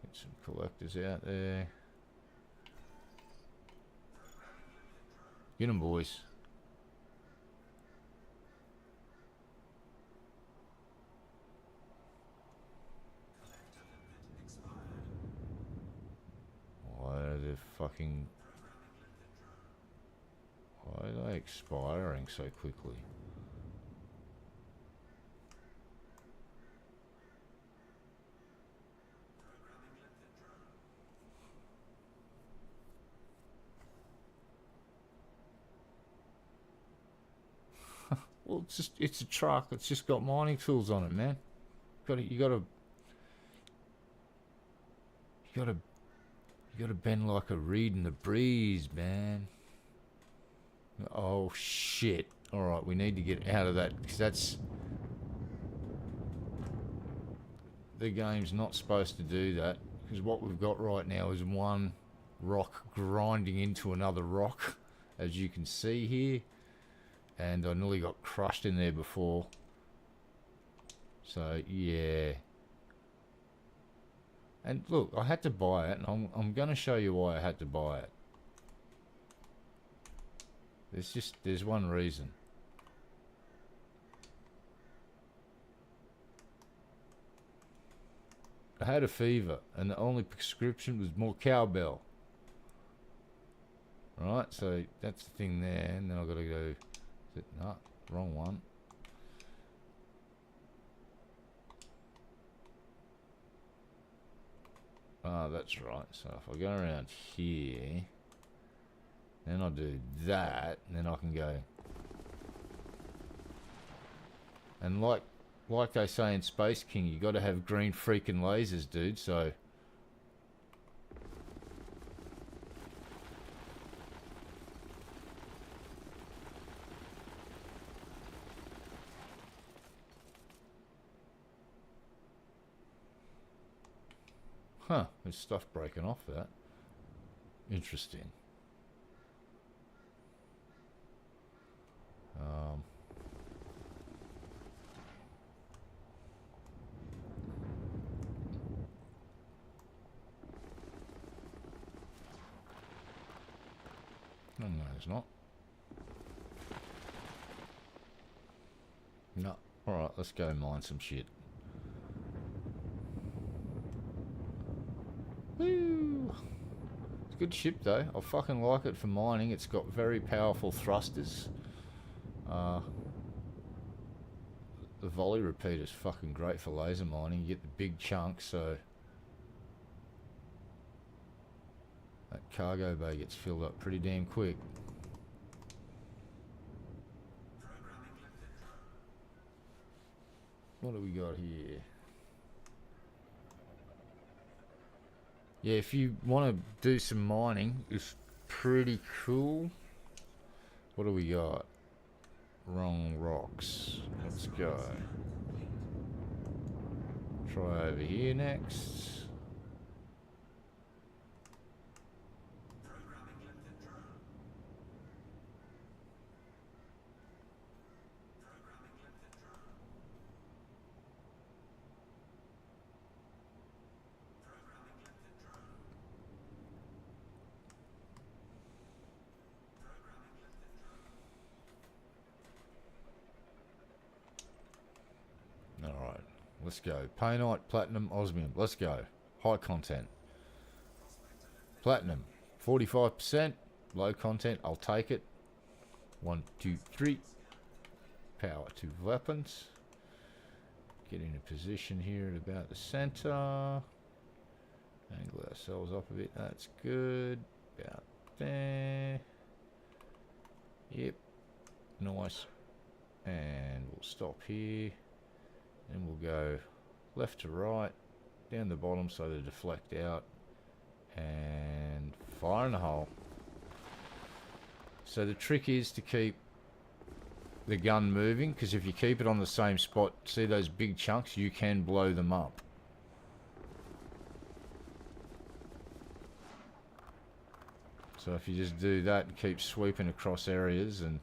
Get some collectors out there. Get them, boys. fucking... Why are they expiring so quickly? Well, it's a truck. It's just got mining tools on it, man. You gotta bend like a reed in the breeze, man. Oh shit! All right, we need to get out of that because that's the game's not supposed to do that. Because what we've got right now is one rock grinding into another rock, as you can see here. And I nearly got crushed in there before. So, yeah. And look, I had to buy it, and I'm going to show you why I had to buy it. There's one reason. I had a fever, and the only prescription was more cowbell. Right, so that's the thing there, and then I've got to go... No, wrong one. Ah, that's right. So if I go around here, then I do that, and then I can go. And like they say in Space King, you got to have green freaking lasers, dude. So. Huh, there's stuff breaking off that. Interesting. No, it's not. No. Alright, let's go mine some shit. Woo! It's a good ship though. I fucking like it for mining. It's got very powerful thrusters. The volley repeater is fucking great for laser mining. You get the big chunks, so that cargo bay gets filled up pretty damn quick. What do we got here? Yeah, if you want to do some mining, it's pretty cool. What do we got? Wrong rocks. Let's go. Try over here next. Alright, let's go. Painite, platinum, osmium. Let's go. High content. Platinum, 45%. Low content, I'll take it. 1, 2, 3. Power to weapons. Get in a position here at about the center. Angle ourselves up a bit. That's good. About there. Yep. Nice. And we'll stop here. Then we'll go left to right, down the bottom so they deflect out, and fire in the hole. So the trick is to keep the gun moving, because if you keep it on the same spot, see those big chunks, you can blow them up. So if you just do that and keep sweeping across areas and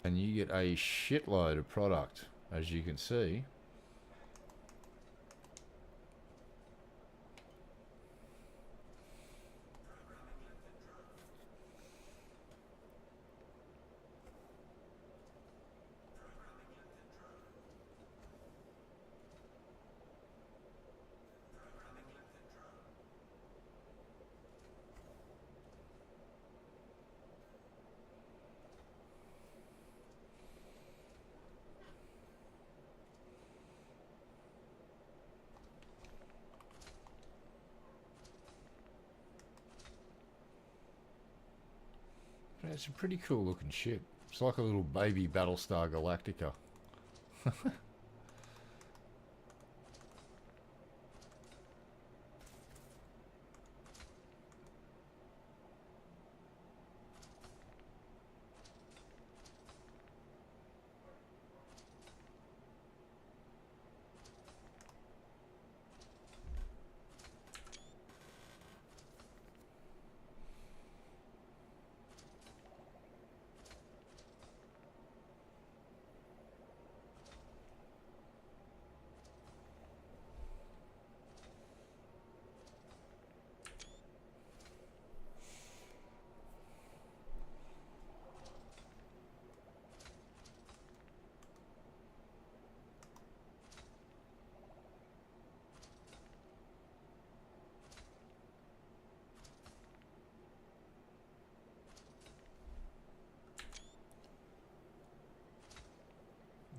and you get a shitload of product, as you can see. It's a pretty cool looking ship. It's like a little baby Battlestar Galactica.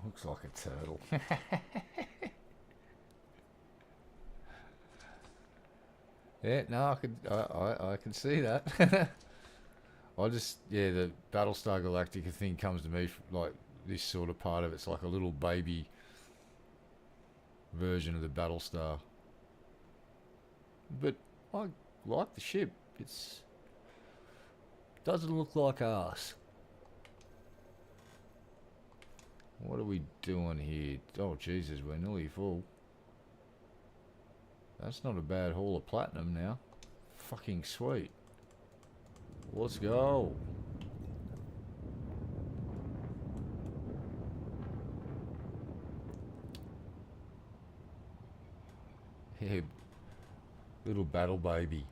Looks like a turtle. Yeah, no, I can see that. I just, yeah, the Battlestar Galactica thing comes to me like this sort of part of it's like a little baby version of the Battlestar. But I like the ship. It's doesn't look like ours. What are we doing here? Oh Jesus, we're nearly full. That's not a bad haul of platinum now. Fucking sweet. Let's go. Yeah, little battle baby.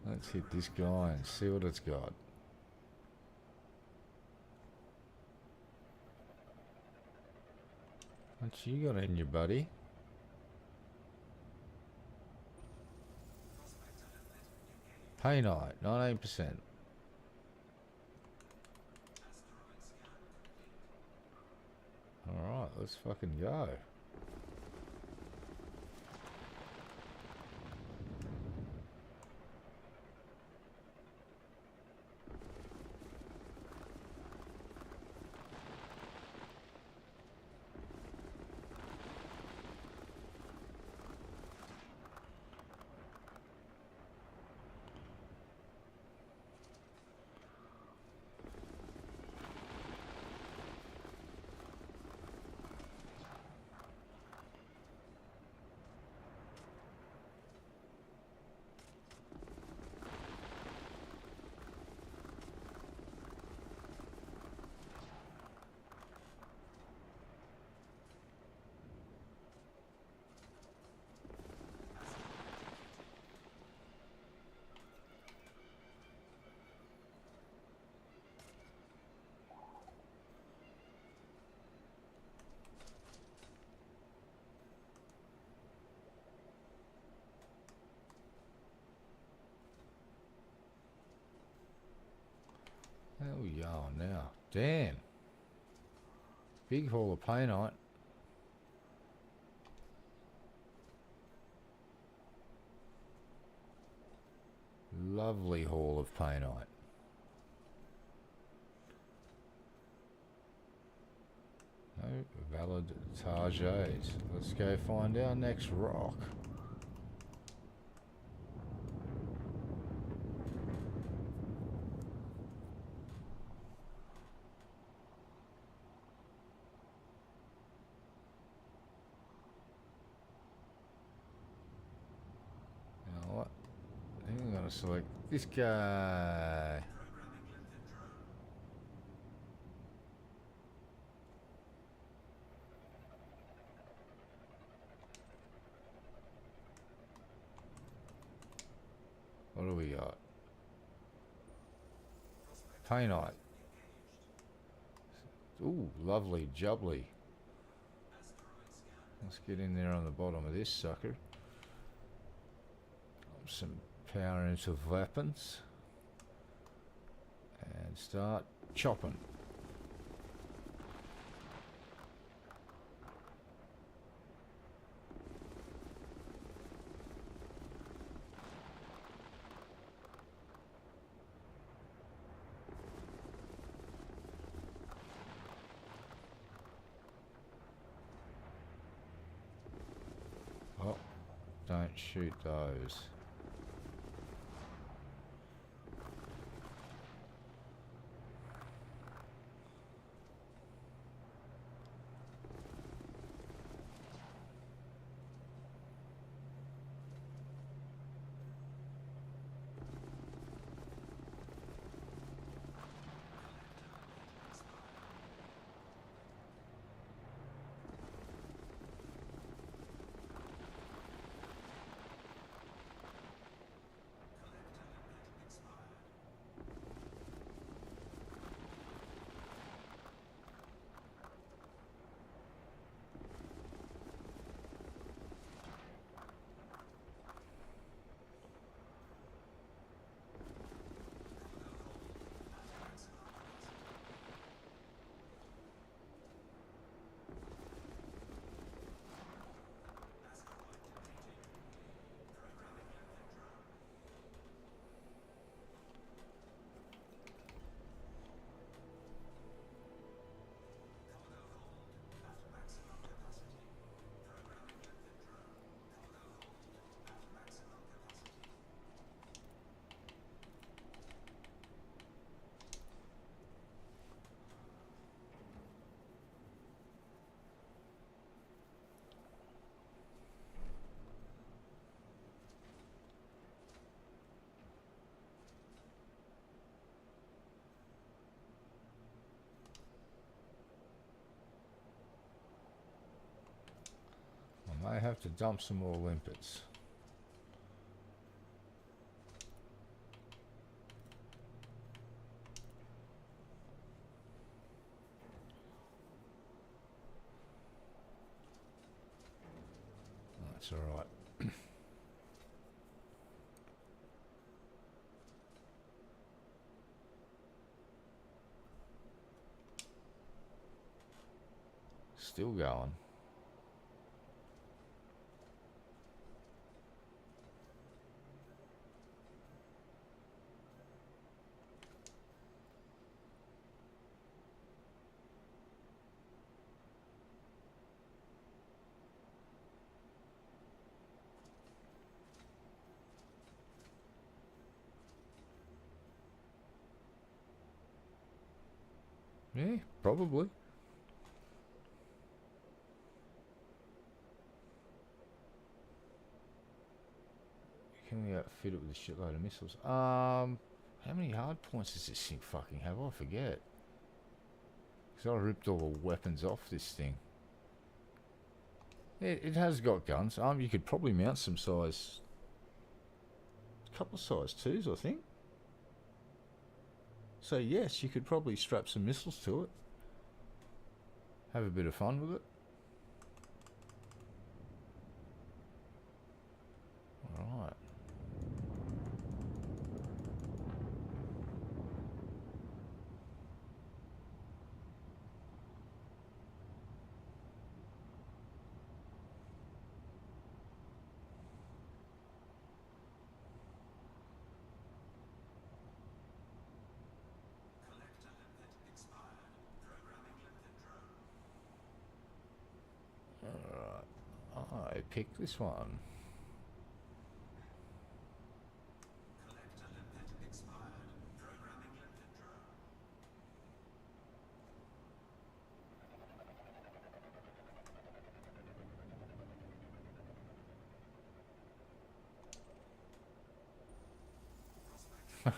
Let's hit this guy and see what it's got. What you got in you, buddy? Painite, 19%. Alright, let's fucking go. How we going now? Damn. Big haul of painite. Lovely haul of painite. No valid targets. Let's go find our next rock. You know what? I think I'm going want to select this guy. What do we got? Painite. Ooh, lovely jubbly. Let's get in there on the bottom of this sucker. Some power into weapons. And start chopping. Oh, don't shoot those. I may have to dump some more limpets. That's all right. Still going. Yeah, probably. Can we outfit it with a shitload of missiles? How many hard points does this thing fucking have? I forget. Because I ripped all the weapons off this thing. It has got guns. You could probably mount some size... a couple of size 2s, I think. So yes, you could probably strap some missiles to it. Have a bit of fun with it. Alright. Alright. I picked this one. What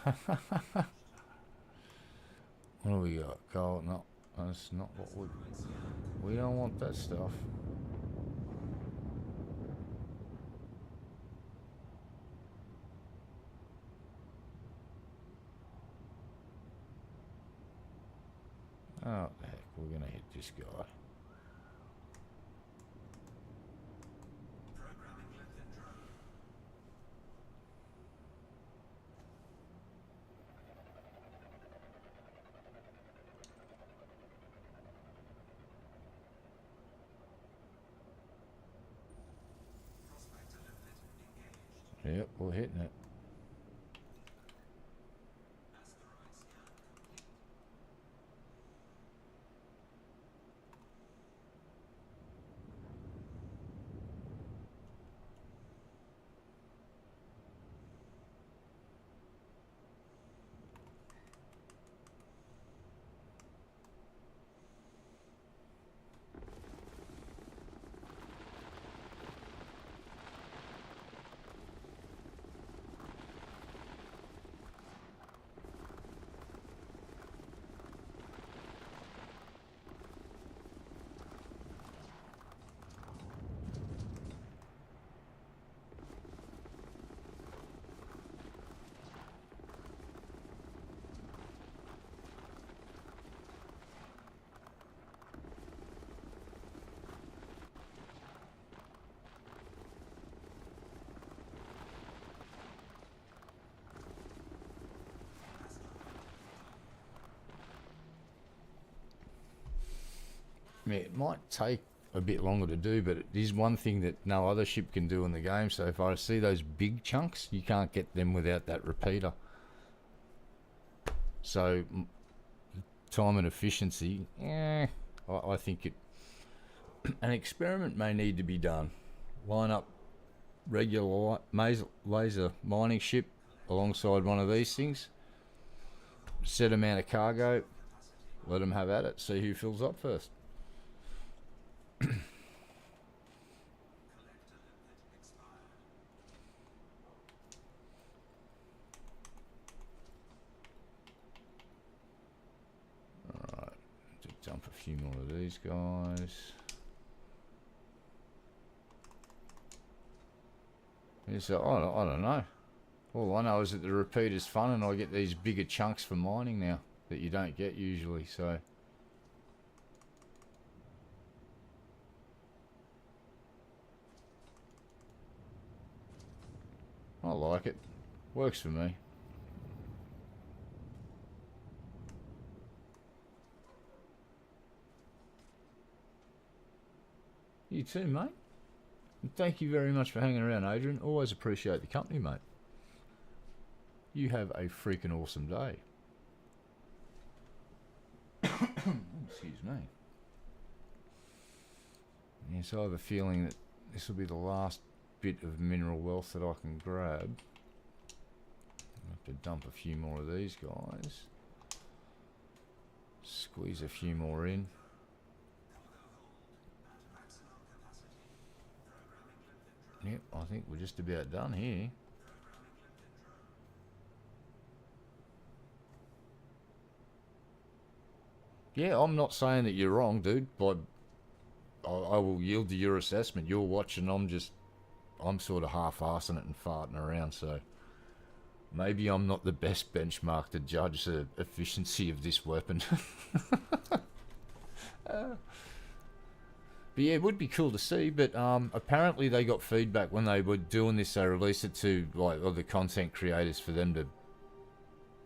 do we got? Gold? No, that's not what we don't want that stuff. Oh, the heck, we're gonna hit this guy. Yep, we're hitting it. Yeah, it might take a bit longer to do, but it is one thing that no other ship can do in the game. So if I see those big chunks, you can't get them without that repeater. So time and efficiency, I think an experiment may need to be done. Line up regular laser mining ship alongside one of these things, set amount of cargo, let them have at it, see who fills up first. Alright, to dump a few more of these guys. Yeah, so I don't know. All I know is that the repeat is fun and I get these bigger chunks for mining now that you don't get usually, so. I like it. Works for me. You too, mate. And thank you very much for hanging around, Adrian. Always appreciate the company, mate. You have a freaking awesome day. Excuse me. Yes, I have a feeling that this will be the last bit of mineral wealth that I can grab. I have to dump a few more of these guys. Squeeze a few more in. Yep, I think we're just about done here. Yeah, I'm not saying that you're wrong, dude, but I will yield to your assessment. You're watching, I'm sort of half-arsing it and farting around, so maybe I'm not the best benchmark to judge the efficiency of this weapon. But yeah, it would be cool to see, but apparently they got feedback when they were doing this. They released it to like other content creators for them to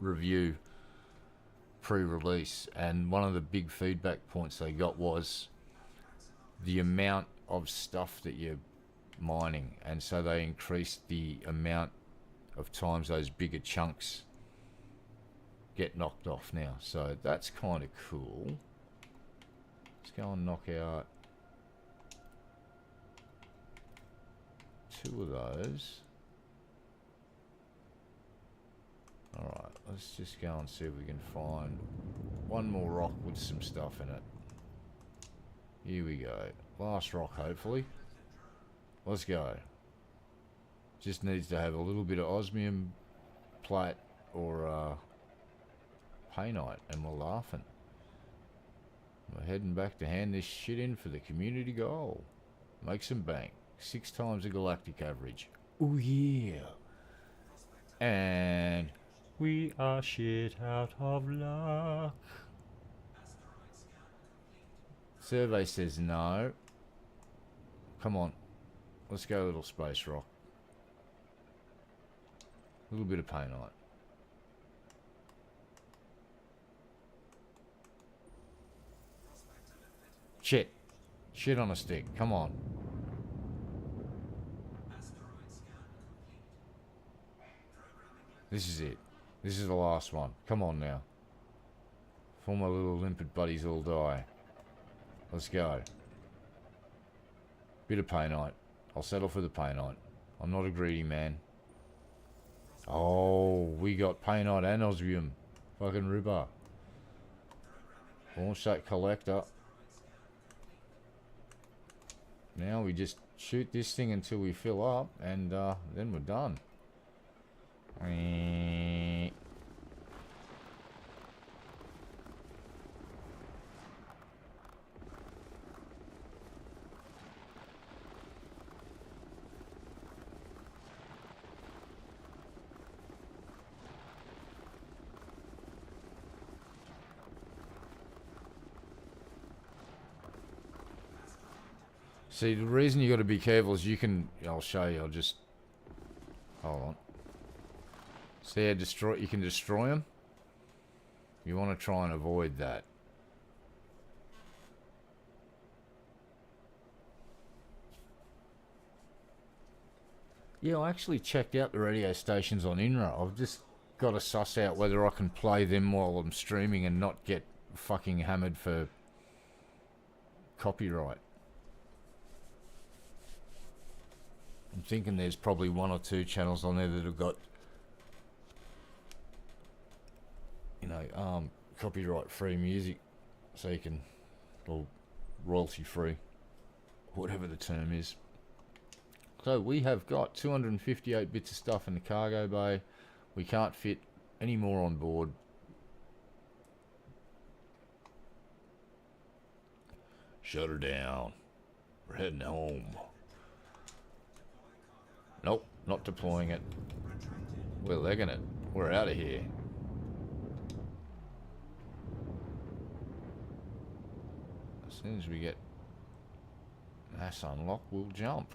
review pre-release, and one of the big feedback points they got was the amount of stuff that you're mining, and so they increased the amount of times those bigger chunks get knocked off now. So that's kind of cool. Let's go and knock out 2 of those. Alright, let's just go and see if we can find one more rock with some stuff in it. Here we go. Last rock, hopefully. Let's go. Just needs to have a little bit of osmium plate or pay night, and we're laughing. We're heading back to hand this shit in for the community goal. Make some bank. 6 times the galactic average. Oh yeah. And we are shit out of luck. Survey says no. Come on. Let's go, little space rock. A little bit of pay night. Shit. Shit on a stick. Come on. This is it. This is the last one. Come on now. Before my little limpid buddies all die. Let's go. Bit of pay night. I'll settle for the pay night. I'm not a greedy man. Oh, we got pay night and osmium. Fucking ripper. Launch that collector. Now we just shoot this thing until we fill up, and then we're done. See, the reason you got to be careful is you can... I'll show you. I'll just... Hold on. See how you can destroy them? You want to try and avoid that. Yeah, I actually checked out the radio stations on INRA. I've just got to suss out whether I can play them while I'm streaming and not get fucking hammered for copyright. I'm thinking there's probably 1 or 2 channels on there that have got, you know, copyright free music, so you can, or royalty free, whatever the term is. So we have got 258 bits of stuff in the cargo bay. We can't fit any more on board. Shut her down. We're heading home. Nope, not deploying it. We're legging it. We're out of here. As soon as we get mass unlock, we'll jump.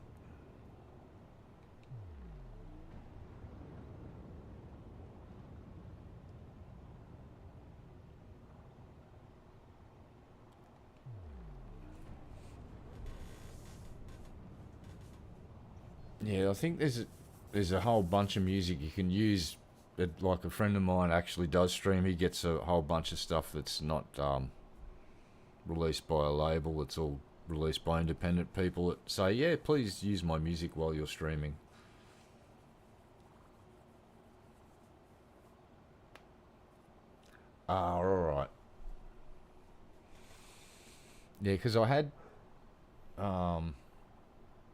Yeah, I think there's a whole bunch of music you can use. Like a friend of mine actually does stream. He gets a whole bunch of stuff that's not released by a label. It's all released by independent people that say, yeah, please use my music while you're streaming. Ah, alright. Yeah, because I had...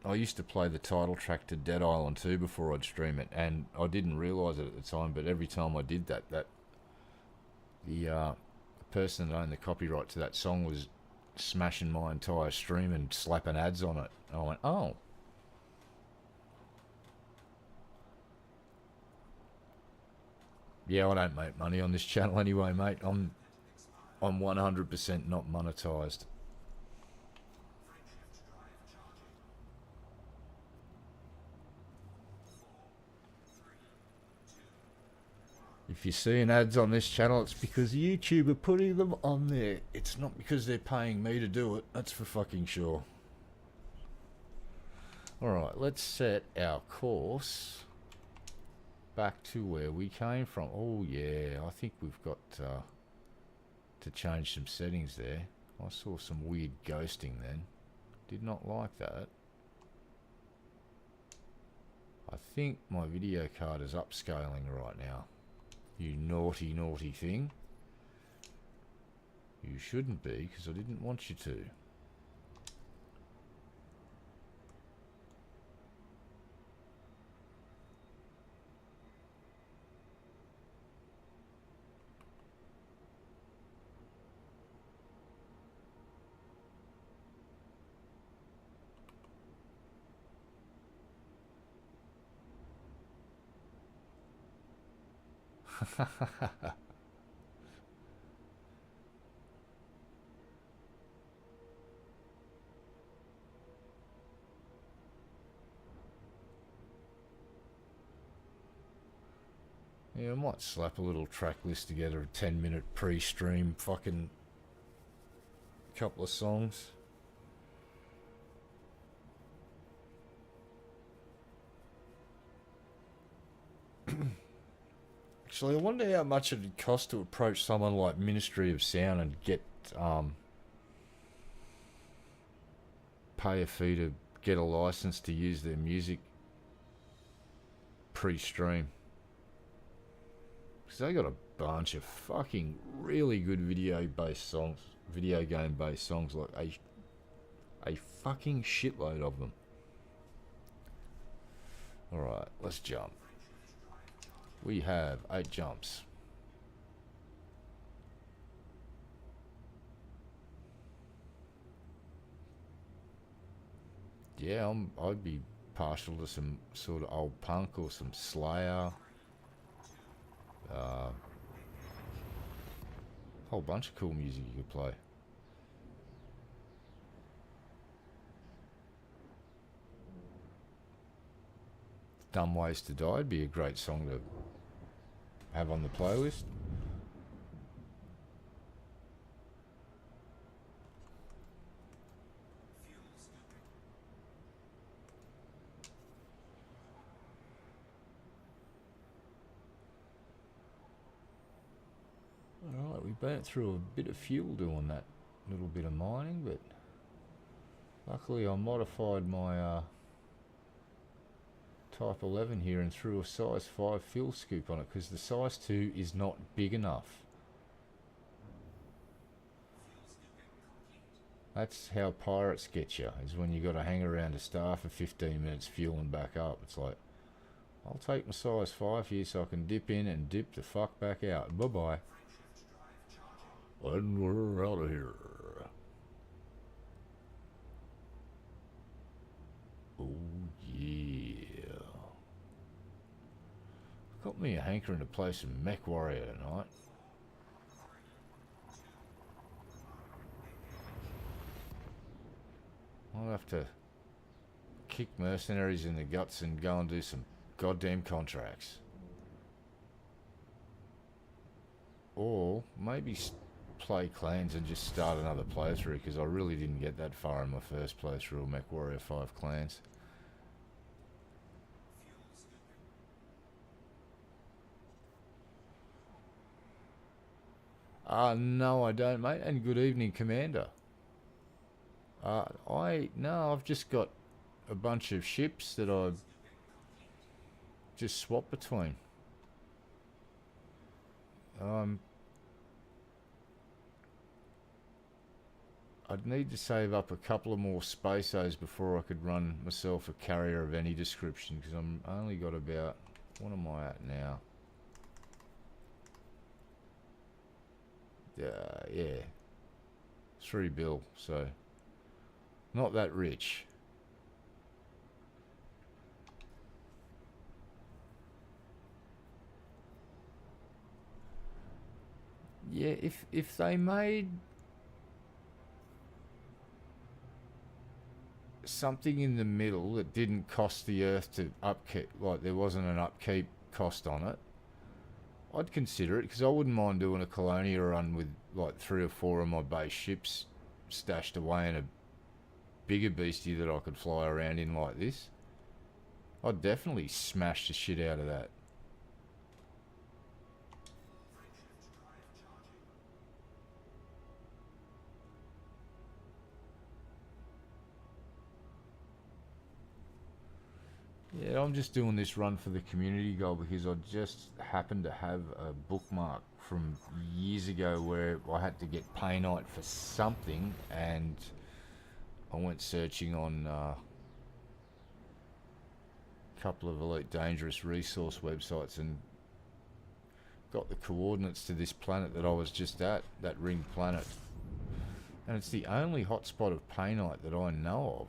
I used to play the title track to Dead Island 2 before I'd stream it, and I didn't realise it at the time, but every time I did that the person that owned the copyright to that song was smashing my entire stream and slapping ads on it. And I went, oh. Yeah, I don't make money on this channel anyway, mate. I'm 100% not monetized. If you're seeing ads on this channel, it's because YouTube are putting them on there. It's not because they're paying me to do it. That's for fucking sure. Alright, let's set our course back to where we came from. Oh yeah, I think we've got to change some settings there. I saw some weird ghosting then. Did not like that. I think my video card is upscaling right now. You naughty, naughty thing. You shouldn't be, because I didn't want you to. Yeah, I might slap a little track list together, a 10-minute pre-stream fucking couple of songs. Actually, I wonder how much it'd cost to approach someone like Ministry of Sound and get pay a fee to get a license to use their music pre-stream. Because they got a bunch of fucking really good video game based songs, like a fucking shitload of them. Alright, let's jump. We have 8 jumps. Yeah, I'd be partial to some sort of old punk or some Slayer. Whole bunch of cool music you could play. Dumb Ways to Die would be a great song to have on the playlist. Alright, we burnt through a bit of fuel doing that little bit of mining, but luckily I modified my Type 11 here and threw a size 5 fuel scoop on it because the size 2 is not big enough. That's how pirates get you, is when you got to hang around a star for 15 minutes fueling back up. It's like, I'll take my size 5 here so I can dip in and dip the fuck back out. Bye bye. And we're out of here. Oh yeah. Got me a hankering to play some Mech Warrior tonight. I'll have to kick mercenaries in the guts and go and do some goddamn contracts. Or maybe play clans and just start another playthrough, because I really didn't get that far in my first playthrough of Mech Warrior 5 clans. No I don't, mate, and good evening, Commander. I've just got a bunch of ships that I just swap between. I'd need to save up a couple of more spaceos before I could run myself a carrier of any description, because I'm only got about, what am I at now? Yeah, 3 bill, so not that rich. Yeah, if they made something in the middle that didn't cost the Earth to upkeep, like there wasn't an upkeep cost on it, I'd consider it, because I wouldn't mind doing a Colonia run with like 3 or 4 of my base ships stashed away in a bigger beastie that I could fly around in like this. I'd definitely smash the shit out of that. Yeah, I'm just doing this run for the community goal because I just happened to have a bookmark from years ago where I had to get painite for something, and I went searching on a couple of Elite Dangerous resource websites and got the coordinates to this planet that I was just at, that ring planet. And it's the only hotspot of painite that I know of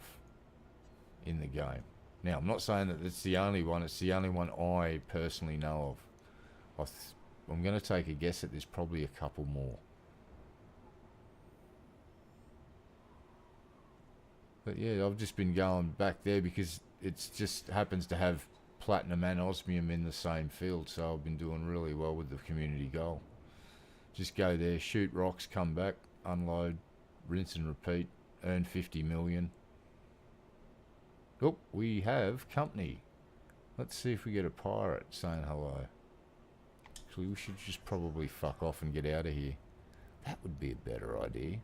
in the game. Now, I'm not saying that it's the only one, it's the only one I personally know of. I'm going to take a guess that there's probably a couple more. But yeah, I've just been going back there because it just happens to have platinum and osmium in the same field, so I've been doing really well with the community goal. Just go there, shoot rocks, come back, unload, rinse and repeat, earn 50 million. Oh, we have company. Let's see if we get a pirate saying hello. Actually, we should just probably fuck off and get out of here. That would be a better idea.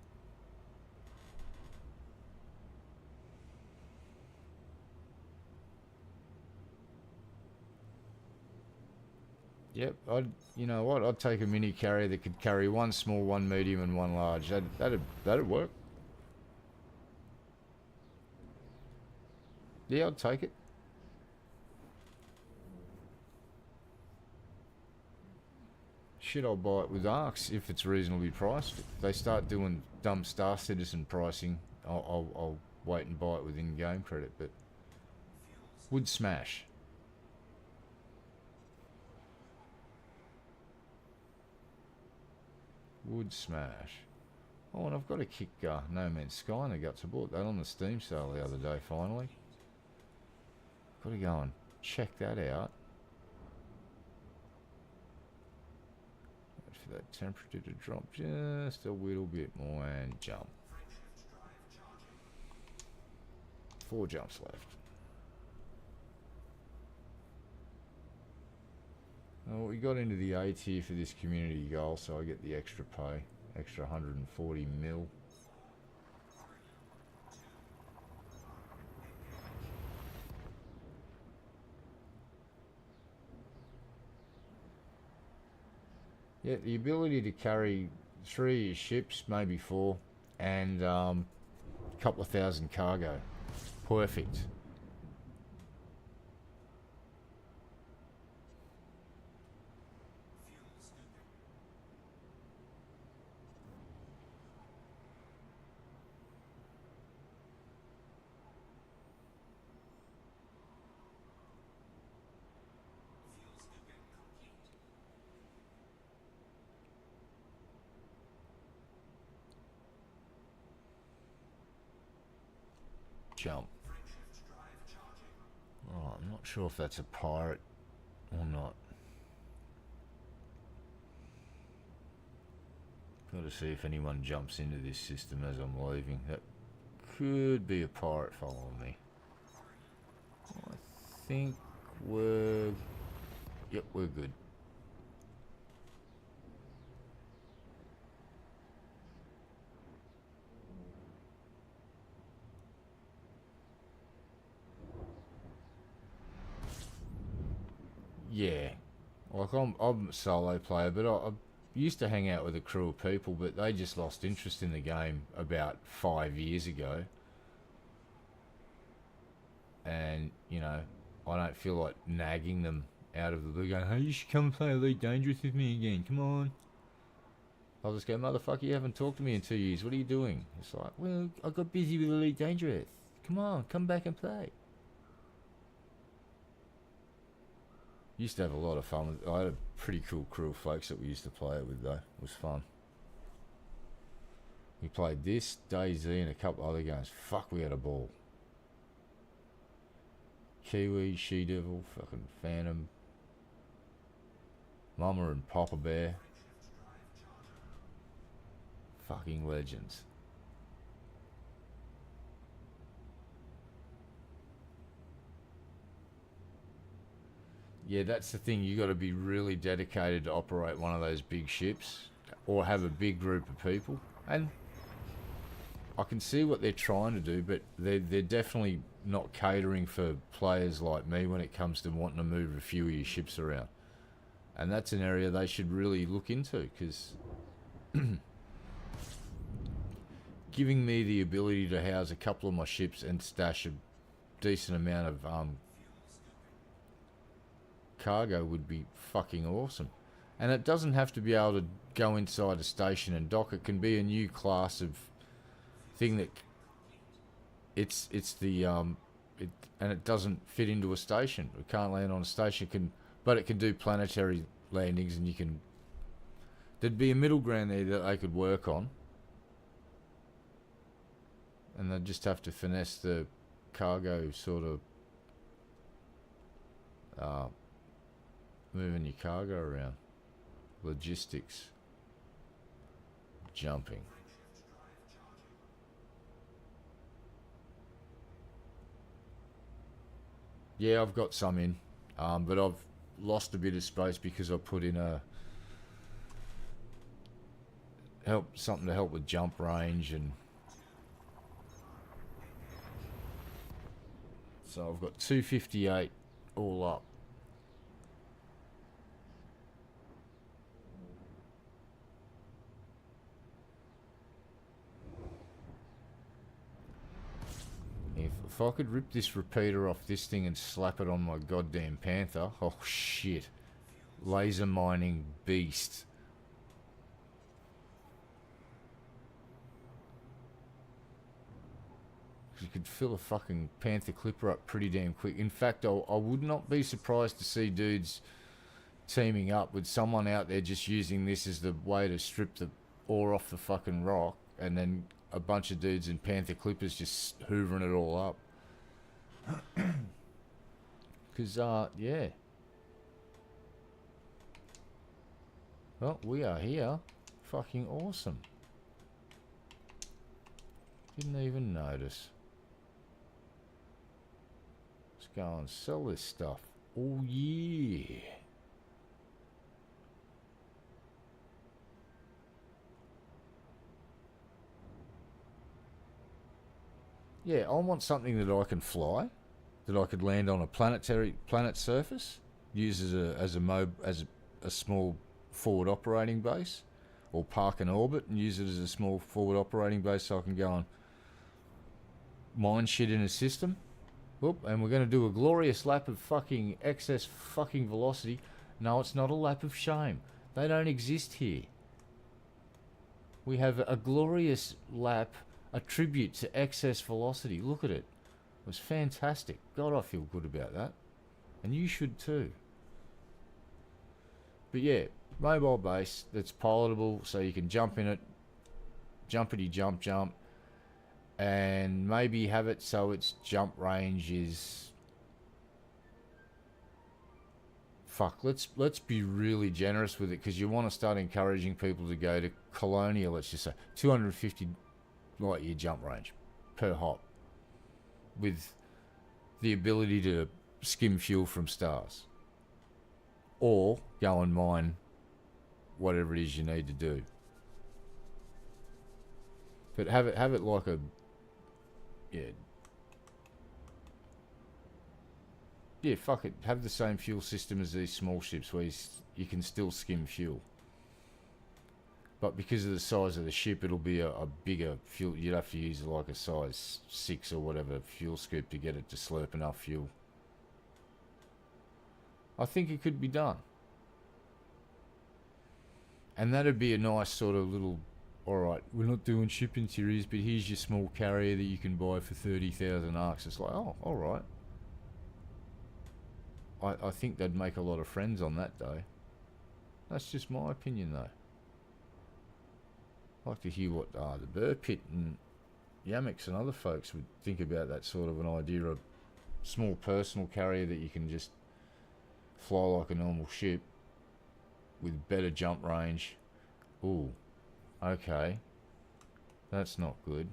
Yep, you know what? I'd take a mini carrier that could carry one small, one medium, and one large. That'd work. Yeah, I'd take it. Shit, I'll buy it with ARCs if it's reasonably priced. If they start doing dumb Star Citizen pricing, I'll wait and buy it with in-game credit, but would smash. Would smash. Oh, and I've got to kick No Man's Sky in the guts. I bought that on the Steam sale the other day, finally. Got to go and check that out. Wait for that temperature to drop just a little bit more and jump. 4 jumps left. Well, we got into the A tier for this community goal, so I get the extra pay. Extra 140 mil. Yeah, the ability to carry 3 ships, maybe 4, and a couple of thousand cargo. Perfect. Jump. Oh, I'm not sure if that's a pirate or not. Got to see if anyone jumps into this system as I'm leaving. That could be a pirate following me. I think we're... Yep, we're good. Yeah, like I'm a solo player, but I used to hang out with a crew of people, but they just lost interest in the game about 5 years ago. And, you know, I don't feel like nagging them out of the blue going, hey, you should come play Elite Dangerous with me again, come on. I'll just go, motherfucker, you haven't talked to me in 2 years, what are you doing? It's like, well, I got busy with Elite Dangerous. Come on, come back and play. Used to have a lot of fun with, I had a pretty cool crew of folks that we used to play it with though. It was fun. We played this, DayZ, and a couple other games. Fuck, we had a ball. Kiwi, She-Devil, fucking Phantom, Mama and Papa Bear. Fucking legends. Yeah, that's the thing. You got to be really dedicated to operate one of those big ships, or have a big group of people. And I can see what they're trying to do, but they're definitely not catering for players like me when it comes to wanting to move a few of your ships around. And that's an area they should really look into, because giving me the ability to house a couple of my ships and stash a decent amount of cargo would be fucking awesome. And it doesn't have to be able to go inside a station and dock. It can be a new class of thing that it's the and it doesn't fit into a station. It can't land on a station, but it can do planetary landings, and you can there'd be a middle ground there that they could work on. And they'd just have to finesse the cargo sort of moving your cargo around. Logistics. Jumping. Yeah, I've got some in, but I've lost a bit of space because I put in something to help with jump range, and so I've got 258 all up. If I could rip this repeater off this thing and slap it on my goddamn Panther, oh shit. Laser mining beast. You could fill a fucking Panther clipper up pretty damn quick. In fact, I would not be surprised to see dudes teaming up with someone out there just using this as the way to strip the ore off the fucking rock, and then a bunch of dudes in Panther clippers just hoovering it all up. Because, yeah. Well, we are here. Fucking awesome. Didn't even notice. Let's go and sell this stuff. Oh, yeah. Yeah, I want something that I can fly, that I could land on a planet surface, use as a small forward operating base, or park in orbit and use it as a small forward operating base so I can go and mine shit in a system. Whoop, and we're going to do a glorious lap of fucking excess fucking velocity. No, it's not a lap of shame. They don't exist here. We have a glorious lap, a tribute to excess velocity. Look at it. It was fantastic. God, I feel good about that. And you should too. But yeah, mobile base that's pilotable, so you can jump in it, jumpity jump, and maybe have it so its jump range is... Fuck, let's be really generous with it, because you want to start encouraging people to go to Colonia, let's just say 250 light year jump range per hop, with the ability to skim fuel from stars, or go and mine whatever it is you need to do. But have it like a yeah, fuck it. Have the same fuel system as these small ships where you can still skim fuel. But because of the size of the ship, it'll be a bigger fuel. You'd have to use like a size 6 or whatever fuel scoop to get it to slurp enough fuel. I think it could be done. And that'd be a nice sort of little... Alright, we're not doing shipping series, but here's your small carrier that you can buy for 30,000 arcs. It's like, oh, alright. I think they'd make a lot of friends on that day. That's just my opinion, though. I'd like to hear what the Burr Pit and Yamix and other folks would think about that sort of an idea of small personal carrier that you can just fly like a normal ship with better jump range. Ooh, okay. That's not good.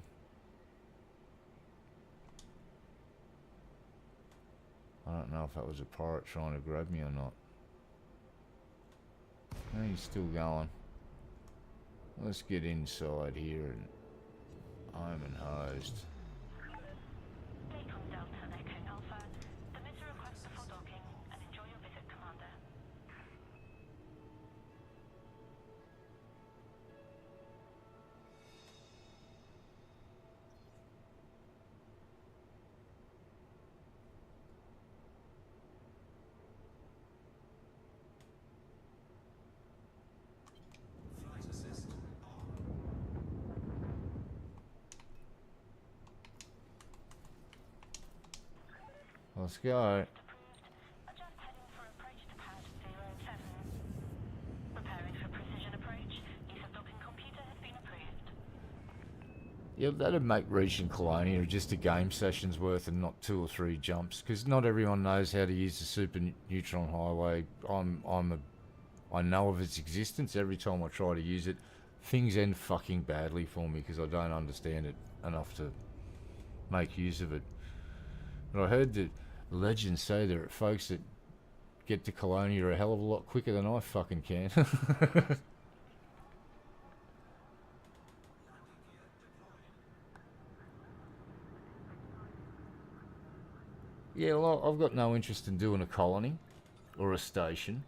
I don't know if that was a pirate trying to grab me or not. No, he's still going. Let's get inside here and home and hosed. Dayton Delta Echo Alpha. Submit a request before docking and enjoy your visit, Commander. Let's go. Adjust heading for approach to pad 07. Preparing for precision approach. Yeah, that'd make reaching Colonia just a game session's worth and not 2 or 3 jumps, because not everyone knows how to use the super neutron highway. I know of its existence. Every time I try to use it, things end fucking badly for me because I don't understand it enough to make use of it. But I heard that legends say there are folks that get to Colonia a hell of a lot quicker than I fucking can. Yeah, well, I've got no interest in doing a colony or a station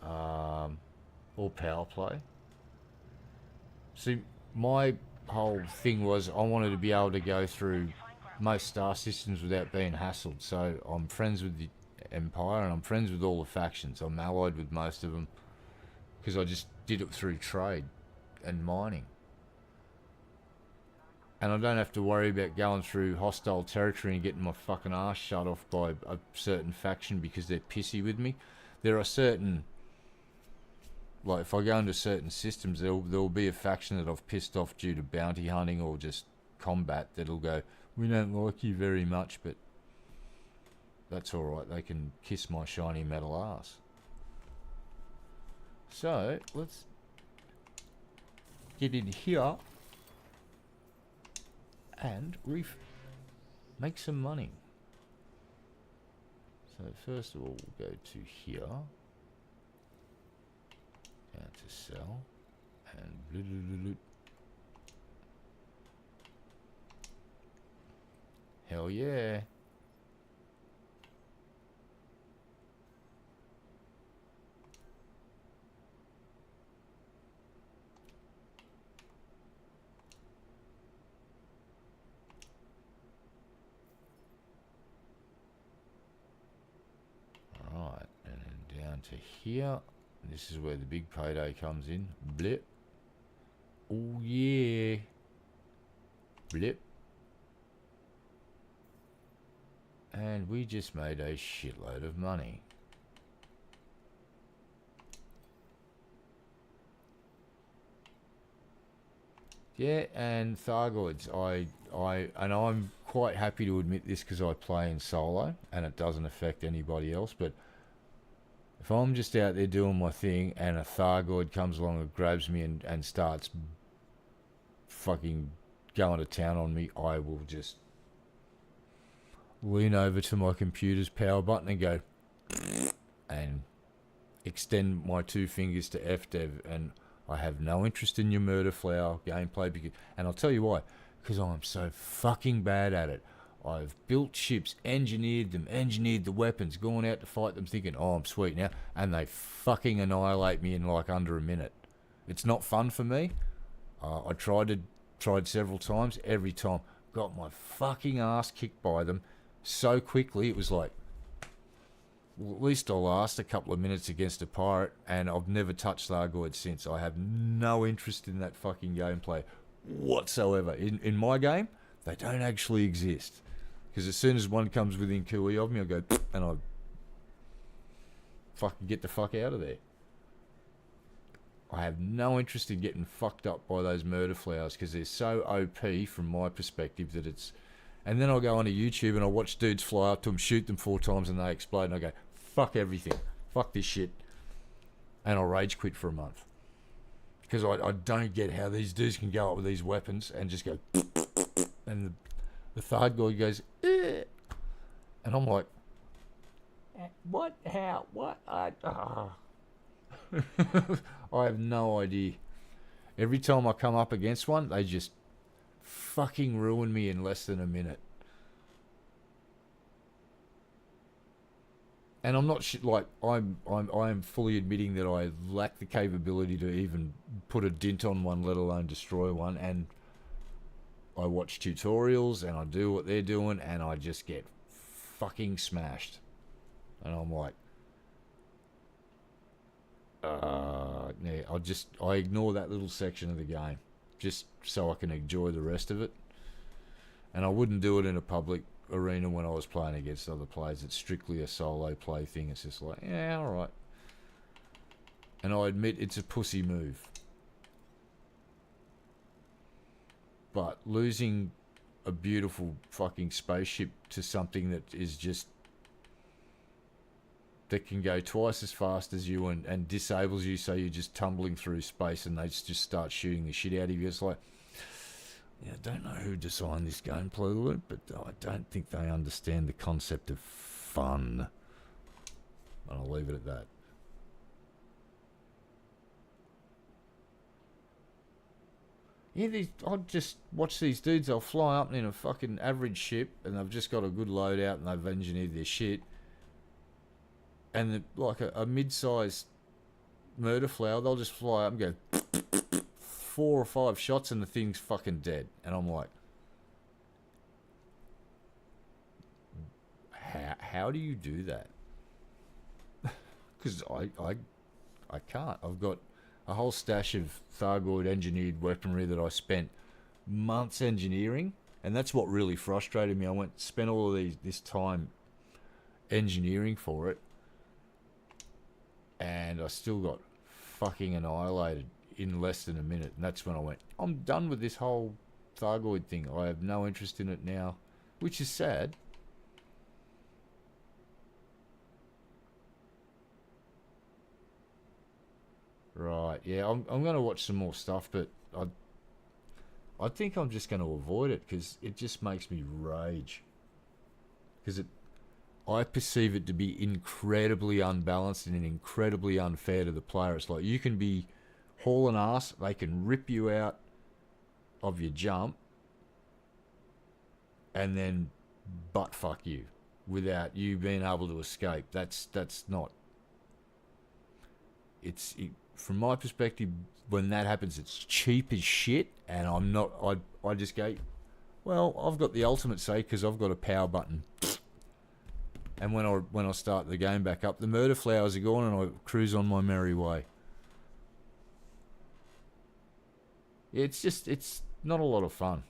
or power play. See, my whole thing was I wanted to be able to go through most star systems without being hassled. So I'm friends with the Empire and I'm friends with all the factions. I'm allied with most of them because I just did it through trade and mining. And I don't have to worry about going through hostile territory and getting my fucking ass shut off by a certain faction because they're pissy with me. There are certain, like if I go into certain systems, there'll be a faction that I've pissed off due to bounty hunting or just combat that'll go, we don't like you very much, but that's alright, they can kiss my shiny metal ass. So, let's get in here and make some money. So first of all, we'll go to here, down to sell, and hell yeah. Alright, and then down to here. This is where the big payday comes in. Blip. Oh yeah. Blip. And we just made a shitload of money. Yeah, and Thargoids. I'm quite happy to admit this because I play in solo and it doesn't affect anybody else, but if I'm just out there doing my thing and a Thargoid comes along and grabs me and starts fucking going to town on me, I will just lean over to my computer's power button and go and extend my 2 fingers to FDev, and I have no interest in your murder flower gameplay because, and I'll tell you why, because I'm so fucking bad at it. I've built ships, engineered them, engineered the weapons, gone out to fight them thinking, oh, I'm sweet now, and they fucking annihilate me in like under a minute. It's not fun for me. I tried several times. Every time, got my fucking ass kicked by them so quickly. It was like, well, at least I'll last a couple of minutes against a pirate, and I've never touched Thargoid since. I have no interest in that fucking gameplay whatsoever. In my game, they don't actually exist. Because as soon as one comes within QE of me, I go, and I fucking get the fuck out of there. I have no interest in getting fucked up by those murder flowers because they're so OP from my perspective that it's... And then I'll go onto YouTube and I'll watch dudes fly up to them, shoot them 4 times and they explode, and I go, fuck everything. Fuck this shit. And I'll rage quit for a month. Because I don't get how these dudes can go up with these weapons and just go... And the third guy goes... Eh. And I'm like... What? How? What? I have no idea. Every time I come up against one, they just fucking ruin me in less than a minute. And I'm not I'm fully admitting that I lack the capability to even put a dint on one, let alone destroy one. And I watch tutorials and I do what they're doing, and I just get fucking smashed. And I'm like, yeah, I ignore that little section of the game just so I can enjoy the rest of it. And I wouldn't do it in a public arena when I was playing against other players. It's strictly a solo play thing. It's just like, yeah, alright. And I admit it's a pussy move. but losing a beautiful fucking spaceship to something that is just that can go twice as fast as you and disables you, so you're just tumbling through space and they just start shooting the shit out of you. It's like, yeah, I don't know who designed this gameplay loop, but I don't think they understand the concept of fun. And I'll leave it at that. Yeah, I'll just watch these dudes. They'll fly up in a fucking average ship, and they've just got a good loadout, and they've engineered their shit. And like a mid-sized murder flower, they'll just fly up and go 4 or 5 shots, and the thing's fucking dead. And I'm like, how do you do that? Because I can't. I've got a whole stash of Thargoid engineered weaponry that I spent months engineering, and that's what really frustrated me. I spent all of this time engineering for it, and I still got fucking annihilated in less than a minute. And that's when I went, I'm done with this whole Thargoid thing. I have no interest in it now, which is sad. Right, yeah, I'm going to watch some more stuff, but I think I'm just going to avoid it because it just makes me rage. Because I perceive it to be incredibly unbalanced and incredibly unfair to the player. It's like you can be hauling ass, they can rip you out of your jump, and then butt fuck you without you being able to escape. That's not. From my perspective, when that happens, it's cheap as shit, and I'm not. I just go, well, I've got the ultimate save because I've got a power button. And when I start the game back up, the murder flowers are gone, and I cruise on my merry way. It's not a lot of fun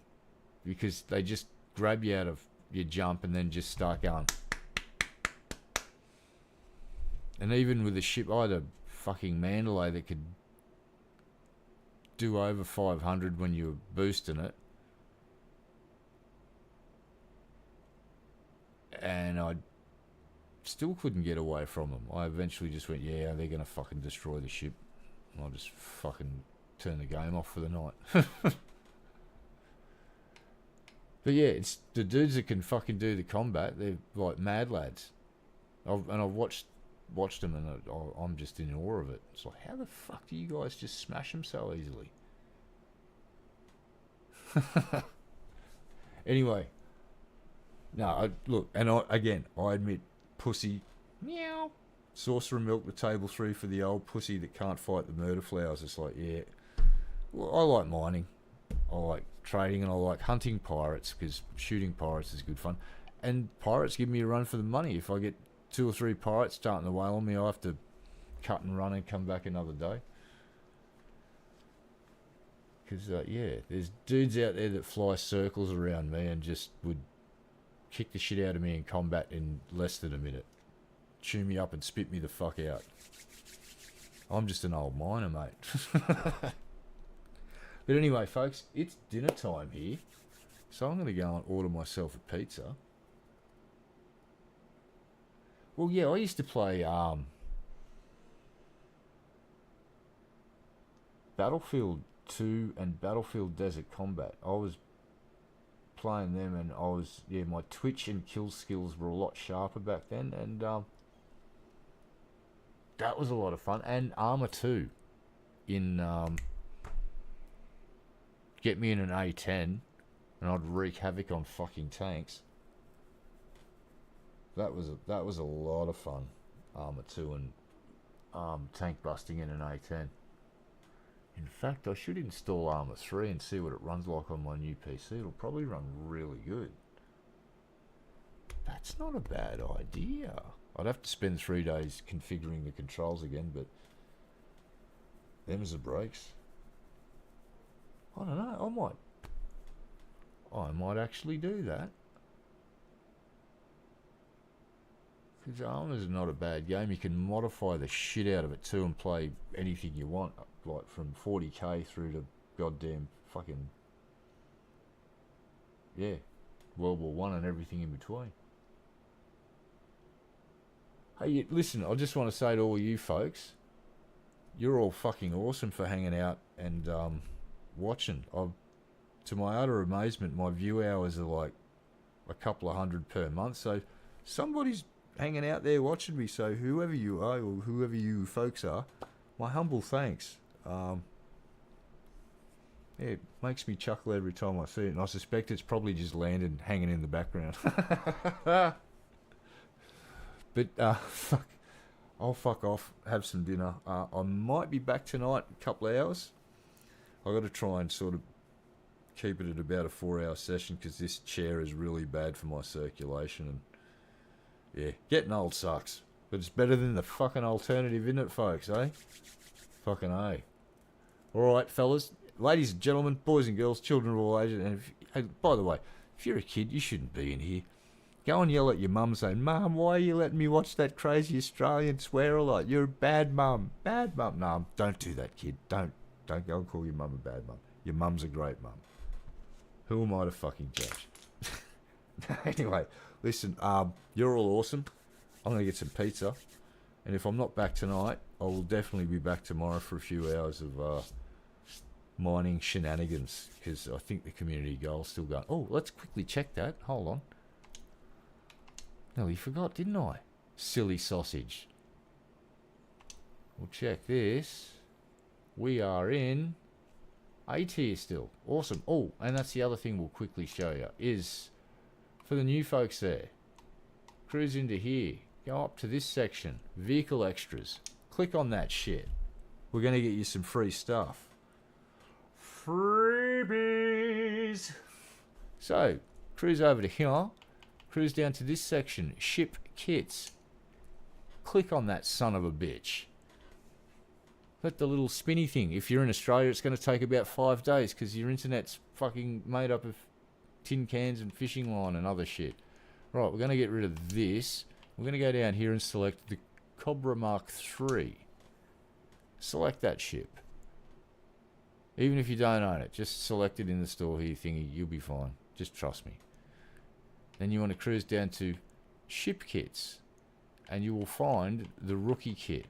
because they just grab you out of your jump and then just start going. And even with the ship, I had a fucking Mandalay that could do over 500 when you were boosting it. And I still couldn't get away from them. I eventually just went, yeah, they're going to fucking destroy the ship. And I just fucking turn the game off for the night. But yeah, it's the dudes that can fucking do the combat. They're like mad lads. I've watched them, and I'm just in awe of it. It's like, how the fuck do you guys just smash them so easily? Anyway, no, look, and I admit, pussy, meow, sorcerer milk the table through for the old pussy that can't fight the murder flowers. It's like, yeah, well, I like mining, I like trading, and I like hunting pirates because shooting pirates is good fun. And pirates give me a run for the money. If I get 2 or 3 pirates starting to wail on me, I have to cut and run and come back another day. Because, yeah, there's dudes out there that fly circles around me and just would kick the shit out of me in combat in less than a minute. Chew me up and spit me the fuck out. I'm just an old miner, mate. But anyway, folks, it's dinner time here. So I'm going to go and order myself a pizza. Well, yeah, I used to play Battlefield 2 and Battlefield Desert Combat. I was playing them, and my twitch and kill skills were a lot sharper back then, and that was a lot of fun. And Armour 2 in get me in an A10, and I'd wreak havoc on fucking tanks. That was a lot of fun. Armour 2 and tank busting in an A10. In fact, I should install Armour 3 and see what it runs like on my new PC. It'll probably run really good. That's not a bad idea. I'd have to spend 3 days configuring the controls again, but them's the breaks. I don't know, I might actually do that. Because Armour's not a bad game. You can modify the shit out of it too and play anything you want, like from 40k through to goddamn fucking yeah, World War One and everything in between. Hey, listen, I just want to say to all you folks, you're all fucking awesome for hanging out and watching. To my utter amazement, my view hours are like a couple of hundred per month. So somebody's hanging out there watching me. So whoever you are or whoever you folks are, my humble thanks. Yeah, it makes me chuckle every time I see it, and I suspect it's probably just landed hanging in the background. But fuck, I'll fuck off, have some dinner. I might be back tonight in a couple of hours. I've got to try and sort of keep it at about a 4-hour session because this chair is really bad for my circulation. And yeah, getting old sucks, but it's better than the fucking alternative, isn't it, folks, eh? Fucking A. Alright, fellas, ladies and gentlemen, boys and girls, children of all ages, and hey, by the way, if you're a kid, you shouldn't be in here. Go and yell at your mum saying, Mum, why are you letting me watch that crazy Australian swear a lot? You're a bad mum. Bad mum. No, don't do that, kid. Don't go and call your mum a bad mum. Your mum's a great mum. Who am I to fucking judge? Anyway, listen, you're all awesome. I'm going to get some pizza. And if I'm not back tonight, I will definitely be back tomorrow for a few hours of mining shenanigans. Because I think the community goal's still going. Oh, let's quickly check that. Hold on. Nearly forgot, didn't I? Silly sausage. We'll check this. We are in A tier still. Awesome. Oh, and that's the other thing we'll quickly show you is for the new folks there. Cruise into here. Go up to this section. Vehicle extras. Click on that shit. We're going to get you some free stuff. Freebies. So, cruise over to here. Cruise down to this section, ship kits. Click on that son of a bitch. Let the little spinny thing. If you're in Australia, it's going to take about 5 days because your internet's fucking made up of tin cans and fishing line and other shit. Right, we're going to get rid of this. We're going to go down here and select the Cobra Mark III. Select that ship. Even if you don't own it, just select it in the store here thingy. You'll be fine. Just trust me. Then you want to cruise down to ship kits and you will find the rookie kit.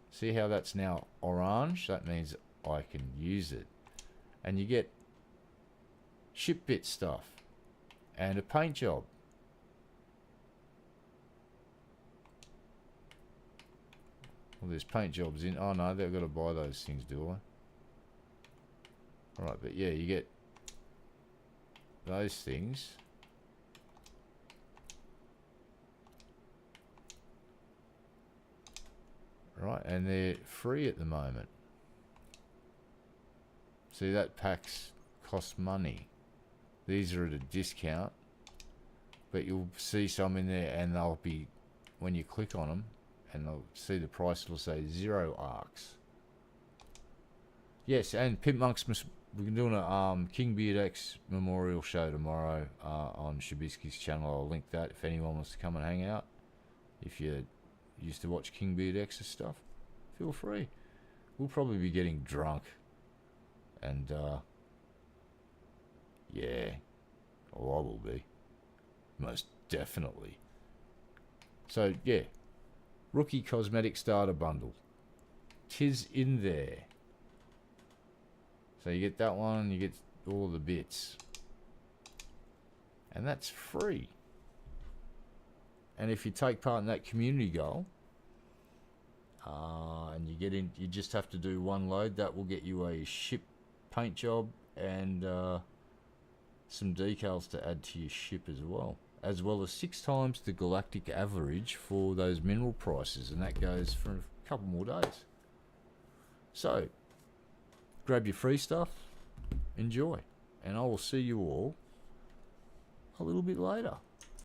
See how that's now orange? That means I can use it. And you get ship bit stuff and a paint job. Well, there's paint jobs in. Oh no, they've got to buy those things, do I? Alright, but yeah, you get those things. Right, and they're free at the moment. See, that packs cost money. These are at a discount, but you'll see some in there and they'll be, when you click on them, and they'll see the price, it'll say 0 arcs. Yes, and Pimp Monks, we're doing a King Beard X memorial show tomorrow on Shabisky's channel. I'll link that if anyone wants to come and hang out. If you used to watch King Beard X's stuff, feel free. We'll probably be getting drunk. And, yeah. Oh, I will be. Most definitely. So, yeah. Rookie Cosmetic Starter Bundle. 'Tis in there. So you get that one, you get all the bits. And that's free. And if you take part in that community goal, and you get in, you just have to do one load. That will get you a ship paint job and some decals to add to your ship as well as 6 times the galactic average for those mineral prices, and that goes for a couple more days. So, grab your free stuff, enjoy, and I will see you all a little bit later.